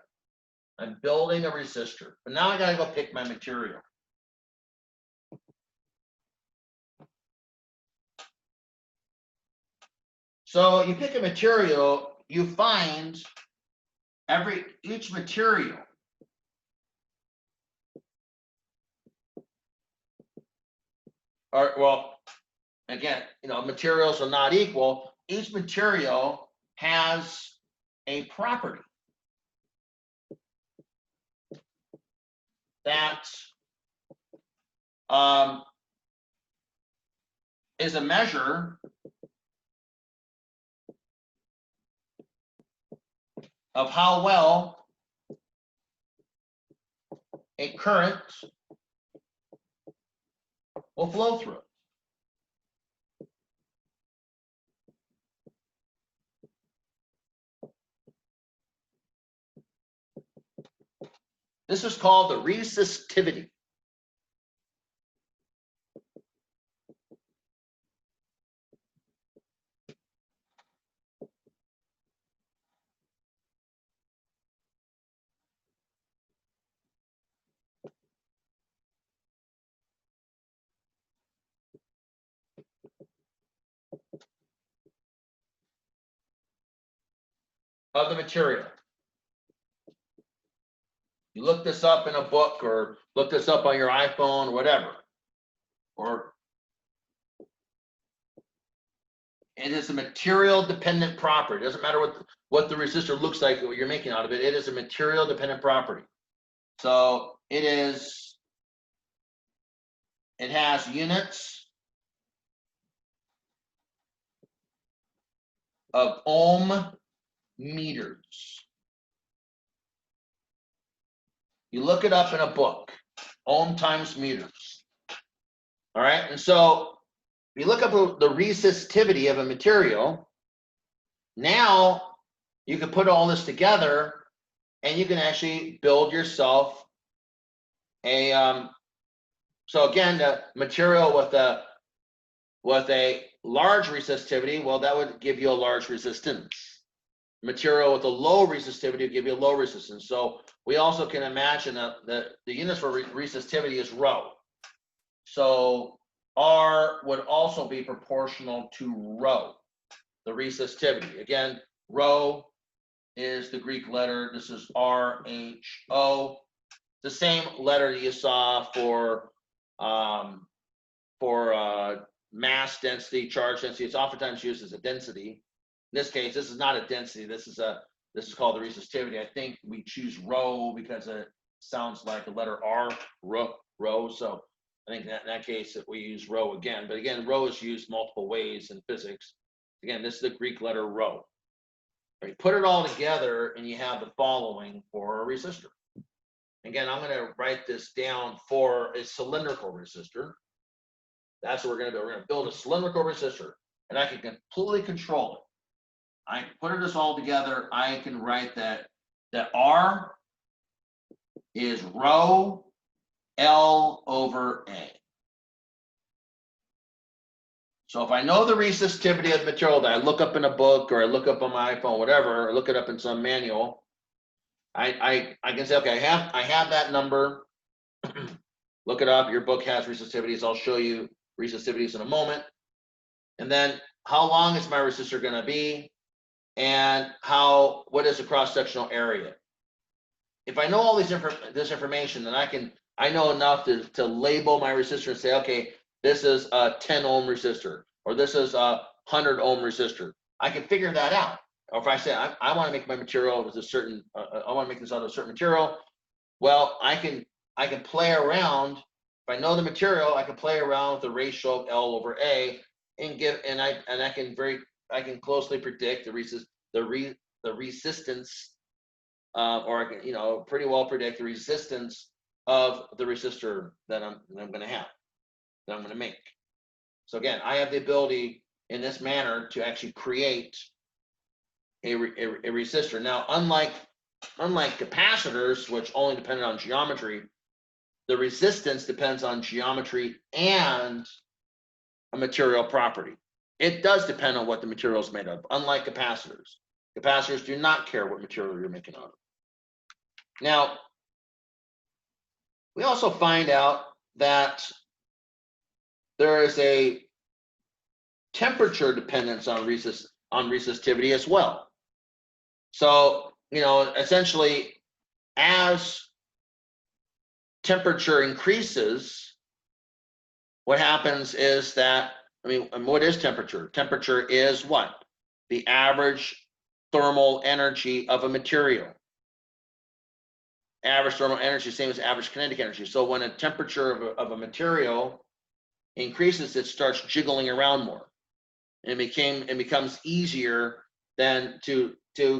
I'm building a resistor, but now I gotta go pick my material. So you pick a material, you find each material again, materials are not equal. Each material has a property that is a measure of how well a current will flow through it. This is called the resistivity. Of the material. You look this up in a book or look this up on your iPhone or whatever. Or it is a material dependent property. It doesn't matter what the resistor looks like, what you're making out of it. It is a material dependent property. So it has units of ohm meters. You look it up in a book, ohm times meters. All right, and so if you look up the resistivity of a material, now you can put all this together and you can actually build yourself a so again, the material with a large resistivity, well, that would give you a large resistance. Material with a low resistivity would give you a low resistance. So we also can imagine that the units for resistivity is rho. So R would also be proportional to rho, the resistivity. Again, rho is the Greek letter. This is RHO. The same letter you saw for mass density, charge density. It's oftentimes used as a density. In this case, this is not a density. This is called the resistivity. I think we choose rho because it sounds like the letter R, rho. So I think that in that case that we use rho again. But again, rho is used multiple ways in physics. Again, this is the Greek letter rho. Right, put it all together and you have the following for a resistor. Again, I'm going to write this down for a cylindrical resistor. That's what we're going to do. We're going to build a cylindrical resistor, and I can completely control it. I can put this all together. I can write that R is rho L over A. So if I know the resistivity of the material that I look up in a book or I look up on my iPhone, whatever, or look it up in some manual, I can say, okay, I have that number. Look it up. Your book has resistivities. I'll show you resistivities in a moment. And then how long is my resistor going to be? And what is the cross-sectional area? If I know all this information, then I know enough to label my resistor and say, okay, this is a 10 ohm resistor, or this is a 100 ohm resistor. I can figure that out. Or if I say I want to make my material with a certain, I want to make this out of a certain material, well, I can play around. If I know the material, I can play around with the ratio of L over A and I can closely predict the resistance, or I can pretty well predict the resistance of the resistor that I'm going to have, that I'm going to make. So again, I have the ability in this manner to actually create a resistor. Now, unlike capacitors, which only depended on geometry, the resistance depends on geometry and a material property. It does depend on what the material is made of, unlike capacitors. Capacitors do not care what material you're making out of. Now, we also find out that there is a temperature dependence on resistivity as well. So, essentially, as temperature increases, what happens is that, what is temperature? Temperature is what? The average thermal energy of a material. Average thermal energy, same as average kinetic energy. So when a temperature of a material increases, it starts jiggling around more. And it becomes easier than to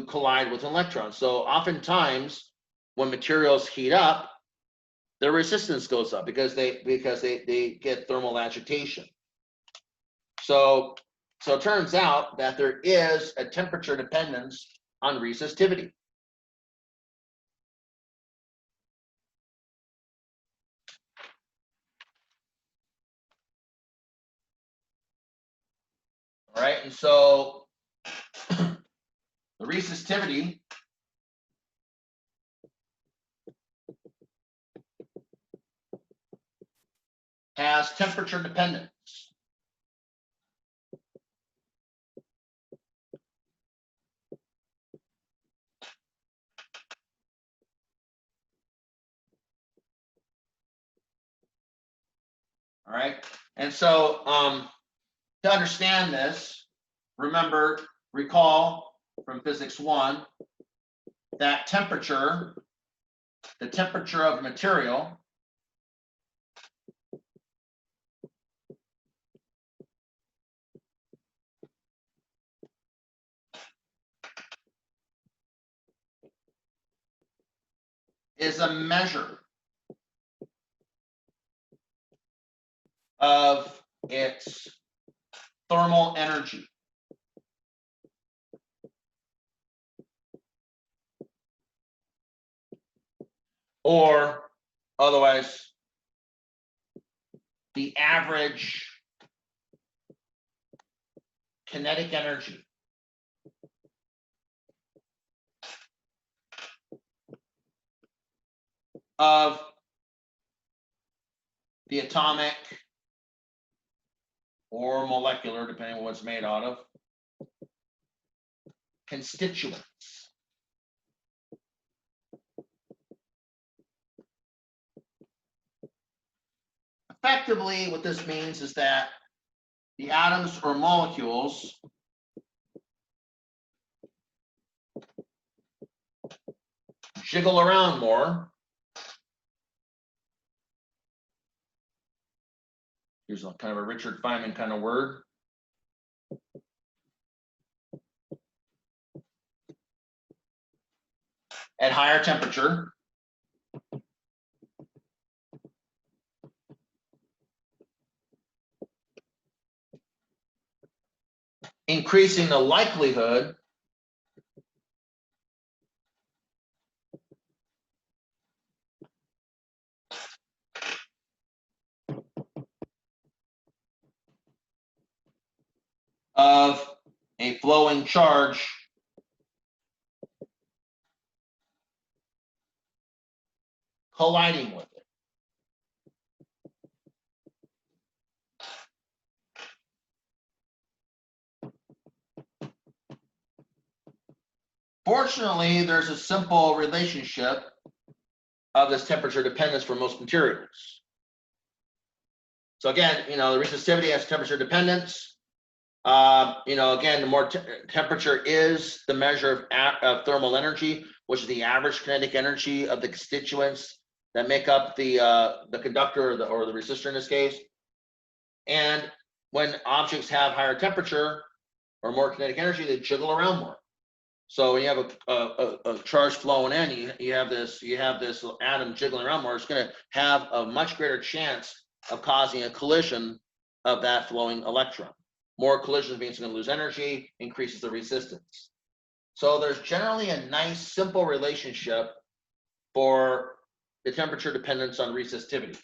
collide with an electron. So oftentimes when materials heat up, their resistance goes up because they get thermal agitation. So it turns out that there is a temperature dependence on resistivity. All right, and so the resistivity has temperature dependence. All right, and so to understand this, recall from physics 1 that temperature, the temperature of material, is a measure of its thermal energy. Or otherwise, the average kinetic energy of the atomic or molecular, depending on what it's made out of, constituents. Effectively, what this means is that the atoms or molecules jiggle around more. Here's a kind of a Richard Feynman kind of word. At higher temperature. Increasing the likelihood of a flowing charge colliding with it. Fortunately, there's a simple relationship of this temperature dependence for most materials. So again, the resistivity has temperature dependence. Again, the more temperature is the measure of thermal energy, which is the average kinetic energy of the constituents that make up the conductor or the resistor in this case. And when objects have higher temperature or more kinetic energy, they jiggle around more. So when you have a charge flowing in, you have this atom jiggling around more. It's going to have a much greater chance of causing a collision of that flowing electron. More collisions means it's going to lose energy, increases the resistance. So there's generally a nice simple relationship for the temperature dependence on resistivity.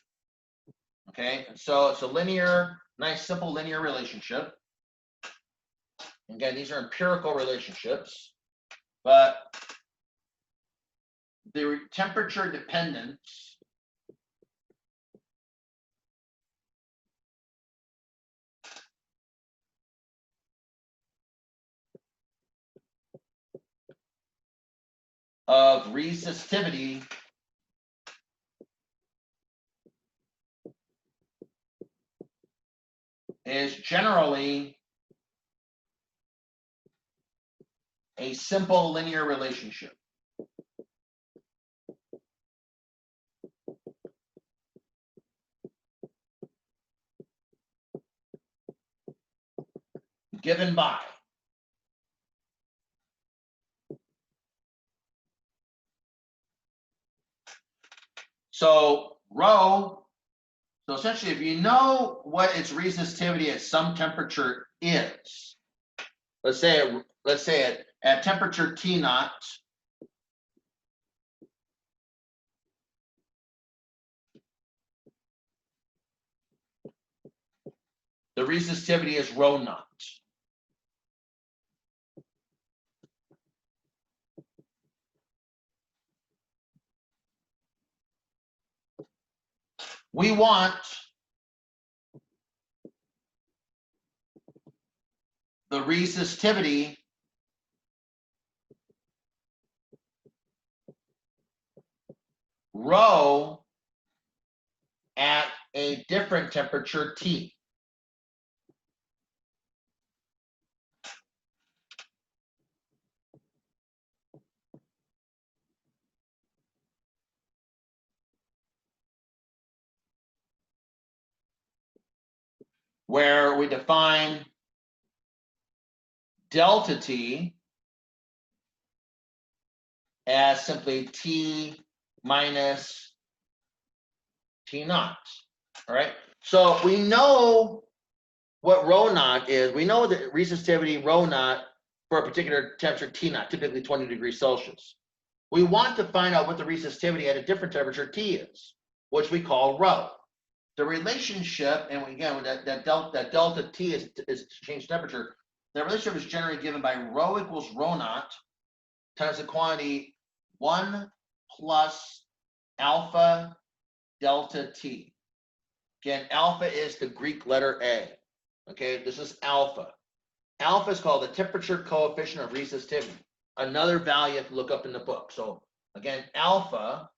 Okay, so it's a nice simple linear relationship. Again, these are empirical relationships. But the temperature dependence of resistivity is generally a simple linear relationship. Given by rho. So essentially, if you know what its resistivity at some temperature is, let's say at temperature T naught, the resistivity is rho naught. we want the resistivity rho at a different temperature T. Where we define delta T as simply T minus T naught. All right. So we know what rho naught is. We know that resistivity rho naught for a particular temperature T naught, typically 20 degrees Celsius. We want to find out what the resistivity at a different temperature T is, which we call rho. The relationship, and again, that delta T is change temperature. The relationship is generally given by rho equals rho naught times the quantity 1 plus alpha delta T. Again, alpha is the Greek letter A. Okay, this is alpha. Alpha is called the temperature coefficient of resistivity. Another value you have to look up in the book. So again, alpha,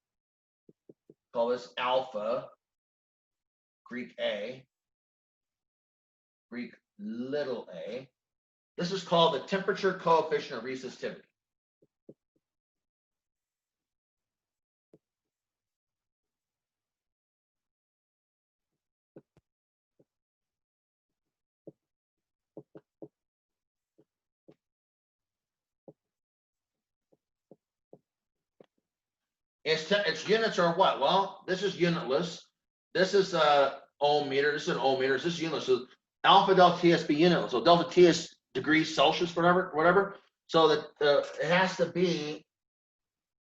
call this alpha, Greek A, Greek little a. This is called the temperature coefficient of resistivity. Its units are what? Well, this is unitless. This is ohm meter. This is an ohm meter. This is unitless. So alpha delta T has to be unitless. So delta T is degrees Celsius, whatever. So that it has to be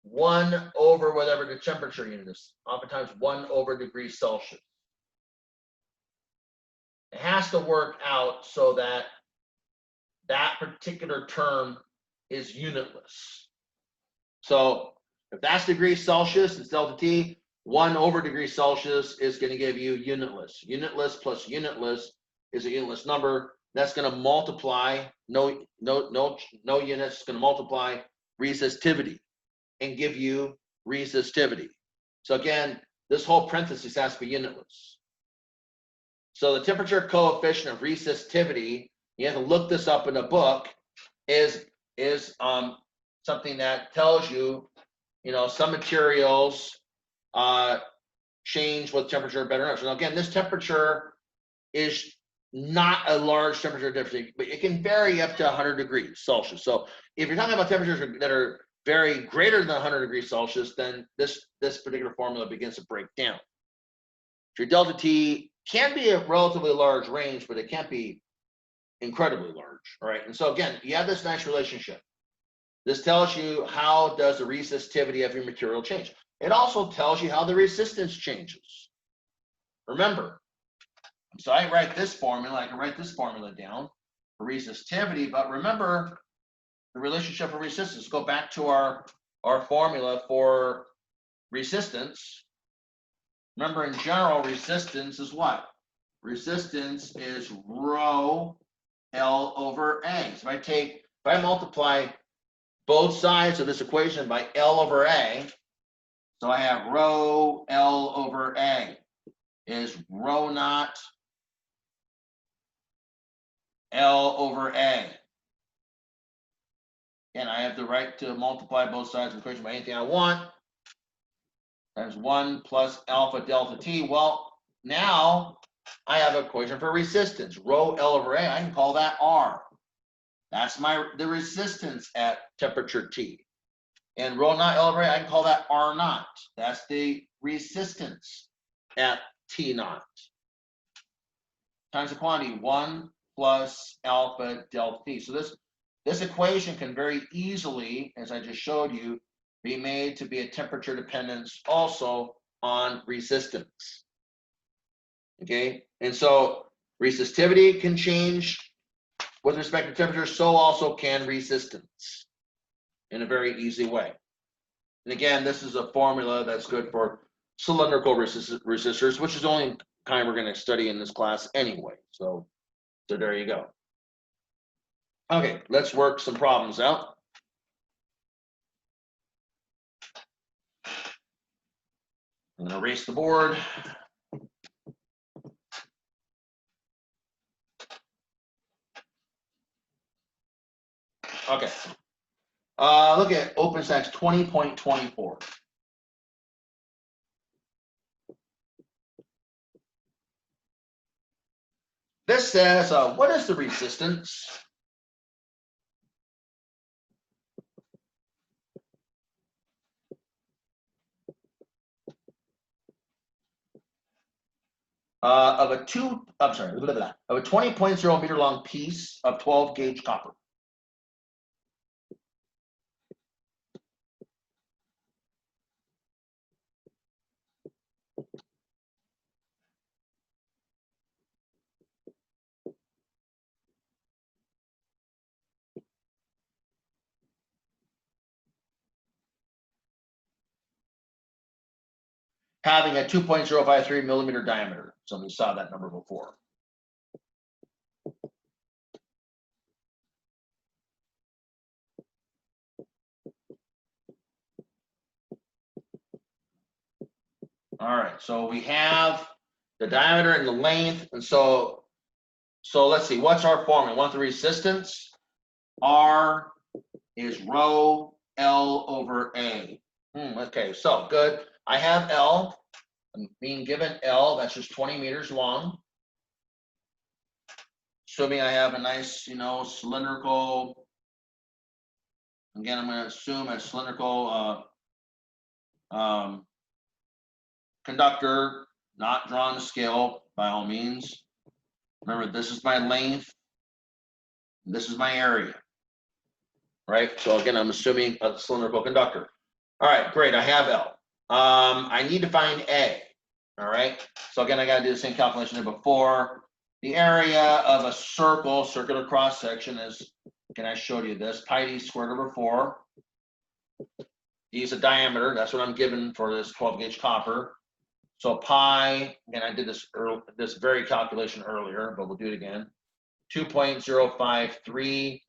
1 over whatever the temperature unit is. Oftentimes 1 over degrees Celsius. It has to work out so that that particular term is unitless. So if that's degrees Celsius, it's delta T. 1 over degrees Celsius is going to give you unitless. Unitless plus unitless is a unitless number. That's going to multiply no units. It's going to multiply resistivity and give you resistivity. So again, this whole parenthesis has to be unitless. So the temperature coefficient of resistivity, you have to look this up in a book, is something that tells you, some materials change with temperature better enough. So again, this temperature is not a large temperature difference, but it can vary up to 100 degrees Celsius. So if you're talking about temperatures that are very greater than 100 degrees Celsius, then this particular formula begins to break down. Your delta T can be a relatively large range, but it can't be incredibly large. All right. And so again, you have this nice relationship. This tells you how does the resistivity of your material change. It also tells you how the resistance changes. Remember, so I write this formula, I can write this formula down for resistivity, but remember the relationship of resistance. Go back to our formula for resistance. Remember, in general, resistance is what? Resistance is rho L over A. So if I multiply both sides of this equation by L over A, so I have rho L over A is rho naught L over A. And I have the right to multiply both sides of the equation by anything I want. Times 1 plus alpha delta T. Well, now I have an equation for resistance. Rho L over A, I can call that R. That's the resistance at temperature T. And rho naught L over A, I can call that R naught. That's the resistance at T naught. Times the quantity 1 plus alpha delta T. So this equation can very easily, as I just showed you, be made to be a temperature dependence also on resistance. Okay, and so resistivity can change with respect to temperature, so also can resistance in a very easy way. And again, this is a formula that's good for cylindrical resistors, which is the only kind we're going to study in this class anyway. So there you go. Okay, let's work some problems out. I'm going to erase the board. Okay. Look at OpenStax 20.24. This says, what is the resistance of a 20.0 meter long piece of 12 gauge copper? Having a 2.053 millimeter diameter. So we saw that number before. All right, so we have the diameter and the length, and so let's see, what's our formula? We want the resistance. R is rho L over A. Okay, so good. I have L. I'm being given L. That's just 20 meters long. Assuming I have a nice, cylindrical. Again, I'm going to assume a cylindrical conductor, not drawn to scale by all means. Remember, this is my length. This is my area. Right? So again, I'm assuming a cylindrical conductor. All right, great. I have L. I need to find A. All right. So again, I got to do the same calculation as before. The area of a circle, circular cross section is, again, I showed you this, pi d squared over 4. D is a diameter. That's what I'm given for this 12 gauge copper. So pi, again, I did this very calculation earlier, but we'll do it again. 2.053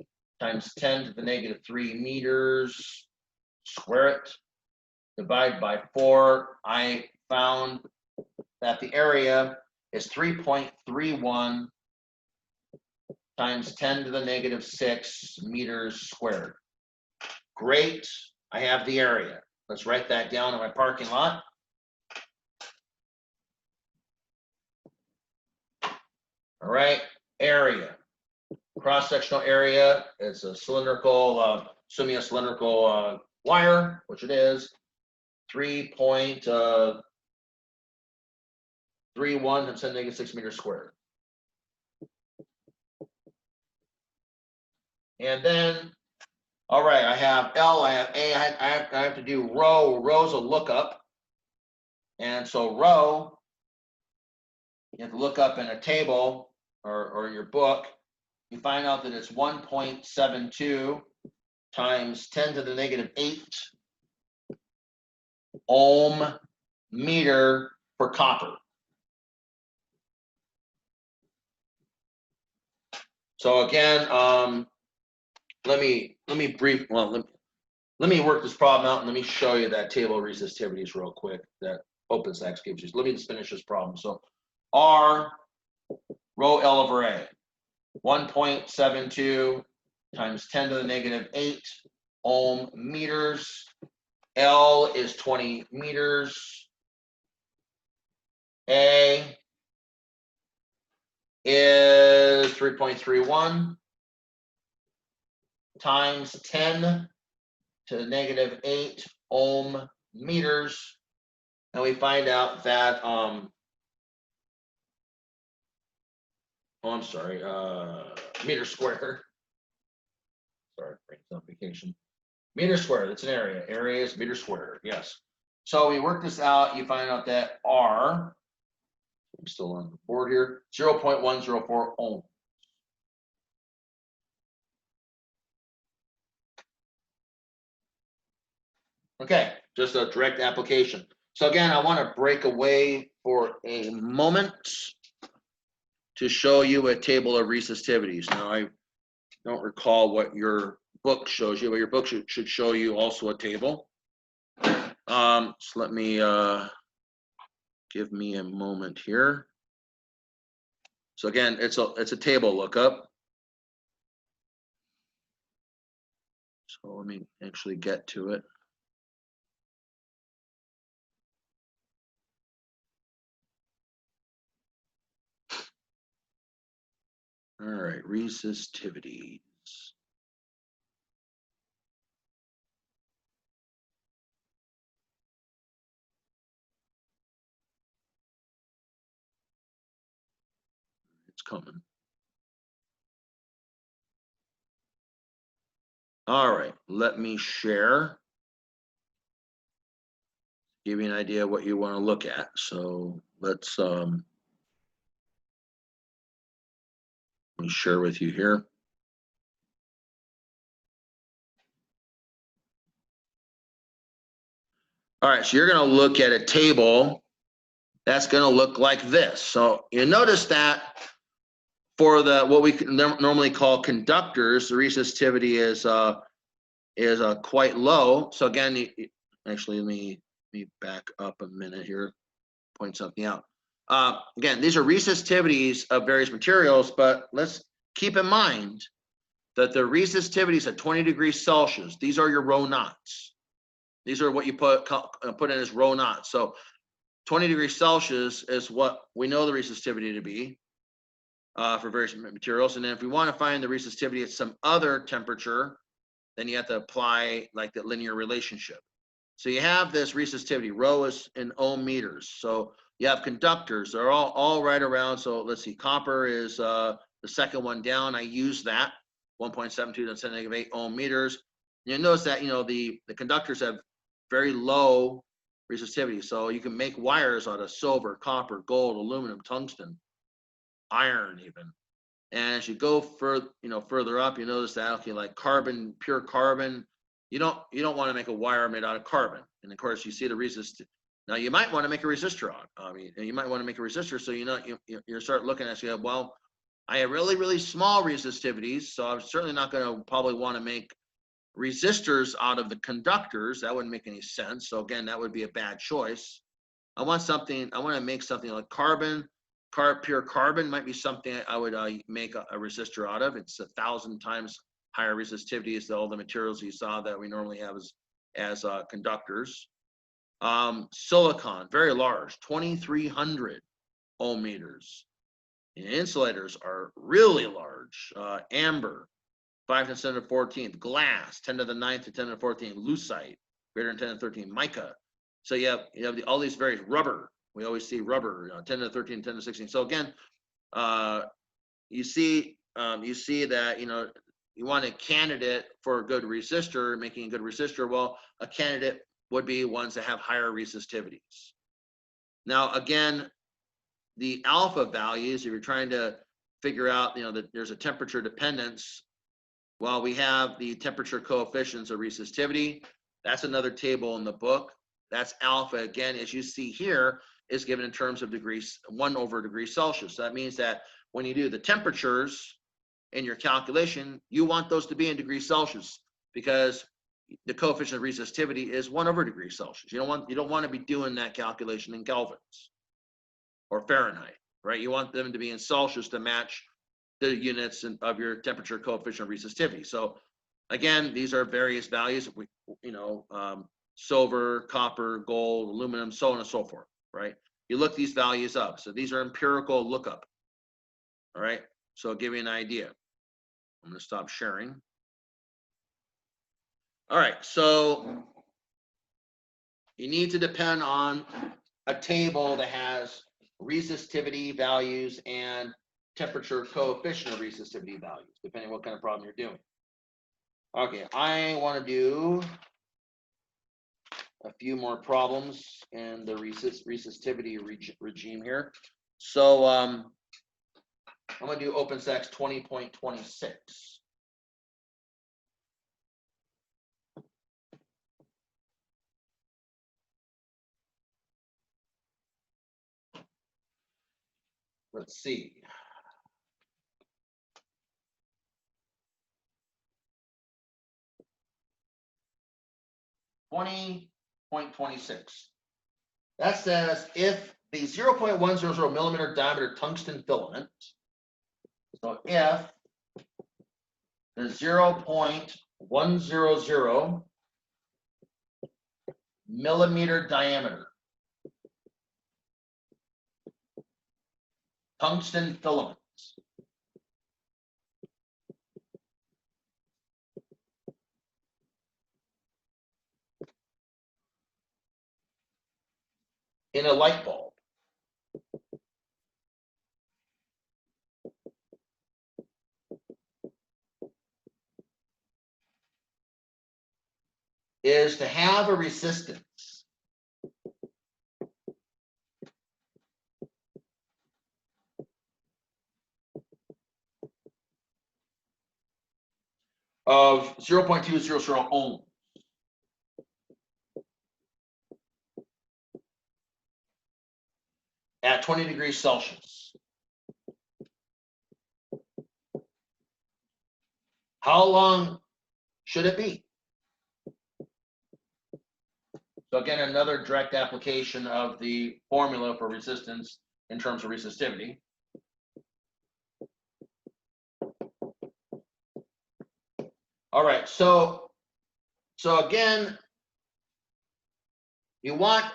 times 10 to the negative 3 meters, square it, divide by 4. I found that the area is 3.31 times 10 to the negative 6 meters squared. Great, I have the area. Let's write that down in my parking lot. All right, area. Cross-sectional area is a cylindrical, assuming a cylindrical wire, which it is, 3.31 times 10 to the negative 6 meters squared. And then, all right, I have L, I have A, I have to do rho. Rho's a lookup. And so rho, you have to look up in a table or in your book. You find out that it's 1.72 times 10 to the negative 8 ohm meter for copper. So again, let me work this problem out and let me show you that table of resistivities real quick that OpenStax gives you. Let me just finish this problem. So R rho L over A, 1.72 times 10 to the negative 8 ohm meters. L is 20 meters. A is 3.31 times 10 to the negative 8 ohm meters. And we find out that, meter squared. Sorry, brain simplification. Meter squared, it's an area. Area is meter squared, yes. So we work this out, you find out that R, I'm still on the board here, 0.104 ohm. Okay, just a direct application. So again, I want to break away for a moment to show you a table of resistivities. Now, I don't recall what your book shows you, but your book should show you also a table. So let me give me a moment here. So again, it's a table lookup. So let me actually get to it. All right, resistivities. It's coming. All right, let me share. Give you an idea of what you want to look at. So let's let me share with you here. All right, so you're going to look at a table that's going to look like this. So you notice that for the what we normally call conductors, the resistivity is quite low. So again, actually, let me back up a minute here, point something out. Again, these are resistivities of various materials, but let's keep in mind that the resistivities at 20 degrees Celsius, these are your rho knots. These are what you put in as rho knots. So 20 degrees Celsius is what we know the resistivity to be for various materials. And then if we want to find the resistivity at some other temperature, then you have to apply like the linear relationship. So you have this resistivity, rho is in ohm meters. So you have conductors, they're all right around. So let's see, copper is the second one down. I use that, 1.72 to the 10⁻⁸ ohm meters. And you notice that, the conductors have very low resistivity. So you can make wires out of silver, copper, gold, aluminum, tungsten, iron even. And as you go further up, you notice that, okay, like carbon, pure carbon, you don't want to make a wire made out of carbon. And of course, you see the resistor. Now you might want to make a resistor out. You might want to make a resistor. So you start looking at it. Well, I have really, really small resistivities, so I'm certainly not going to probably want to make resistors out of the conductors. That wouldn't make any sense. So again, that would be a bad choice. I want to make something like carbon. Pure carbon might be something I would make a resistor out of. It's 1,000 times higher resistivity as all the materials you saw that we normally have as conductors. Silicon, very large, 2,300 ohm meters. And insulators are really large. Amber, 5 to the 10 to the 14th. Glass, 10 to the 9th to 10 to the 14th. Lucite, greater than 10 to the 13th. Mica. So you have all these various rubber. We always see rubber, 10 to the 13, 10 to the 16. So again, you see that you want a candidate for a good resistor, making a good resistor. Well, a candidate would be ones that have higher resistivities. Now, again, the alpha values, if you're trying to figure out, that there's a temperature dependence. Well, we have the temperature coefficients of resistivity. That's another table in the book. That's alpha, again, as you see here, is given in terms of degrees, 1/degree Celsius. So that means that when you do the temperatures in your calculation, you want those to be in degrees Celsius because the coefficient of resistivity is 1/degree Celsius. You don't want to be doing that calculation in kelvins or Fahrenheit, right? You want them to be in Celsius to match the units of your temperature coefficient of resistivity. So again, these are various values. Silver, copper, gold, aluminum, so on and so forth, right? You look these values up. So these are empirical lookup, all right? So I'll give you an idea. I'm going to stop sharing. All right, so you need to depend on a table that has resistivity values and temperature coefficient of resistivity values, depending on what kind of problem you're doing. Okay, I want to do a few more problems in the resistivity regime here. So I'm going to do OpenStax 20.26. let's see. .26. That says if the 0.100 millimeter diameter tungsten filament, so if the 0.100 millimeter diameter tungsten filaments in a light bulb is to have a resistance of 0.200 ohms. At 20 degrees Celsius. How long should it be? So again, another direct application of the formula for resistance in terms of resistivity. All right, so again, you want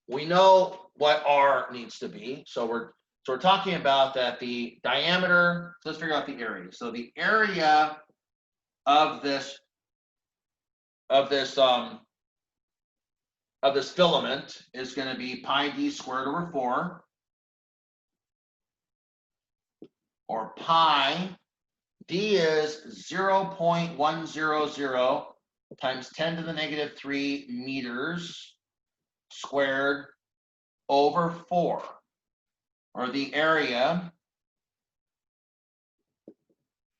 we know what R needs to be. So we're talking about that the diameter. So let's figure out the area. So the area of this filament is going to be pi d squared over 4, or pi d is 0.100 times 10 to the negative 3 meters squared over 4, or the area.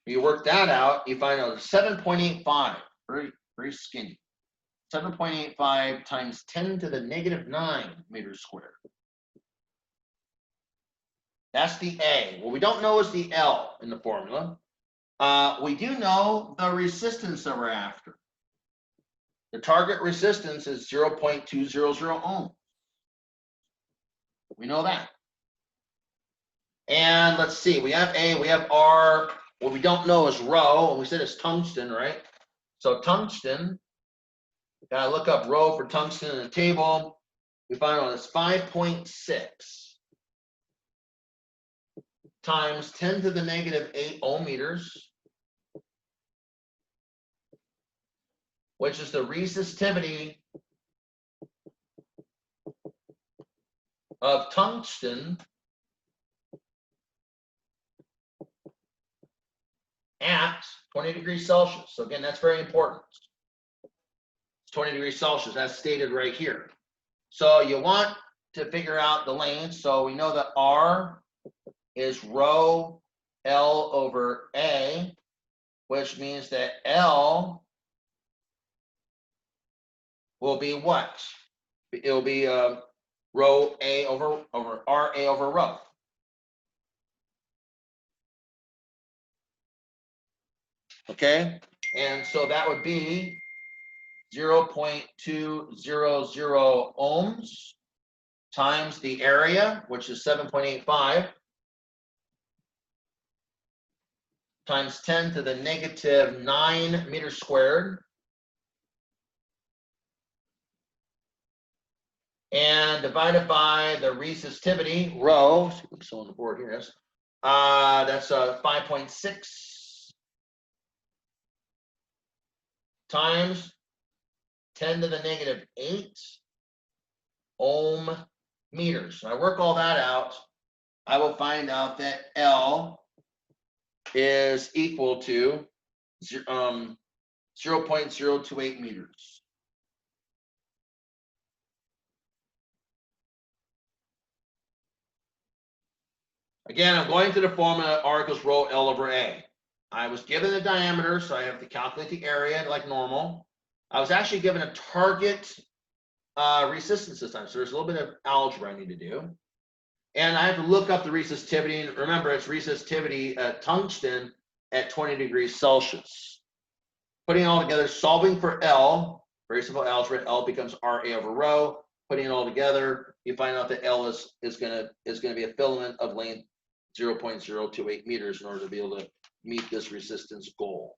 You work that out, you find out 7.85, very skinny. 7.85 times 10 to the negative 9 meters squared. That's the A. What we don't know is the L in the formula. We do know the resistance that we're after. The target resistance is 0.200 ohms. We know that. And let's see, we have A, we have R. What we don't know is rho, and we said it's tungsten, right? So tungsten, gotta look up rho for tungsten in the table. We find out it's 5.6 times 10 to the negative 8 ohm meters, which is the resistivity of tungsten at 20 degrees Celsius. So again, that's very important. It's 20 degrees Celsius, that's stated right here. So you want to figure out the length. So we know that R is rho L over A, which means that L will be what? It will be rho A over R A over rho. Okay, and so that would be 0.200 ohms times the area, which is 7.85, times 10 to the negative 9 meters squared, and divided by the resistivity, rho, so on the board here, yes, that's 5.6 times 10 to the negative 8 ohm meters. So I work all that out, I will find out that L is equal to 0.028 meters. Again, I'm going to the formula R equals rho L over A. I was given the diameter, so I have to calculate the area like normal. I was actually given a target resistance this time, so there's a little bit of algebra I need to do. And I have to look up the resistivity. And remember, it's resistivity at tungsten at 20 degrees Celsius. Putting it all together, solving for L, very simple algebra, L becomes RA over rho. Putting it all together, you find out that L is going to be a filament of length 0.028 meters in order to be able to meet this resistance goal.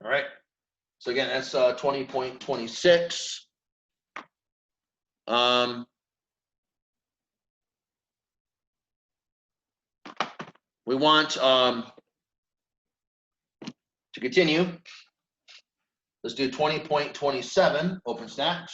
All right. So again, that's 20.26. We want to continue. Let's do 20.27, OpenStax.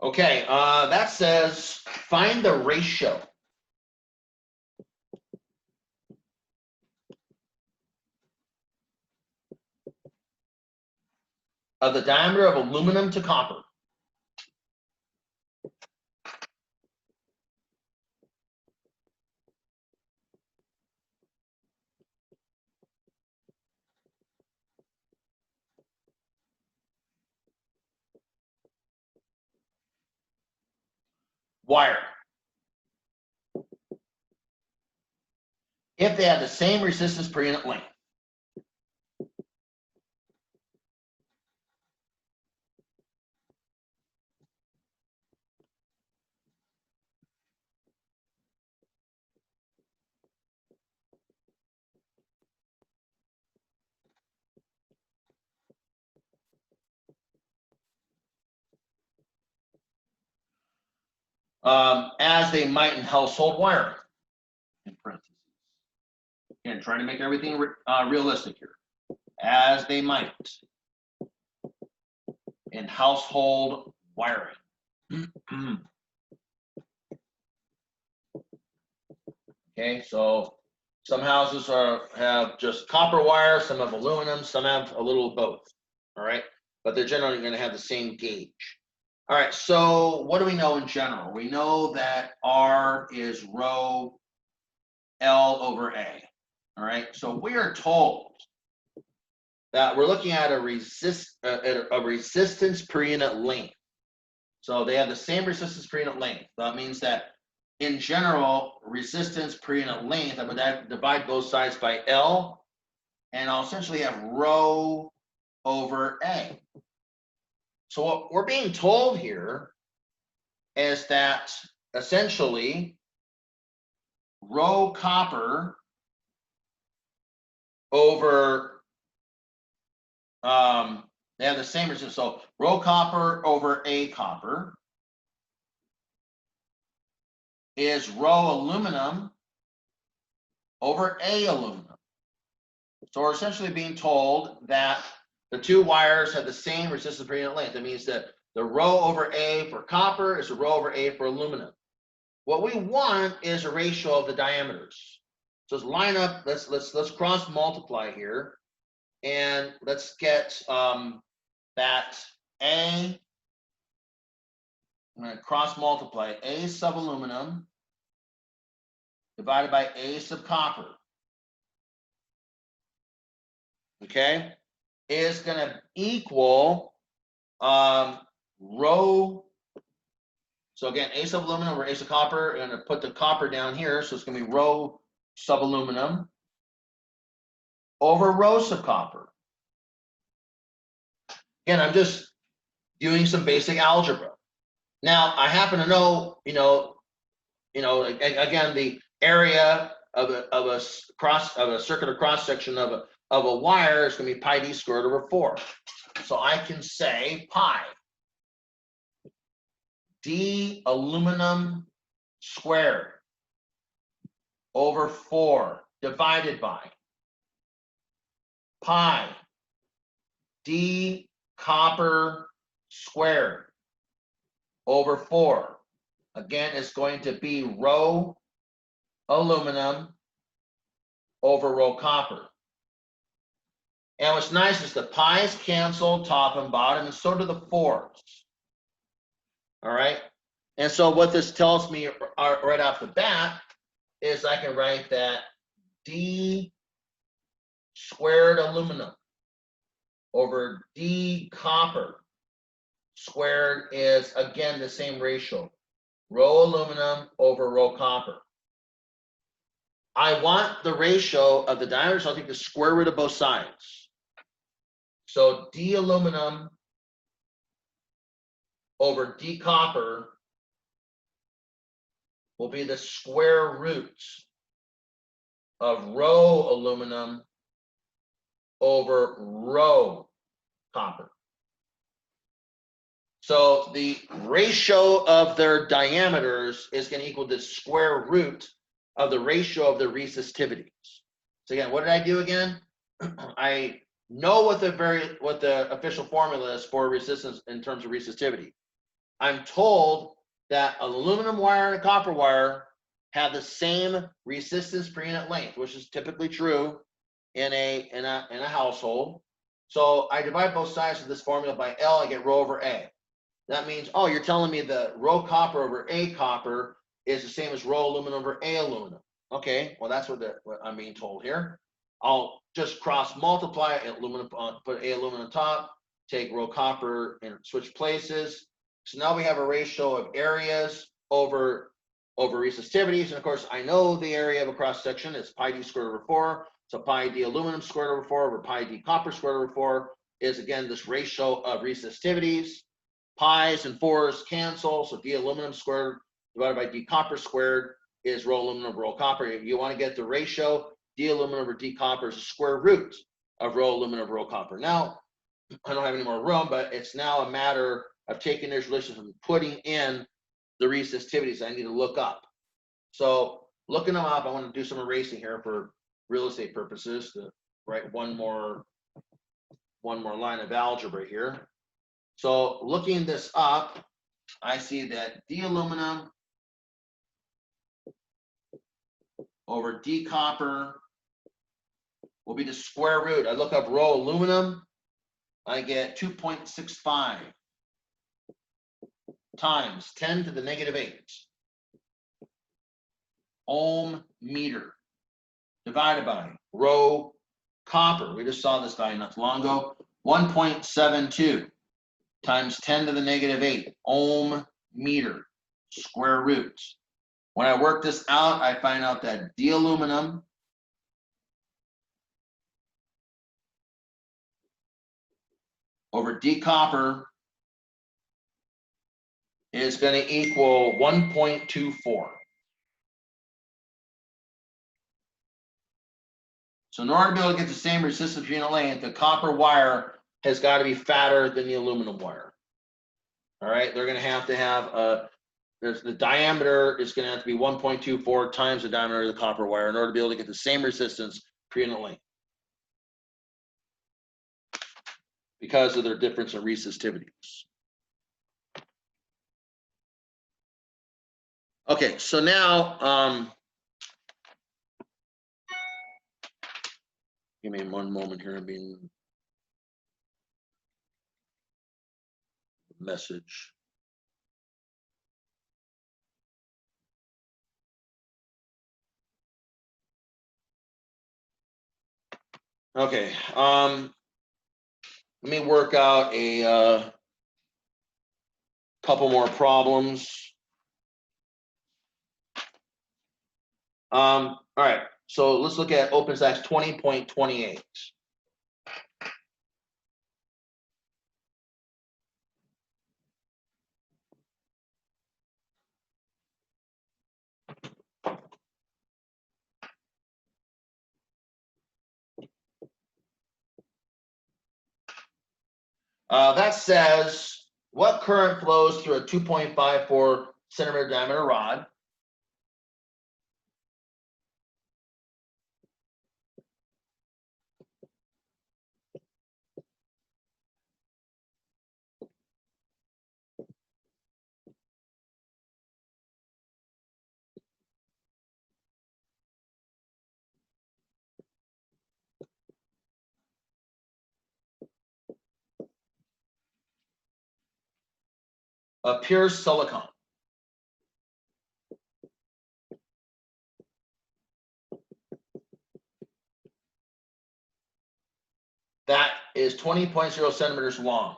Okay, that says find the ratio of the diameter of aluminum to copper. Wire. If they have the same resistance per unit length. As they might in household wiring, in parentheses. Again, trying to make everything realistic here. As they might in household wiring. Okay, so some houses have just copper wire, some have aluminum, some have a little of both. All right, but they're generally going to have the same gauge. All right, so what do we know in general? We know that R is rho L over A. All right, so we are told that we're looking at a resistance per unit length. So they have the same resistance per unit length. That means that in general, resistance per unit length, I would divide both sides by L, and I'll essentially have rho over A. So what we're being told here is that essentially rho copper over, they have the same resistance, so rho copper over A copper is rho aluminum over A aluminum. So we're essentially being told that the two wires have the same resistance per unit length. That means that the rho over A for copper is a rho over A for aluminum. What we want is a ratio of the diameters. So let's line up, let's cross multiply here, and let's get that A. I'm going to cross multiply A sub aluminum divided by A sub copper. Okay, is going to equal rho. So again, A sub aluminum over A sub copper. I'm going to put the copper down here, so it's going to be rho sub aluminum over rho sub copper. Again, I'm just doing some basic algebra. Now, I happen to know, again, the area of a circular cross section of a wire is going to be pi d squared over 4. So I can say pi d aluminum squared over 4 divided by pi d copper squared over 4. Again, it's going to be rho aluminum over rho copper. And what's nice is the pi's cancel top and bottom, and so do the 4s. All right. And so what this tells me right off the bat is I can write that D squared aluminum over D copper squared is, again, the same ratio, rho aluminum over rho copper. I want the ratio of the diameter, so I'll take the square root of both sides. So D aluminum over D copper will be the square root of rho aluminum over rho copper. So the ratio of their diameters is going to equal the square root of the ratio of the resistivities. So again, what did I do again? I know what the official formula is for resistance in terms of resistivity. I'm told that an aluminum wire and a copper wire have the same resistance per unit length, which is typically true in a household. So I divide both sides of this formula by L. I get rho over A. That means, oh, you're telling me the rho copper over A copper is the same as rho aluminum over A aluminum. Okay, well, that's what I'm being told here. I'll just cross multiply aluminum, put A aluminum on top, take rho copper and switch places. So now we have a ratio of areas over resistivities. And of course, I know the area of a cross section is pi d squared over 4. So pi d aluminum squared over 4 over pi d copper squared over 4 is, again, this ratio of resistivities. Pi's and 4s cancel, so d aluminum squared divided by d copper squared is rho aluminum over rho copper. If you want to get the ratio, d aluminum over d copper is the square root of rho aluminum over rho copper. Now, I don't have any more room, but it's now a matter of taking these relations and putting in the resistivities I need to look up. So looking them up, I want to do some erasing here for real estate purposes to write one more line of algebra here. So looking this up, I see that D aluminum over D copper will be the square root. I look up rho aluminum, I get 2.65 times 10 to the negative 8 ohm meter divided by rho copper. We just saw this value not too long ago, 1.72 times 10 to the negative 8 ohm meter square root. When I work this out, I find out that D aluminum over D copper is going to equal 1.24. So in order to be able to get the same resistance per unit length, the copper wire has got to be fatter than the aluminum wire. All right, they're going to have the diameter is going to have to be 1.24 times the diameter of the copper wire in order to be able to get the same resistance per unit length, because of their difference in resistivities. Okay, so now, give me one moment here. I'm being message. Okay, let me work out a couple more problems. All right, so let's look at OpenStax 20.28. That says, what current flows through a 2.54 centimeter diameter rod? of pure silicon. That is 20.0 centimeters long.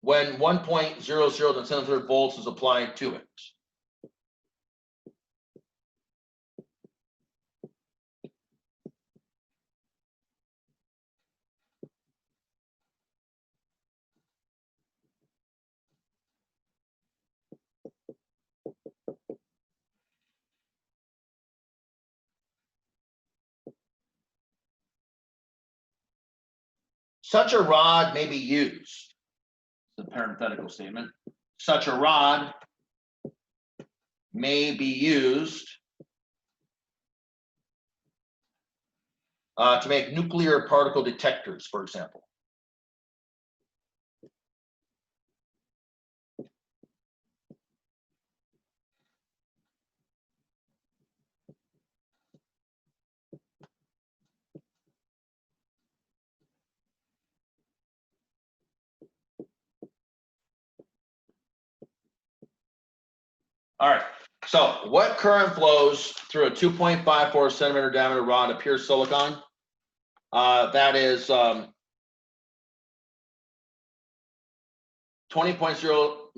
When 1.00 volts is applied to it. Such a rod may be used. The parenthetical statement. Such a rod may be used to make nuclear particle detectors, for example. All right, so what current flows through a 2.54 centimeter diameter rod of pure silicon? That is 20.0,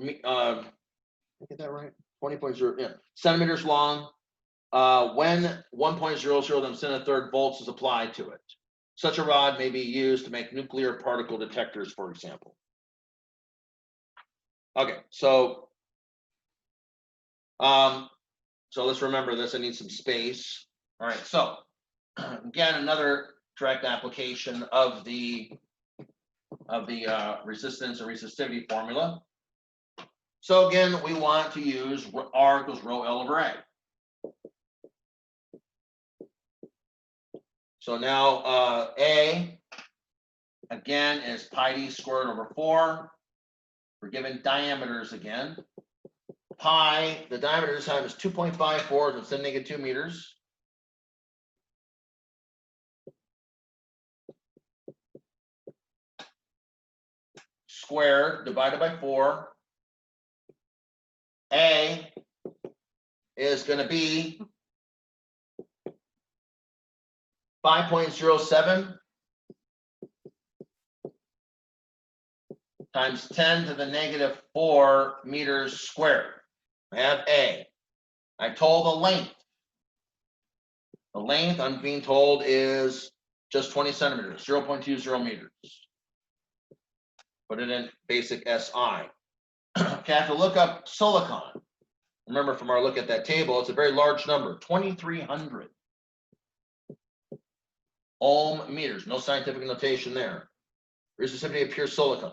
get that right? 20.0, yeah, centimeters long. When 1.00 volts is applied to it. Such a rod may be used to make nuclear particle detectors, for example. Okay, so let's remember this. I need some space. All right, so again, another direct application of the resistance or resistivity formula. So again, we want to use R equals rho L over A. So now A again is pi d squared over 4. We're given diameters again. Pi, the diameter this time is 2.54, so it's 10 to the -2 meters. Squared divided by 4. A is going to be 5.07 times 10 to the -4 meters squared. I have A. I told the length. The length I'm being told is just 20 centimeters, 0.20 meters. Put it in basic SI. Okay, I have to look up silicon. Remember from our look at that table, it's a very large number, 2,300 ohm meters. No scientific notation there. Resistivity of pure silicon.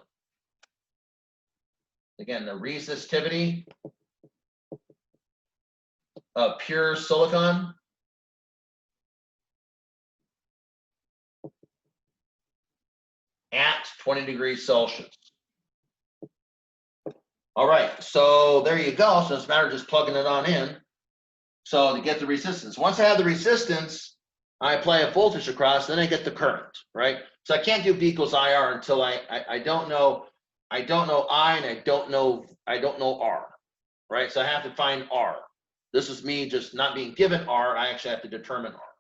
Again, the resistivity of pure silicon at 20 degrees Celsius. All right, so there you go. So it's a matter of just plugging it on in. So to get the resistance, once I have the resistance, I apply a voltage across, then I get the current, right? So I can't do V equals IR until I don't know I and I don't know R, right? So I have to find R. This is me just not being given R. I actually have to determine R.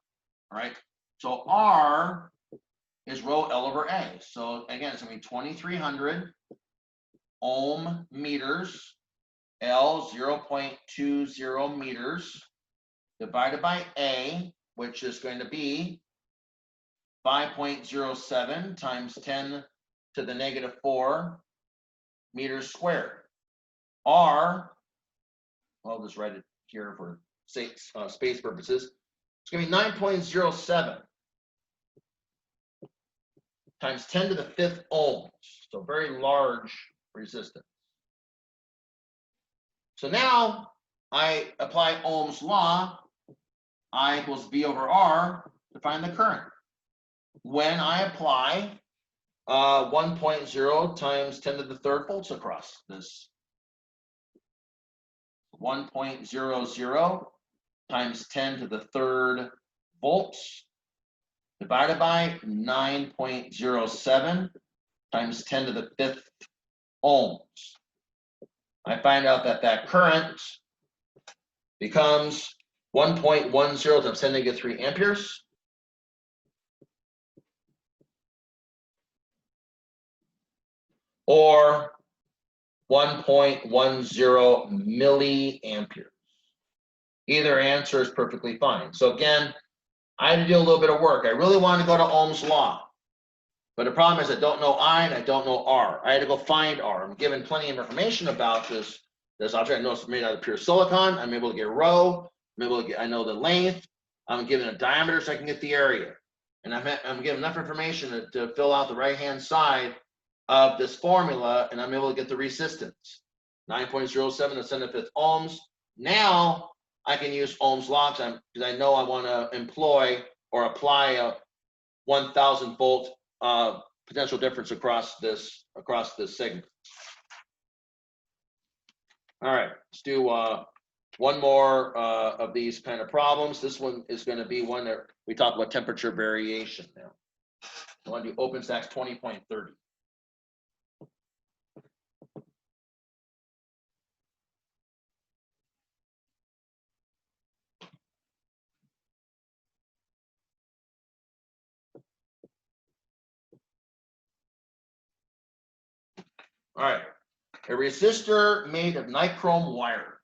All right. So R is rho L over A. So again, it's going to be 2,300 ohm meters, L 0.20 meters divided by A, which is going to be 5.07 times 10 to the -4 meters squared. R, I'll just write it here for space purposes. It's going to be 9.07 times 10 to the 5th ohms. So very large resistance. So now I apply Ohm's law. I equals V over R to find the current. When I apply 1.0 times 10 to the 3rd volts across this. 1.00 times 10 to the third volts divided by 9.07 times 10 to the fifth ohms. I find out that that current becomes 1.10 times 10 to the negative 3 amperes. Or 1.10 milliamperes. Either answer is perfectly fine. So again, I had to do a little bit of work. I really wanted to go to Ohm's law. But the problem is I don't know I and I don't know R. I had to go find R. I'm given plenty of information about this object. I know it's made out of pure silicon. I'm able to get rho. I'm able to get, I know the length. I'm given a diameter so I can get the area. And I'm given enough information to fill out the right-hand side of this formula, and I'm able to get the resistance. 9.07 to 10 to the fifth ohms. Now I can use Ohm's law because I know I want to employ or apply a 1,000 volt potential difference across this segment. All right, let's do one more of these kind of problems. This one is going to be one that we talk about temperature variation now. I want to do OpenStax 20.30. All right, a resistor made of nichrome wire.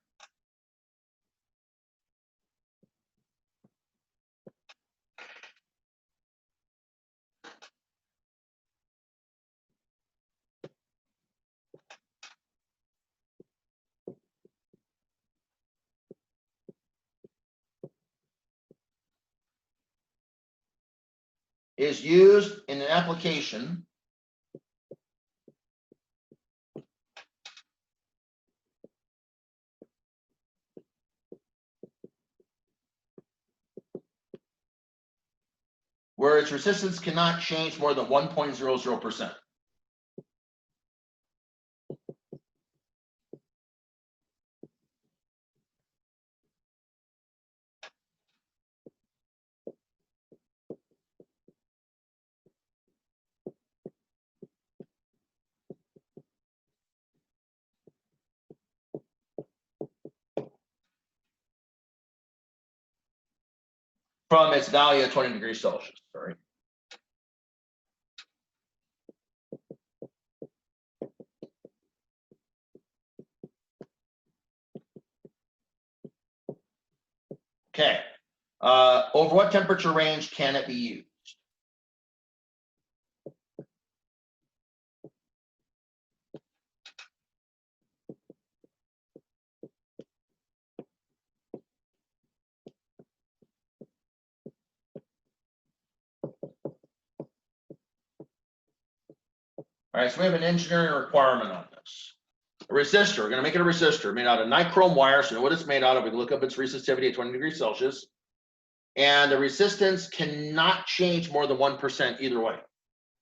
Is used in an application where its resistance cannot change more than 1.00%. From its value at 20 degrees Celsius, sorry. Okay, over what temperature range can it be used? All right, so we have an engineering requirement on this. A resistor, we're going to make it a resistor made out of nichrome wire. So know what it's made out of. We can look up its resistivity at 20 degrees Celsius. And the resistance cannot change more than 1% either way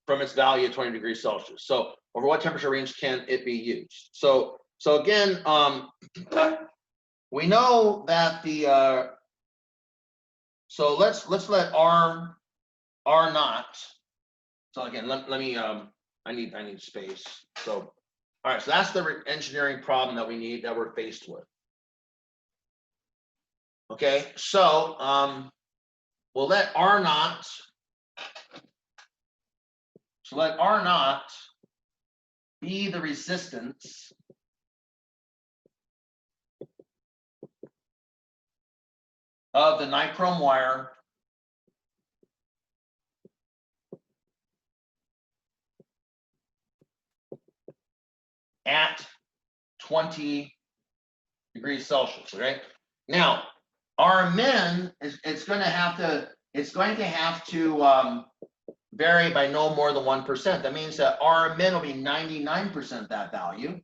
from its value at 20 degrees Celsius. So over what temperature range can it be used? So again, we know that the, so let's let R naught. So again, let me, I need space. So, all right, so that's the engineering problem that we're faced with. Okay, so we'll let R naught. So let R naught be the resistance of the nichrome wire at 20 degrees Celsius. Okay. Now, our min is going to have to vary by no more than 1%. That means that R min will be 99% that value,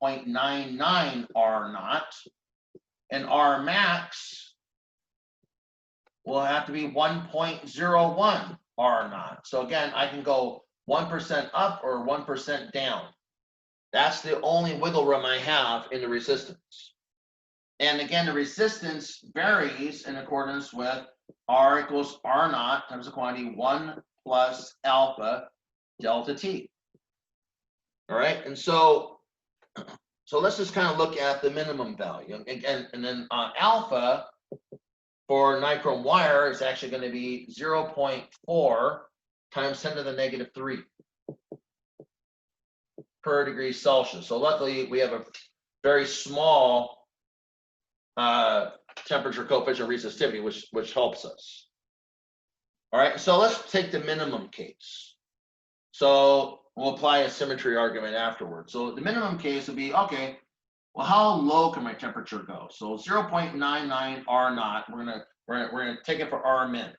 0.99 R naught, and R max will have to be 1.01 R naught. So again, I can go 1% up or 1% down. That's the only wiggle room I have in the resistance. And again, the resistance varies in accordance with R equals R naught times the quantity 1 plus alpha delta T. All right, and so let's just kind of look at the minimum value. And then alpha for nichrome wire is actually going to be 0.4 times 10 to the negative 3 per degree Celsius. So luckily we have a very small temperature coefficient resistivity, which helps us. All right, so let's take the minimum case. So we'll apply a symmetry argument afterwards. So the minimum case would be, okay, well, how low can my temperature go? So 0.99 R naught, we're gonna take it for R min,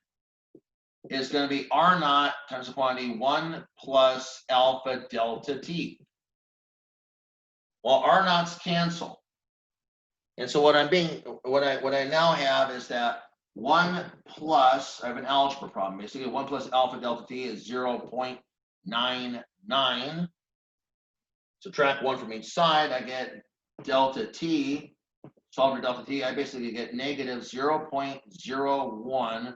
is gonna be R naught times the quantity 1 plus alpha delta T. Well, R naughts cancel. And so what I now have is that 1 plus, I have an algebra problem. Basically, 1 plus alpha delta T is 0.99. Subtract 1 from each side, I get delta T. Solve for delta T, I basically get negative 0.01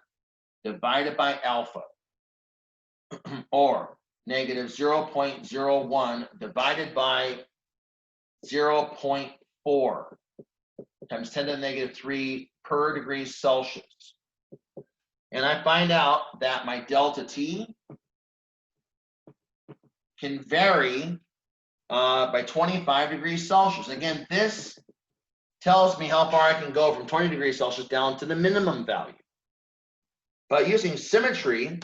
divided by alpha, or negative 0.01 divided by 0.4 times 10 to the negative 3 per degree Celsius. And I find out that my delta T can vary by 25 degrees Celsius. Again, this tells me how far I can go from 20 degrees Celsius down to the minimum value. But using symmetry,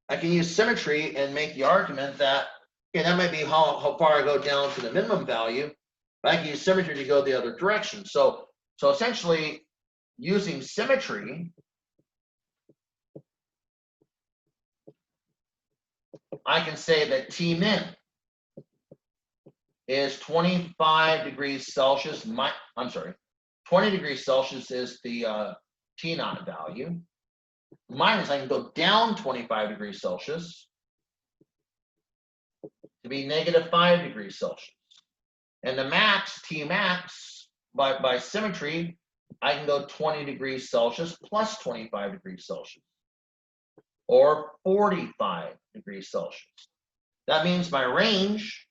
I can use symmetry and make the argument that, okay, that might be how far I go down to the minimum value, but I can use symmetry to go the other direction. So essentially, using symmetry, I can say that T min is 25 degrees Celsius. 20 degrees Celsius is the T naught value. Minus, I can go down 25 degrees Celsius to be negative 5 degrees Celsius. And the max, T max, by symmetry, I can go 20 degrees Celsius plus 25 degrees Celsius, or 45 degrees Celsius. That means my range,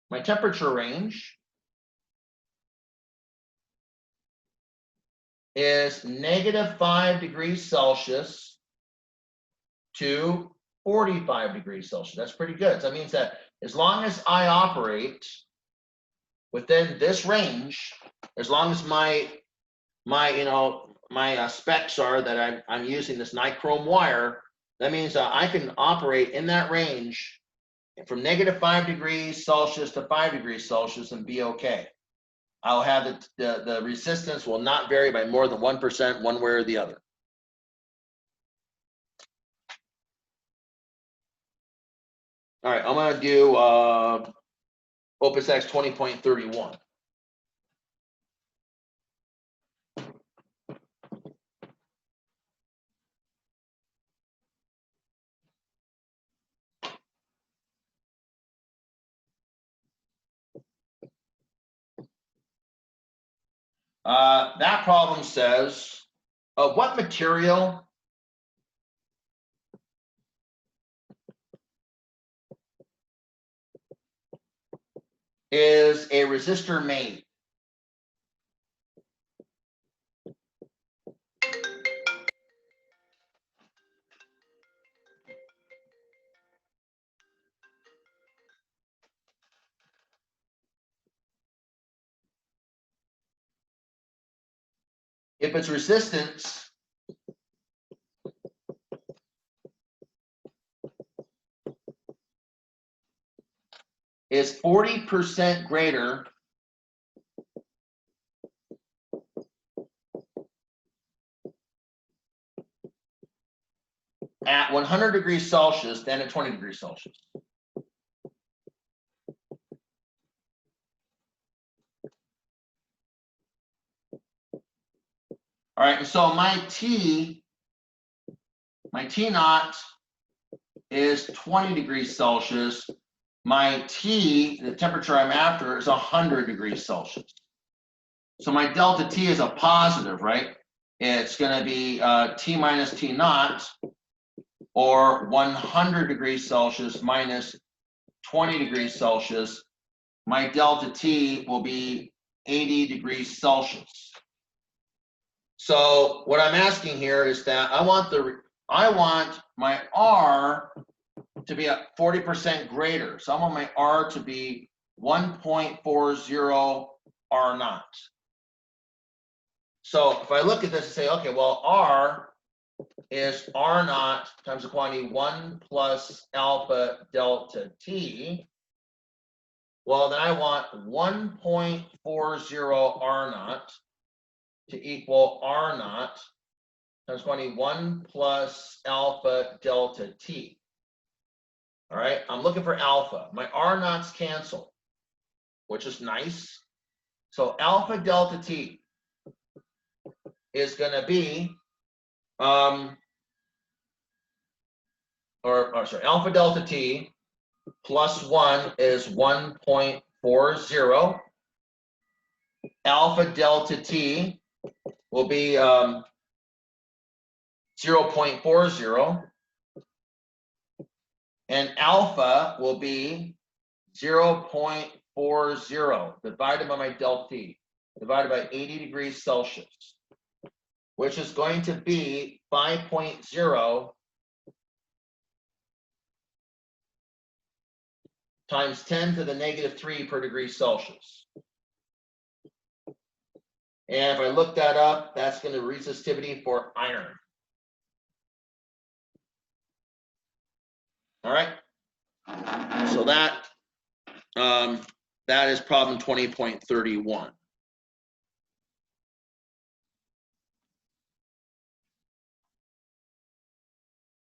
my temperature range, is negative 5 degrees Celsius to 45 degrees Celsius. That's pretty good. So that means that as long as I operate within this range, as long as my specs are that I'm using this nichrome wire, that means I can operate in that range from negative 5 degrees Celsius to 5 degrees Celsius and be okay. I'll have the resistance will not vary by more than 1% one way or the other. All right, I'm going to do Opus X 20.31. That problem says, what material is a resistor made? If its resistance is 40% greater at 100 degrees Celsius than at 20 degrees Celsius. All right, so my T naught is 20 degrees Celsius. My T, the temperature I'm after, is 100 degrees Celsius. So my delta T is a positive, right? It's going to be T minus T naught, or 100 degrees Celsius minus 20 degrees Celsius. My delta T will be 80 degrees Celsius. So what I'm asking here is that I want my R to be at 40% greater. So I want my R to be 1.40 R naught. So if I look at this and say, okay, well, R is R naught times the quantity 1 plus alpha delta T. Well, then I want 1.40 R naught to equal R naught times quantity 1 plus alpha delta T. All right, I'm looking for alpha. My R naughts cancel, which is nice. So alpha delta T is going to be, alpha delta T plus 1 is 1.40. Alpha delta T will be 0.40. And alpha will be 0.40 divided by my delta T, divided by 80 degrees Celsius, which is going to be 5.0 times 10 to the negative 3 per degree Celsius. And if I look that up, that's going to resistivity for iron. All right. So that is problem 20.31.